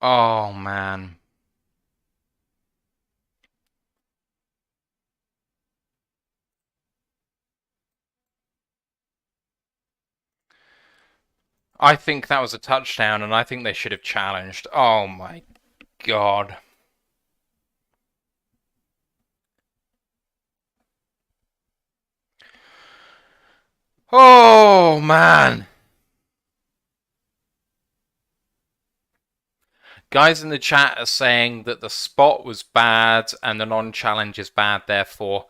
Oh, man. I think that was a touchdown, and I think they should have challenged. Oh, my God. Oh, man. Guys in the chat are saying that the spot was bad and the non-challenge is bad, therefore,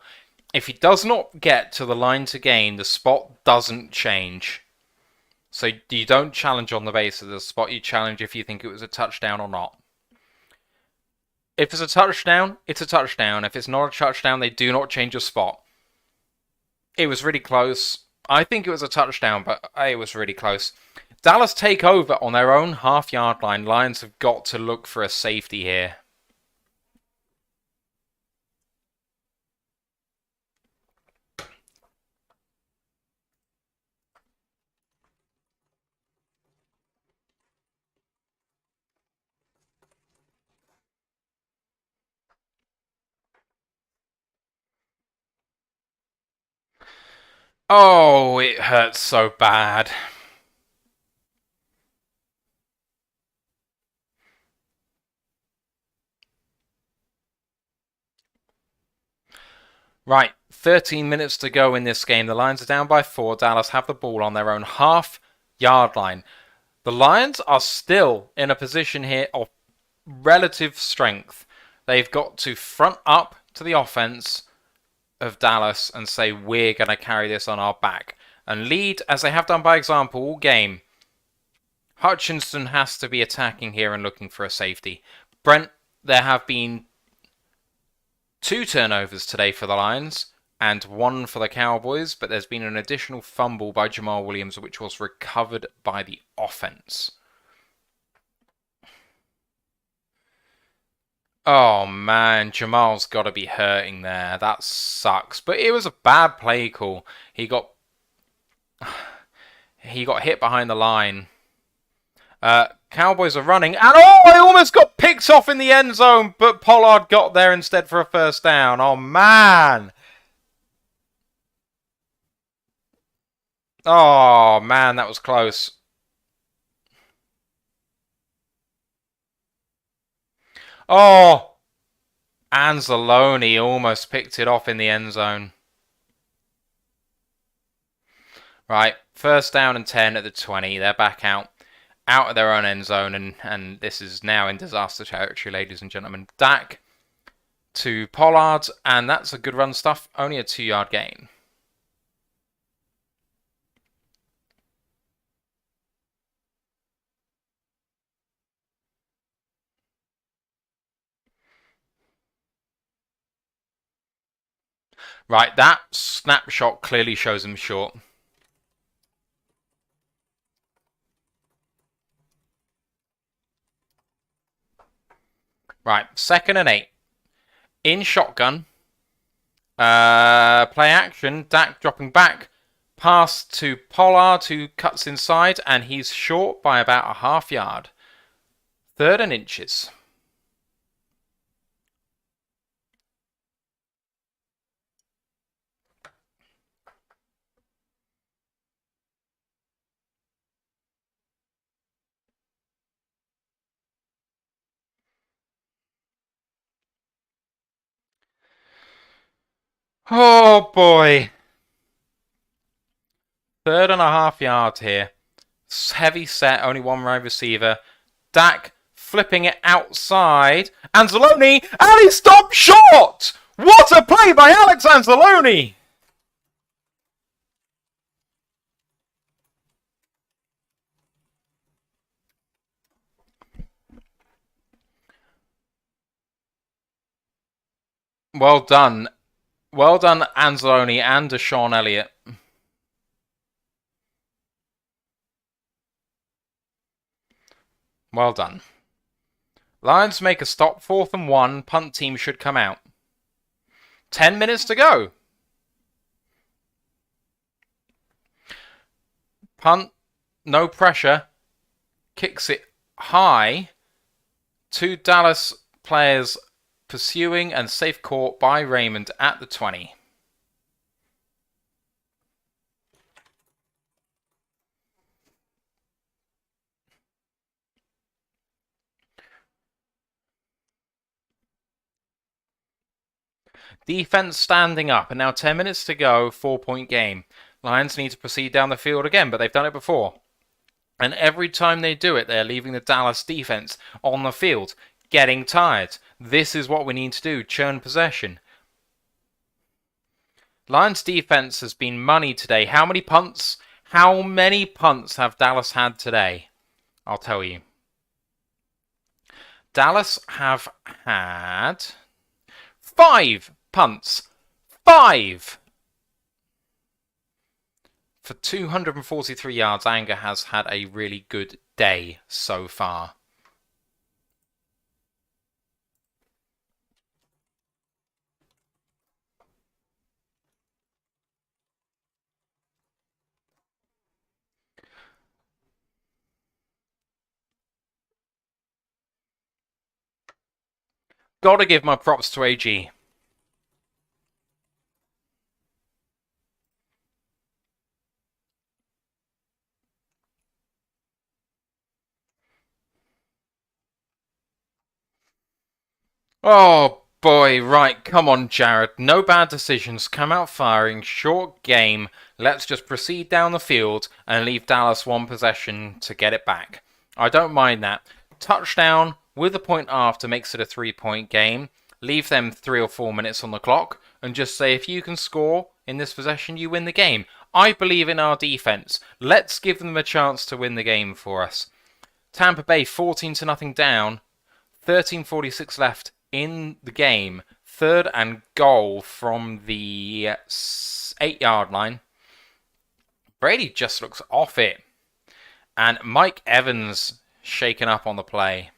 if he does not get to the line to gain, the spot doesn't change. So you don't challenge on the basis of the spot, you challenge if you think it was a touchdown or not. If it's a touchdown, it's a touchdown. If it's not a touchdown, they do not change your spot. It was really close. I think it was a touchdown, but it was really close. Dallas take over on their own half-yard line. Lions have got to look for a safety here. Oh, it hurts so bad. Right, 13 minutes to go in this game. The Lions are down by 4. Dallas have the ball on their own half-yard line. The Lions are still in a position here of relative strength. They've got to front up to the offense of Dallas and say, we're going to carry this on our back. And lead, as they have done by example all game. Hutchinson has to be attacking here and looking for a safety. Brent, there have been 2 turnovers today for the Lions and 1 for the Cowboys, but there's been an additional fumble by Jamal Williams, which was recovered by the offense. Oh man, Jamal's got to be hurting there. That sucks. But it was a bad play call. He got hit behind the line. Cowboys are running, and I almost got picked off in the end zone, but Pollard got there instead for a first down. Oh man. Oh man, that was close. Oh, Anzalone almost picked it off in the end zone. Right, first down and 10 at the 20. They're back out of their own end zone, and this is now in disaster territory, ladies and gentlemen. Dak to Pollard, and that's a good run stuff. Only a 2-yard gain. Right, that snapshot clearly shows him short. Right, 2nd and 8. In shotgun. Play action. Dak dropping back. Pass to Pollard, who cuts inside, and he's short by about a half-yard. 3rd and inches. Oh boy. 3.5 yards here. Heavy set, only one wide receiver. Dak flipping it outside. Anzalone, and he stopped short! What a play by Alex Anzalone! Well done. Well done, Anzalone and Deshaun Elliott. Well done. Lions make a stop, 4th and 1. Punt team should come out. 10 minutes to go. Punt, no pressure. Kicks it high. 2 Dallas players pursuing and safe caught by Raymond at the 20. Defense standing up, and now 10 minutes to go, 4-point game. Lions need to proceed down the field again, but they've done it before. And every time they do it, they're leaving the Dallas defense on the field, getting tired. This is what we need to do, churn possession. Lions defense has been money today. How many punts? How many punts have Dallas had today? I'll tell you. Dallas have had 5 punts. 5! For 243 yards, Anger has had a really good day so far. Gotta give my props to AG. Oh boy, right, come on Jared. No bad decisions, come out firing, short game. Let's just proceed down the field and leave Dallas one possession to get it back. I don't mind that. Touchdown with a point after makes it a 3-point game. Leave them 3 or 4 minutes on the clock and just say if you can score in this possession, you win the game. I believe in our defense. Let's give them a chance to win the game for us. Tampa Bay 14-0 down. 13:46 left in the game. 3rd and goal from the 8-yard line. Brady just looks off it. And Mike Evans shaken up on the play.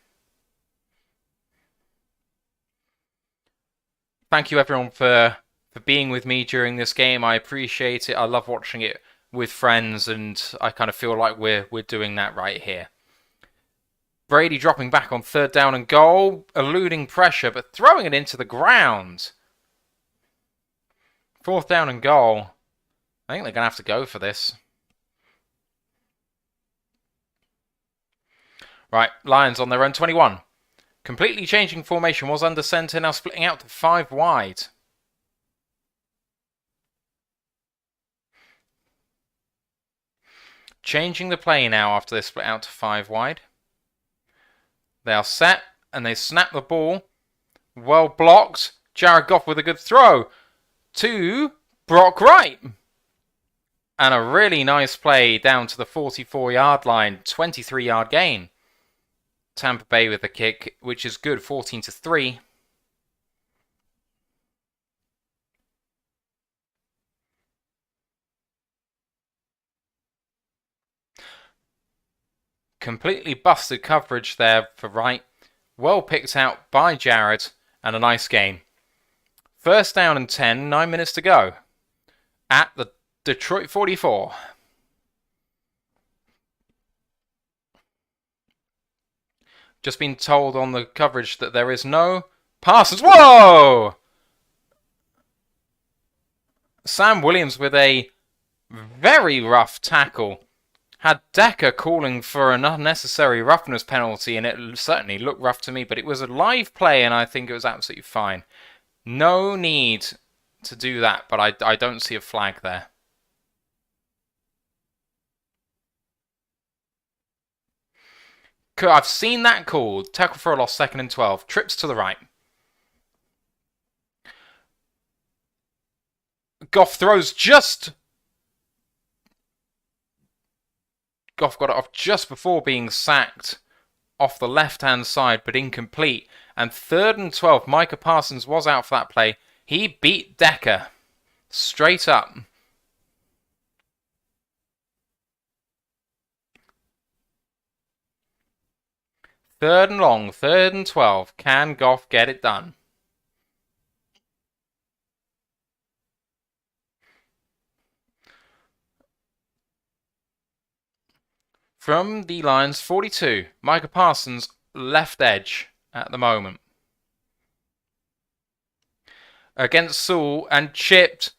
Thank you everyone for being with me during this game. I appreciate it. I love watching it with friends, and I kind of feel like we're doing that right here. Brady dropping back on 3rd down and goal, eluding pressure, but throwing it into the ground. 4th down and goal. I think they're going to have to go for this. Right, Lions on their own 21. Completely changing formation, was under center, now splitting out to 5 wide. Changing the play now after they split out to 5 wide. They are set, and they snap the ball. Well blocked. Jared Goff with a good throw to Brock Wright. And a really nice play down to the 44-yard line. 23-yard gain. Tampa Bay with the kick, which is good, 14-3. Completely busted coverage there for Wright. Well picked out by Jared, and a nice game. 1st down and 10, 9 minutes to go. At the Detroit 44. Just been told on the coverage that there is no passes. Whoa! Sam Williams with a very rough tackle. Had Decker calling for an unnecessary roughness penalty, and it certainly looked rough to me, but it was a live play, and I think it was absolutely fine. No need to do that, but I don't see a flag there. I've seen that called. Tackle for a loss, 2nd and 12. Trips to the right. Goff throws just... Goff got it off just before being sacked off the left-hand side, but incomplete. And 3rd and 12. Micah Parsons was out for that play. He beat Decker straight up. Third and long, 3rd and 12. Can Goff get it done? From the Lions, 42. Micah Parsons, left edge at the moment. Against Sewell and chipped.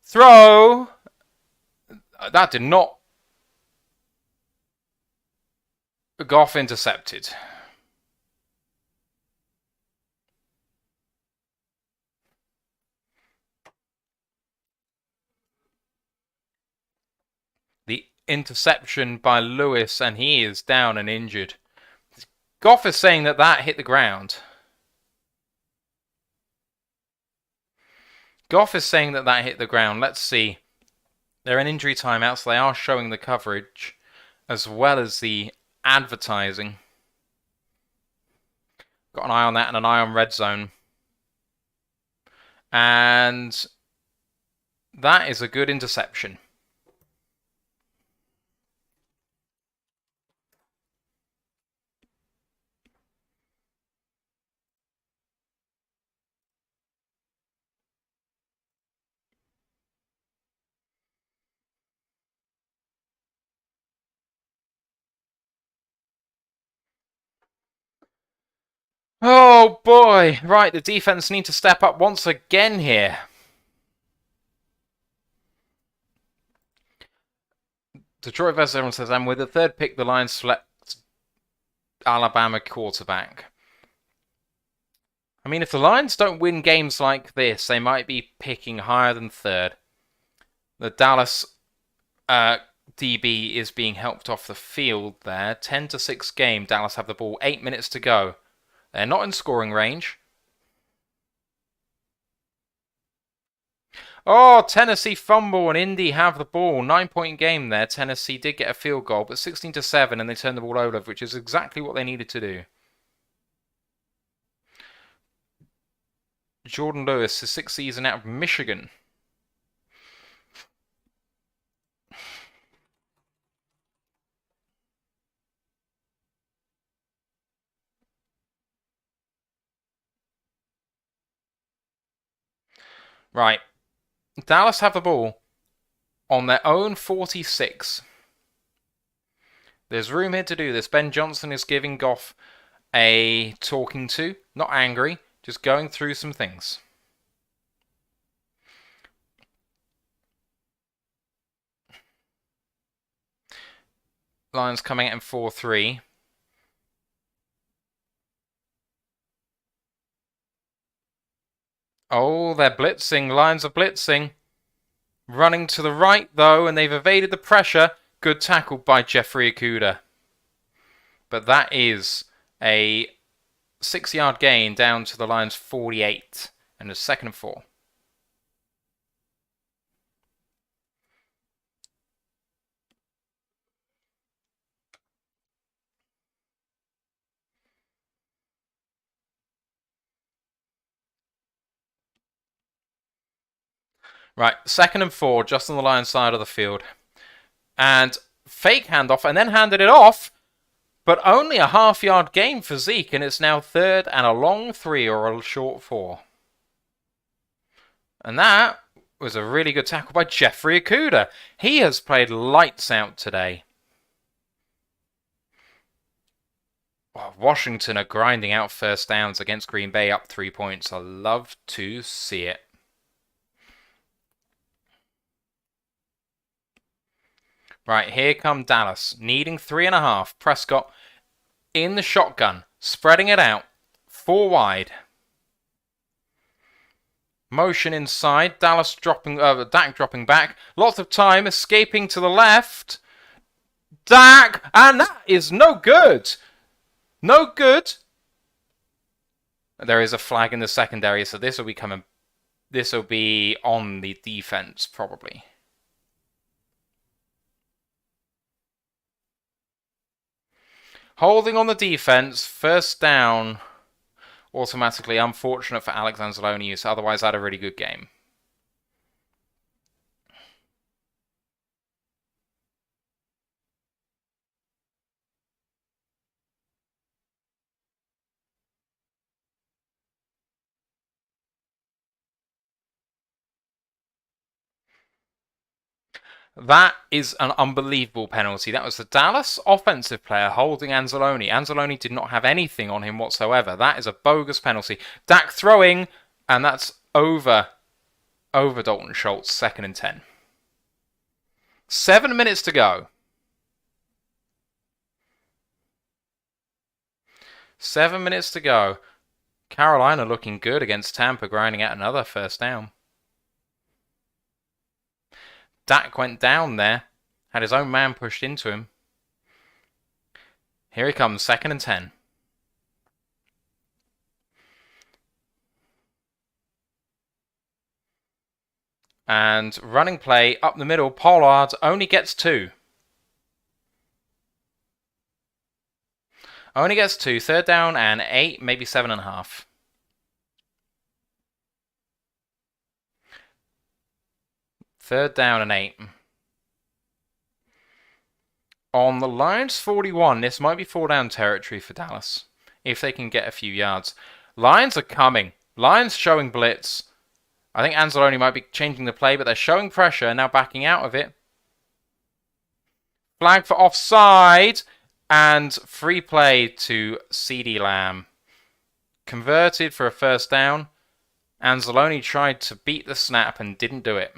Throw! That did not... Goff intercepted. The interception by Lewis, and he is down and injured. Goff is saying that that hit the ground. Goff is saying that that hit the ground. Let's see. They're in injury timeouts, so they are showing the coverage as well as the advertising. Got an eye on that and an eye on red zone. And that is a good interception. Oh boy! Right, the defense need to step up once again here. Detroit vs. Everyone says, and with the 3rd pick, the Lions select Alabama quarterback. I mean, if the Lions don't win games like this, they might be picking higher than 3rd. The Dallas DB is being helped off the field there. 10-6 game. Dallas have the ball. 8 minutes to go. They're not in scoring range. Oh, Tennessee fumble and Indy have the ball. 9-point game there. Tennessee did get a field goal, but 16-7 and they turned the ball over, which is exactly what they needed to do. Jordan Lewis, his 6th season out of Michigan. Right. Dallas have the ball on their own 46. There's room here to do this. Ben Johnson is giving Goff a talking to. Not angry, just going through some things. Lions coming out in 4-3. Oh, they're blitzing. Lions are blitzing. Running to the right, though, and they've evaded the pressure. Good tackle by Jeffrey Okudah. But that is a 6-yard gain down to the Lions' 48. And a 2nd and 4. Right, 2nd and 4, just on the Lions side of the field. And fake handoff, and then handed it off. But only a half-yard gain for Zeke, and it's now 3rd and a long 3 or a short 4. And that was a really good tackle by Jeffrey Okudah. He has played lights out today. Oh, Washington are grinding out 1st downs against Green Bay, up 3 points. I love to see it. Right, here come Dallas, needing 3.5. Prescott in the shotgun, spreading it out, 4 wide. Motion inside, Dak dropping back. Lots of time, escaping to the left. Dak, and that is no good. No good. There is a flag in the secondary, so this will be coming. This will be on the defense probably. Holding on the defense, first down. Automatically, unfortunate for Alex Anzalone, so otherwise had a really good game. That is an unbelievable penalty. That was the Dallas offensive player holding Anzalone. Anzalone did not have anything on him whatsoever. That is a bogus penalty. Dak throwing, and that's over Dalton Schultz, 2nd and 10. 7 minutes to go. 7 minutes to go. Carolina looking good against Tampa, grinding out another first down. Dak went down there, had his own man pushed into him. Here he comes, 2nd and 10. And running play up the middle, Pollard only gets 2. Only gets 2, 3rd down and 8, maybe 7.5. Third down and 8. On the Lions 41, this might be 4-down territory for Dallas, if they can get a few yards. Lions are coming. Lions showing blitz. I think Anzalone might be changing the play, but they're showing pressure, now backing out of it. Flag for offside, and free play to CeeDee Lamb. Converted for a first down. Anzalone tried to beat the snap and didn't do it.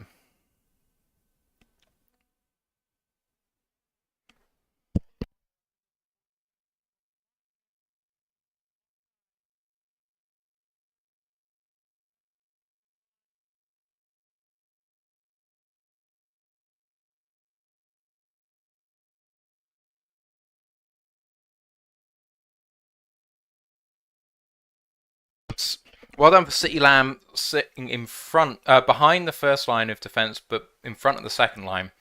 Well done for CeeDee Lamb sitting in front, behind the first line of defense, but in front of the second line.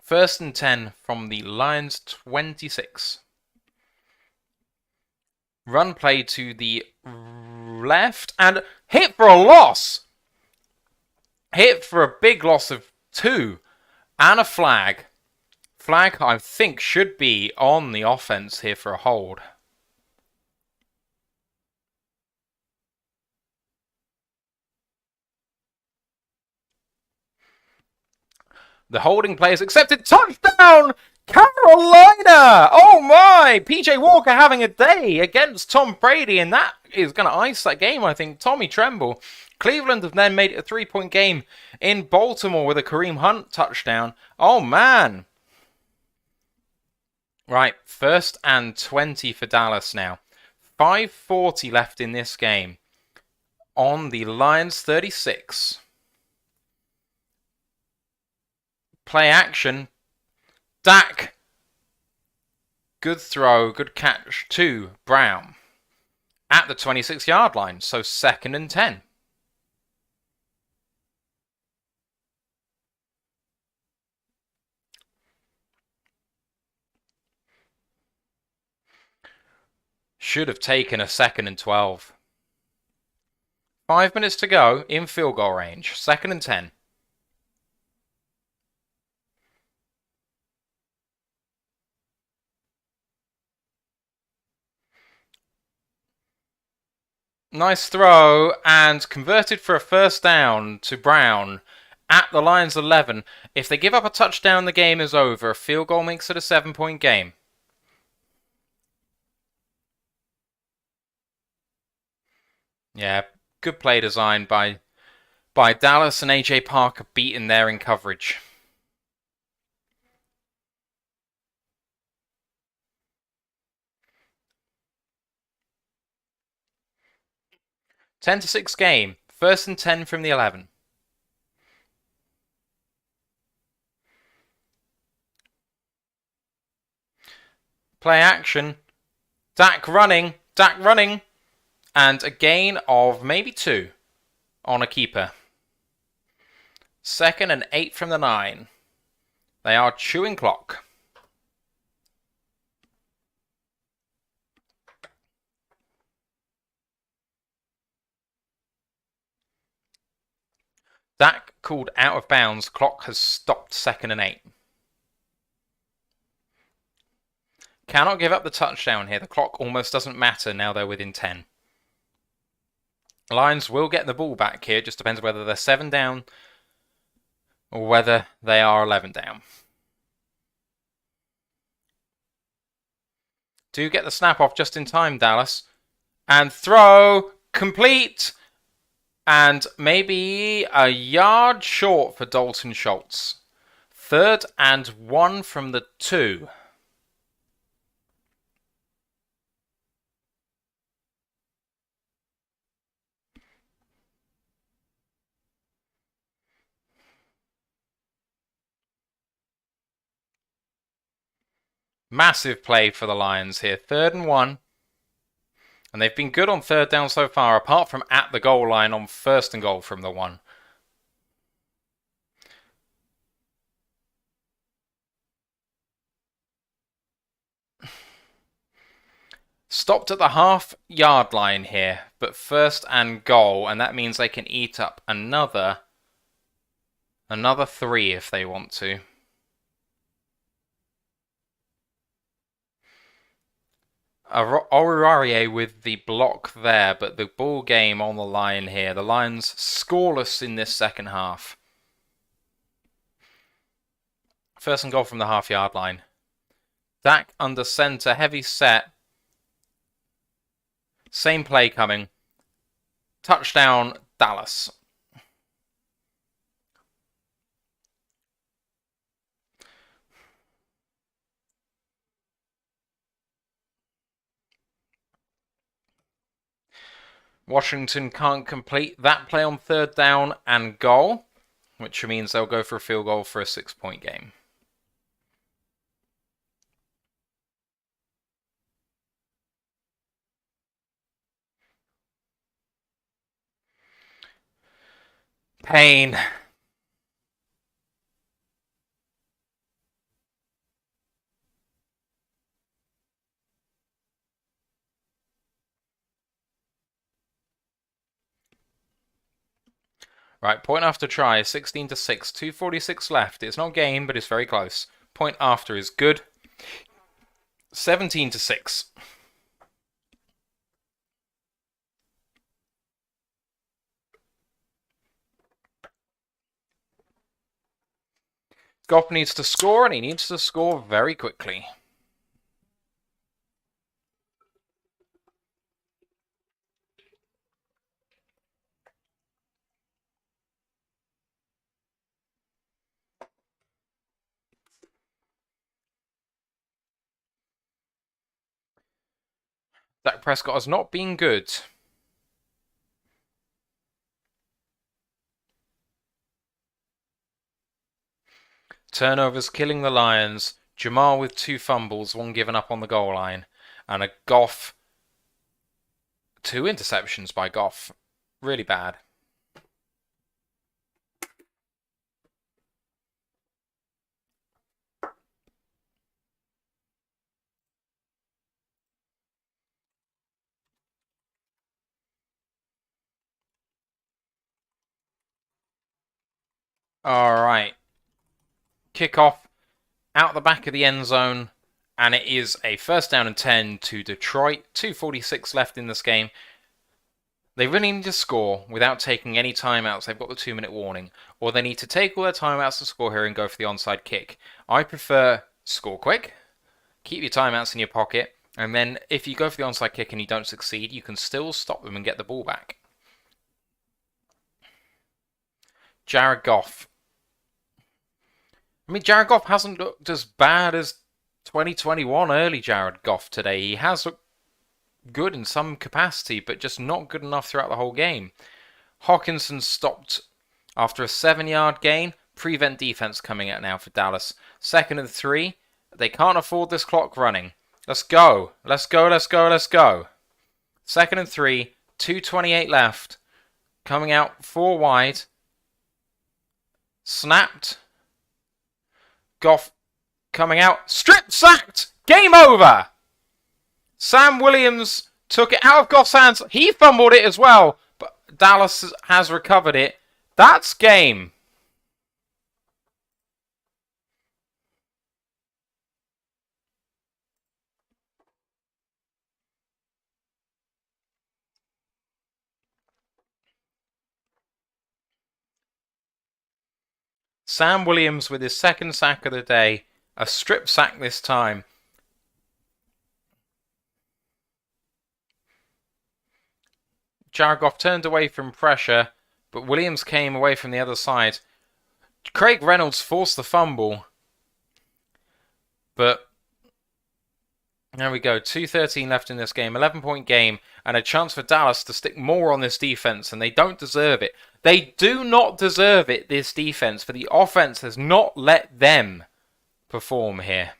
1st and 10 from the Lions 26. Run play to the left and hit for a loss. Hit for a big loss of 2 and a flag. Flag, I think, should be on the offense here for a hold. The holding play is accepted. Touchdown, Carolina! Oh my! PJ Walker having a day against Tom Brady, and that is going to ice that game, I think. Tommy Tremble. Cleveland have then made it a 3-point game in Baltimore with a Kareem Hunt touchdown. Oh man! Right, 1st and 20 for Dallas now. 5:40 left in this game. On the Lions 36. Play action. Dak. Good throw, good catch to Brown. At the 26-yard line, so 2nd and 10. Should have taken a 2nd and 12. 5 minutes to go in field goal range. 2nd and 10. Nice throw and converted for a first down to Brown at the Lions 11. If they give up a touchdown, the game is over. A field goal makes it a 7-point game. Yeah, good play design by Dallas, and AJ Parker beaten there in coverage. (10-6) game. 1st and 10 from the 11. Play action. Dak running. Dak running. And a gain of maybe 2 on a keeper. 2nd and 8 from the 9. They are chewing clock. Dak called out of bounds. Clock has stopped 2nd and 8. Cannot give up the touchdown here. The clock almost doesn't matter now they're within 10. Lions will get the ball back here. It just depends whether they're 7 down or whether they are 11 down. Do get the snap off just in time, Dallas. And throw. Complete. And maybe a yard short for Dalton Schultz. 3rd and 1 from the 2. Massive play for the Lions here. 3rd and 1. And they've been good on 3rd down so far, apart from at the goal line on 1st and goal from the 1. Stopped at the half-yard line here, but 1st and goal, and that means they can eat up another 3 if they want to. Aurier with the block there, but the ball game on the line here. The Lions scoreless in this second half. 1st and goal from the half-yard line. Dak under center, heavy set. Same play coming. Touchdown, Dallas. Washington can't complete that play on 3rd down and goal, which means they'll go for a field goal for a 6-point game. Pain. Right, point after try, 16-6, 2:46 left. It's not game, but it's very close. Point after is good. 17-6. Goff needs to score, and he needs to score very quickly. Dak Prescott has not been good. Turnovers killing the Lions. Jamal with 2 fumbles, 1 given up on the goal line. And a Goff. 2 interceptions by Goff. Really bad. Alright. Kickoff out the back of the end zone. And it is a 1st down and 10 to Detroit. 2:46 left in this game. They really need to score without taking any timeouts. They've got the 2-minute warning. Or they need to take all their timeouts to score here and go for the onside kick. I prefer score quick. Keep your timeouts in your pocket. And then if you go for the onside kick and you don't succeed, you can still stop them and get the ball back. Jared Goff. I mean, Jared Goff hasn't looked as bad as 2021 early Jared Goff today. He has looked good in some capacity, but just not good enough throughout the whole game. Hawkinson stopped after a 7-yard gain. Prevent defense coming out now for Dallas. 2nd and 3. They can't afford this clock running. Let's go. Let's go, let's go, let's go. 2nd and 3. 2:28 left. Coming out 4 wide. Snapped. Goff coming out. Strip sacked. Game over. Sam Williams took it out of Goff's hands. He fumbled it as well, but Dallas has recovered it. That's game. Sam Williams with his 2nd sack of the day. A strip sack this time. Jared Goff turned away from pressure, but Williams came away from the other side. Craig Reynolds forced the fumble, but there we go. 2:13 left in this game, 11-point game, and a chance for Dallas to stick more on this defense, and they don't deserve it. They do not deserve it, this defense, for the offense has not let them perform here.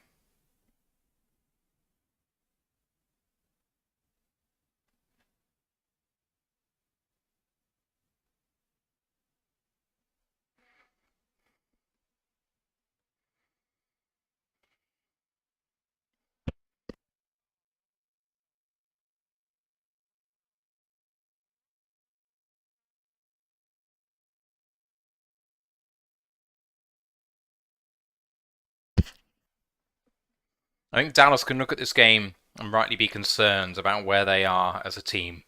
I think Dallas can look at this game and rightly be concerned about where they are as a team.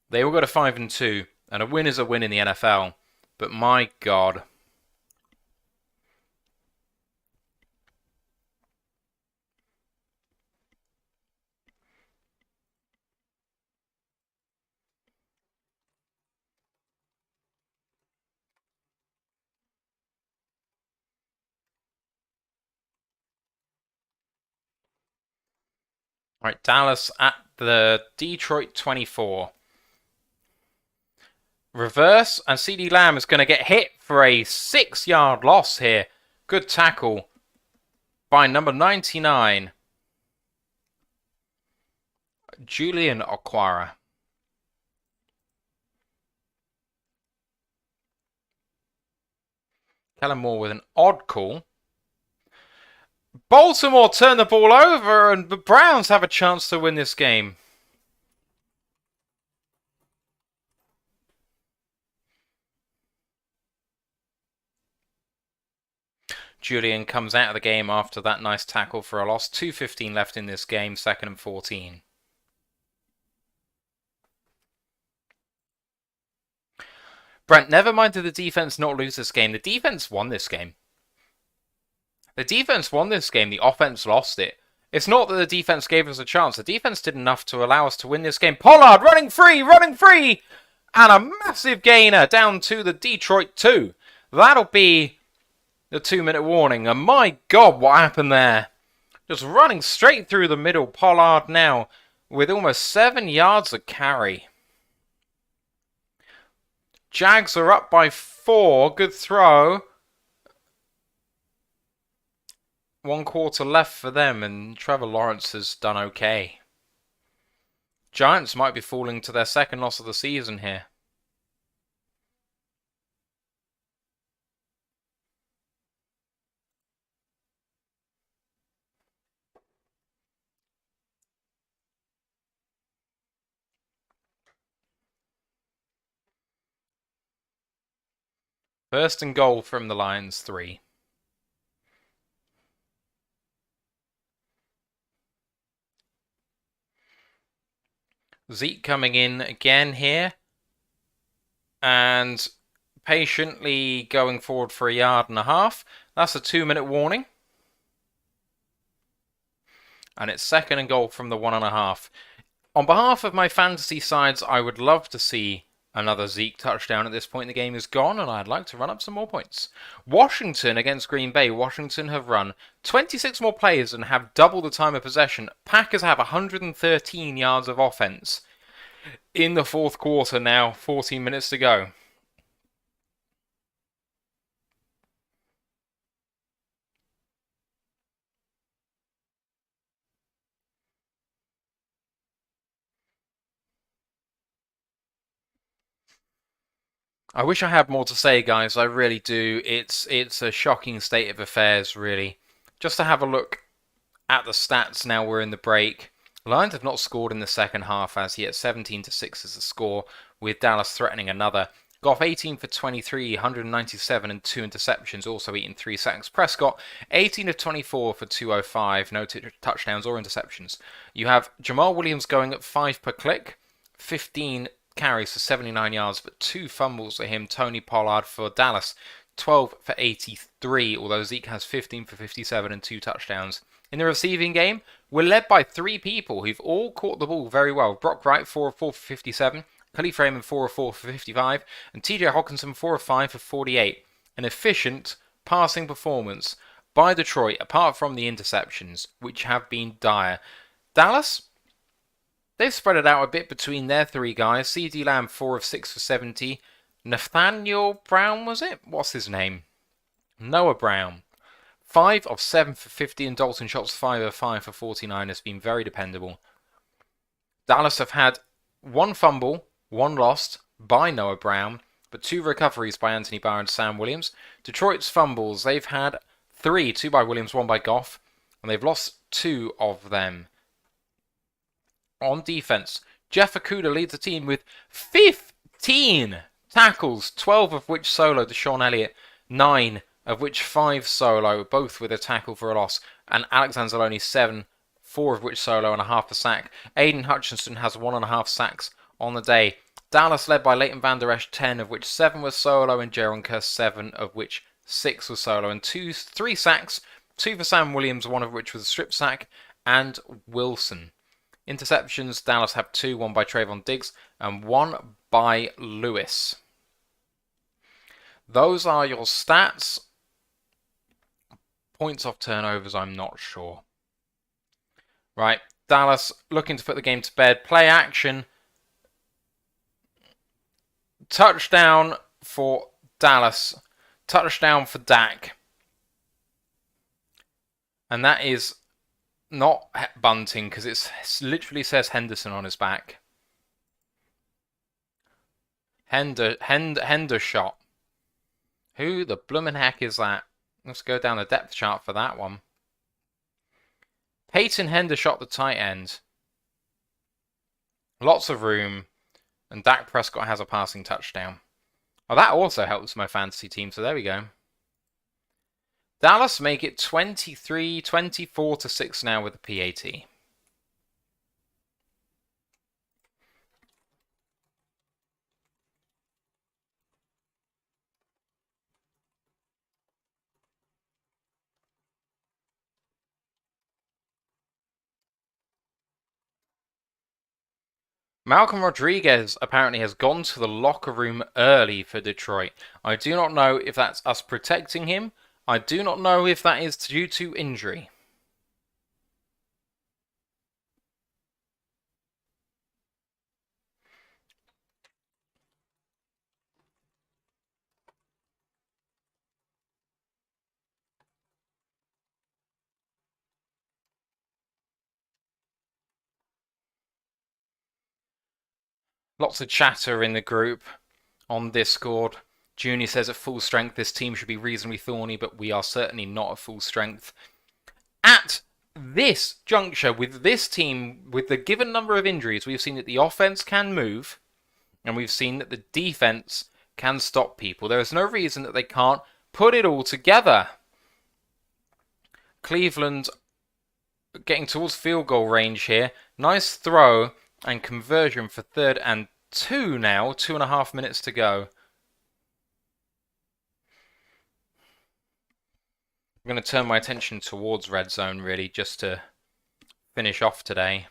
They all got a 5-2, and a win is a win in the NFL, but my God. Right, Dallas at the Detroit 24. Reverse, and CeeDee Lamb is going to get hit for a 6-yard loss here. Good tackle by number 99, Julian Okwara. Kellen Moore with an odd call. Baltimore turn the ball over, and the Browns have a chance to win this game. Julian comes out of the game after that nice tackle for a loss. 2:15 left in this game, 2nd and 14. Brent, never mind did the defense not lose this game. The defense won this game. The defense won this game. The offense lost it. It's not that the defense gave us a chance. The defense did enough to allow us to win this game. Pollard running free, and a massive gainer down to the Detroit 2. That'll be the 2-minute warning. And my God, what happened there? Just running straight through the middle. Pollard now with almost 7 yards of carry. Jags are up by 4. Good throw. 1 quarter left for them, and Trevor Lawrence has done okay. Giants might be falling to their 2nd loss of the season here. First and goal from the Lions 3. Zeke coming in again here. And patiently going forward for 1.5 yards. That's a 2-minute warning. And it's 2nd and goal from the 1.5. On behalf of my fantasy sides, I would love to see another Zeke touchdown at this point. The game is gone, and I'd like to run up some more points. Washington against Green Bay. Washington have run 26 more plays and have double the time of possession. Packers have 113 yards of offense in the 4th quarter now. 14 minutes to go. I wish I had more to say, guys. I really do. It's a shocking state of affairs, really. Just to have a look at the stats now we're in the break. Lions have not scored in the second half as yet. 17-6 is the score, with Dallas threatening another. Goff 18 for 23, 197 and 2 interceptions, also eating 3 sacks. Prescott 18 of 24 for 205, no touchdowns or interceptions. You have Jamal Williams going at 5 per click, 15 carries for 79 yards, but 2 fumbles for him. Tony Pollard for Dallas 12 for 83, although Zeke has 15 for 57 and 2 touchdowns. In the receiving game, we're led by 3 people who've all caught the ball very well. Brock Wright, 4 of 4 for 57. Khalif Raymond, 4 of 4 for 55. And TJ Hawkinson, 4 of 5 for 48. An efficient passing performance by Detroit, apart from the interceptions, which have been dire. Dallas, they've spread it out a bit between their 3 guys. CeeDee Lamb, 4 of 6 for 70. Nathaniel Brown, was it? What's his name? Noah Brown. 5 of 7 for 50, and Dalton Schultz 5 of 5 for 49 has been very dependable. Dallas have had 1 fumble, 1 lost by Noah Brown, but 2 recoveries by Anthony Barr and Sam Williams. Detroit's fumbles, they've had 3, 2 by Williams, 1 by Goff, and they've lost 2 of them. On defense, Jeff Okudah leads the team with 15 tackles, 12 of which solo to Sean Elliott, 9 of which 5 solo, both with a tackle for a loss, and Alex Anzalone 7, 4 of which solo and a half a sack. Aiden Hutchinson has 1.5 sacks on the day. Dallas led by Leighton Vander Esch, 10 of which 7 was solo, and Jaron Kearse 7 of which 6 was solo, and 3 sacks, 2 for Sam Williams, 1 of which was a strip sack, and Wilson. Interceptions, Dallas have 2, 1 by Trayvon Diggs and 1 by Lewis. Those are your stats. Points off turnovers, I'm not sure. Right, Dallas looking to put the game to bed. Play action. Touchdown for Dallas. Touchdown for Dak. And that is not Bunting, because it literally says Henderson on his back. Hendershot. Who the bloomin' heck is that? Let's go down the depth chart for that one. Peyton Hendershot, the tight end. Lots of room. And Dak Prescott has a passing touchdown. Oh, that also helps my fantasy team, so there we go. Dallas make it 24-6 now with the PAT. Malcolm Rodriguez apparently has gone to the locker room early for Detroit. I do not know if that's us protecting him. I do not know if that is due to injury. Lots of chatter in the group on Discord. Junior says at full strength this team should be reasonably thorny, but we are certainly not at full strength. At this juncture, with this team, with the given number of injuries, we've seen that the offense can move, and we've seen that the defense can stop people. There is no reason that they can't put it all together. Cleveland getting towards field goal range here. Nice throw and conversion for 3rd and 2 now. 2.5 minutes to go. I'm going to turn my attention towards red zone, really, just to finish off today.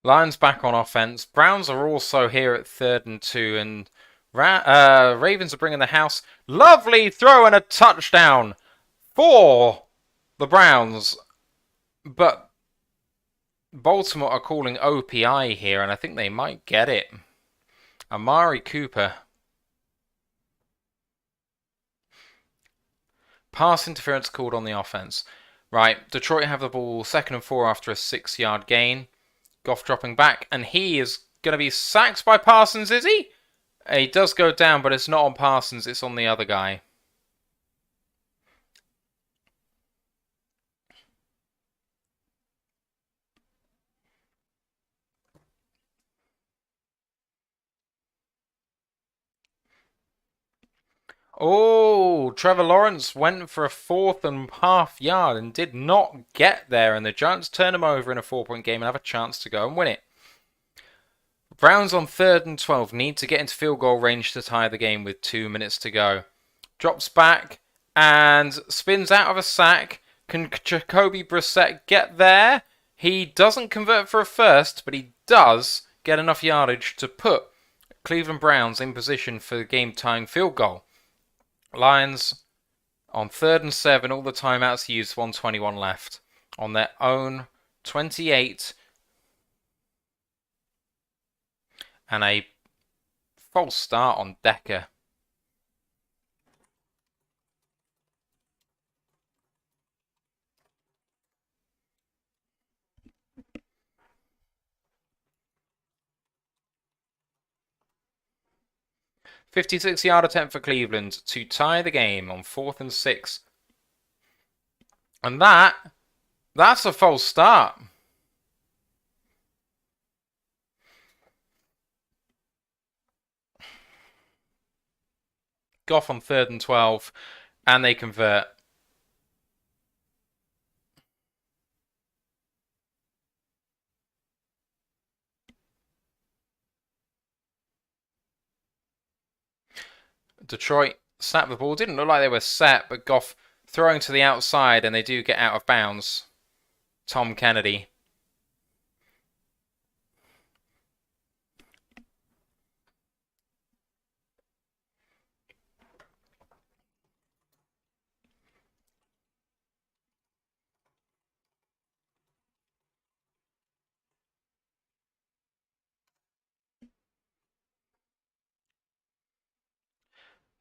Lions back on offense. Browns are also here at 3rd and 2, and Ravens are bringing the house. Lovely throw and a touchdown for the Browns. But Baltimore are calling OPI here, and I think they might get it. Amari Cooper. Pass interference called on the offense. Right, Detroit have the ball 2nd and 4 after a 6-yard gain. Goff dropping back, and he is going to be sacked by Parsons, is he? He does go down, but it's not on Parsons, it's on the other guy. Oh, Trevor Lawrence went for a 4th and half yard and did not get there, and the Giants turn him over in a 4-point game and have a chance to go and win it. Browns on 3rd and 12 need to get into field goal range to tie the game with 2 minutes to go. Drops back and spins out of a sack. Can Jacoby Brissett get there? He doesn't convert for a first, but he does get enough yardage to put Cleveland Browns in position for the game-tying field goal. Lions on 3rd and 7, all the timeouts used, 1:21 left. On their own 28. And a false start on Decker. .56-yard attempt for Cleveland to tie the game on 4th and 6. And that's a false start. Goff on 3rd and 12, and they convert. Detroit snap the ball. Didn't look like they were set, but Goff throwing to the outside, and they do get out of bounds. Tom Kennedy.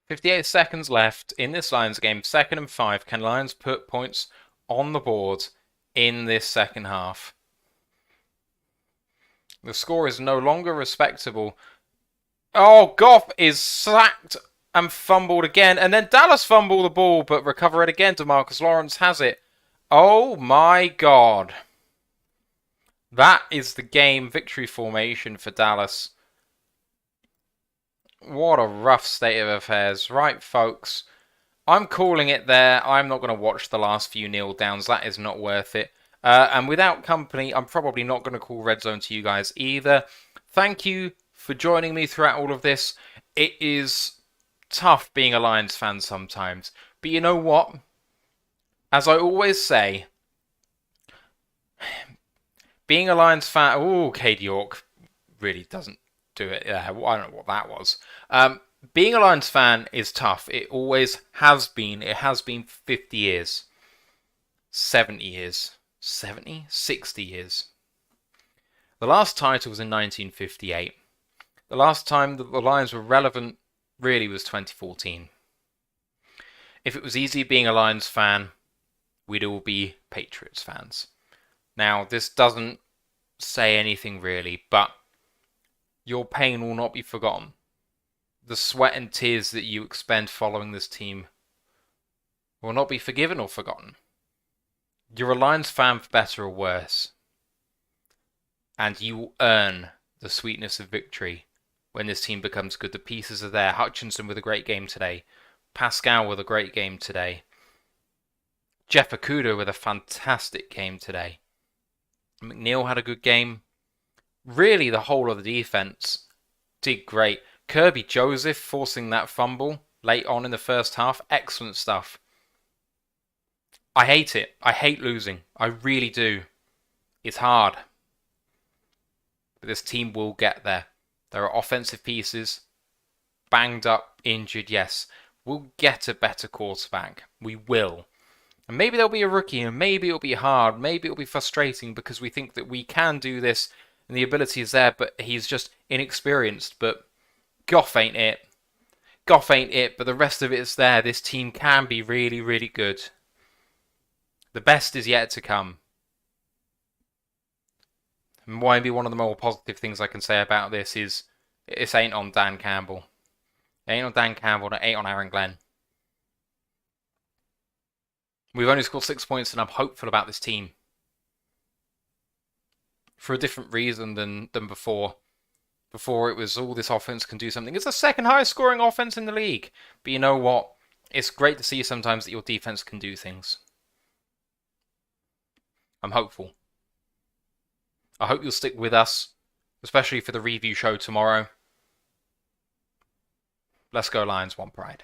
.58 seconds left in this Lions game. 2nd and 5. Can Lions put points on the board in this second half? The score is no longer respectable. Oh, Goff is sacked and fumbled again. And then Dallas fumble the ball, but recover it again. DeMarcus Lawrence has it. Oh my God. That is the game victory formation for Dallas. What a rough state of affairs. Right, folks. I'm calling it there. I'm not going to watch the last few kneel downs. That is not worth it. And without company, I'm probably not going to call Red Zone to you guys either. Thank you for joining me throughout all of this. It is tough being a Lions fan sometimes. But you know what? As I always say, being a Lions fan... Oh, Cade York really doesn't do it. Yeah, I don't know what that was. Being a Lions fan is tough. It always has been. It has been 50 years. 70 years. 70? 60 years. The last title was in 1958. The last time that the Lions were relevant really was 2014. If it was easy being a Lions fan, we'd all be Patriots fans. Now, this doesn't say anything really, but your pain will not be forgotten. The sweat and tears that you expend following this team will not be forgiven or forgotten. You're a Lions fan for better or worse. And you will earn the sweetness of victory when this team becomes good. The pieces are there. Hutchinson with a great game today. Paschal with a great game today. Jeff Okudah with a fantastic game today. McNeil had a good game. Really, the whole of the defense did great. Kirby Joseph forcing that fumble late on in the first half. Excellent stuff. I hate it. I hate losing. I really do. It's hard. But this team will get there. There are offensive pieces. Banged up, injured, yes. We'll get a better quarterback. We will. And maybe there'll be a rookie, and maybe it'll be hard, maybe it'll be frustrating because we think that we can do this and the ability is there, but he's just inexperienced. But Goff ain't it. Goff ain't it, but the rest of it is there. This team can be really, really good. The best is yet to come. And maybe one of the more positive things I can say about this is this ain't on Dan Campbell. It ain't on Dan Campbell, and it ain't on Aaron Glenn. We've only scored 6 points, and I'm hopeful about this team. For a different reason than before. Before it was all this offense can do something. It's the second highest scoring offense in the league. But you know what? It's great to see sometimes that your defense can do things. I'm hopeful. I hope you'll stick with us, especially for the review show tomorrow. Let's go Lions, one pride.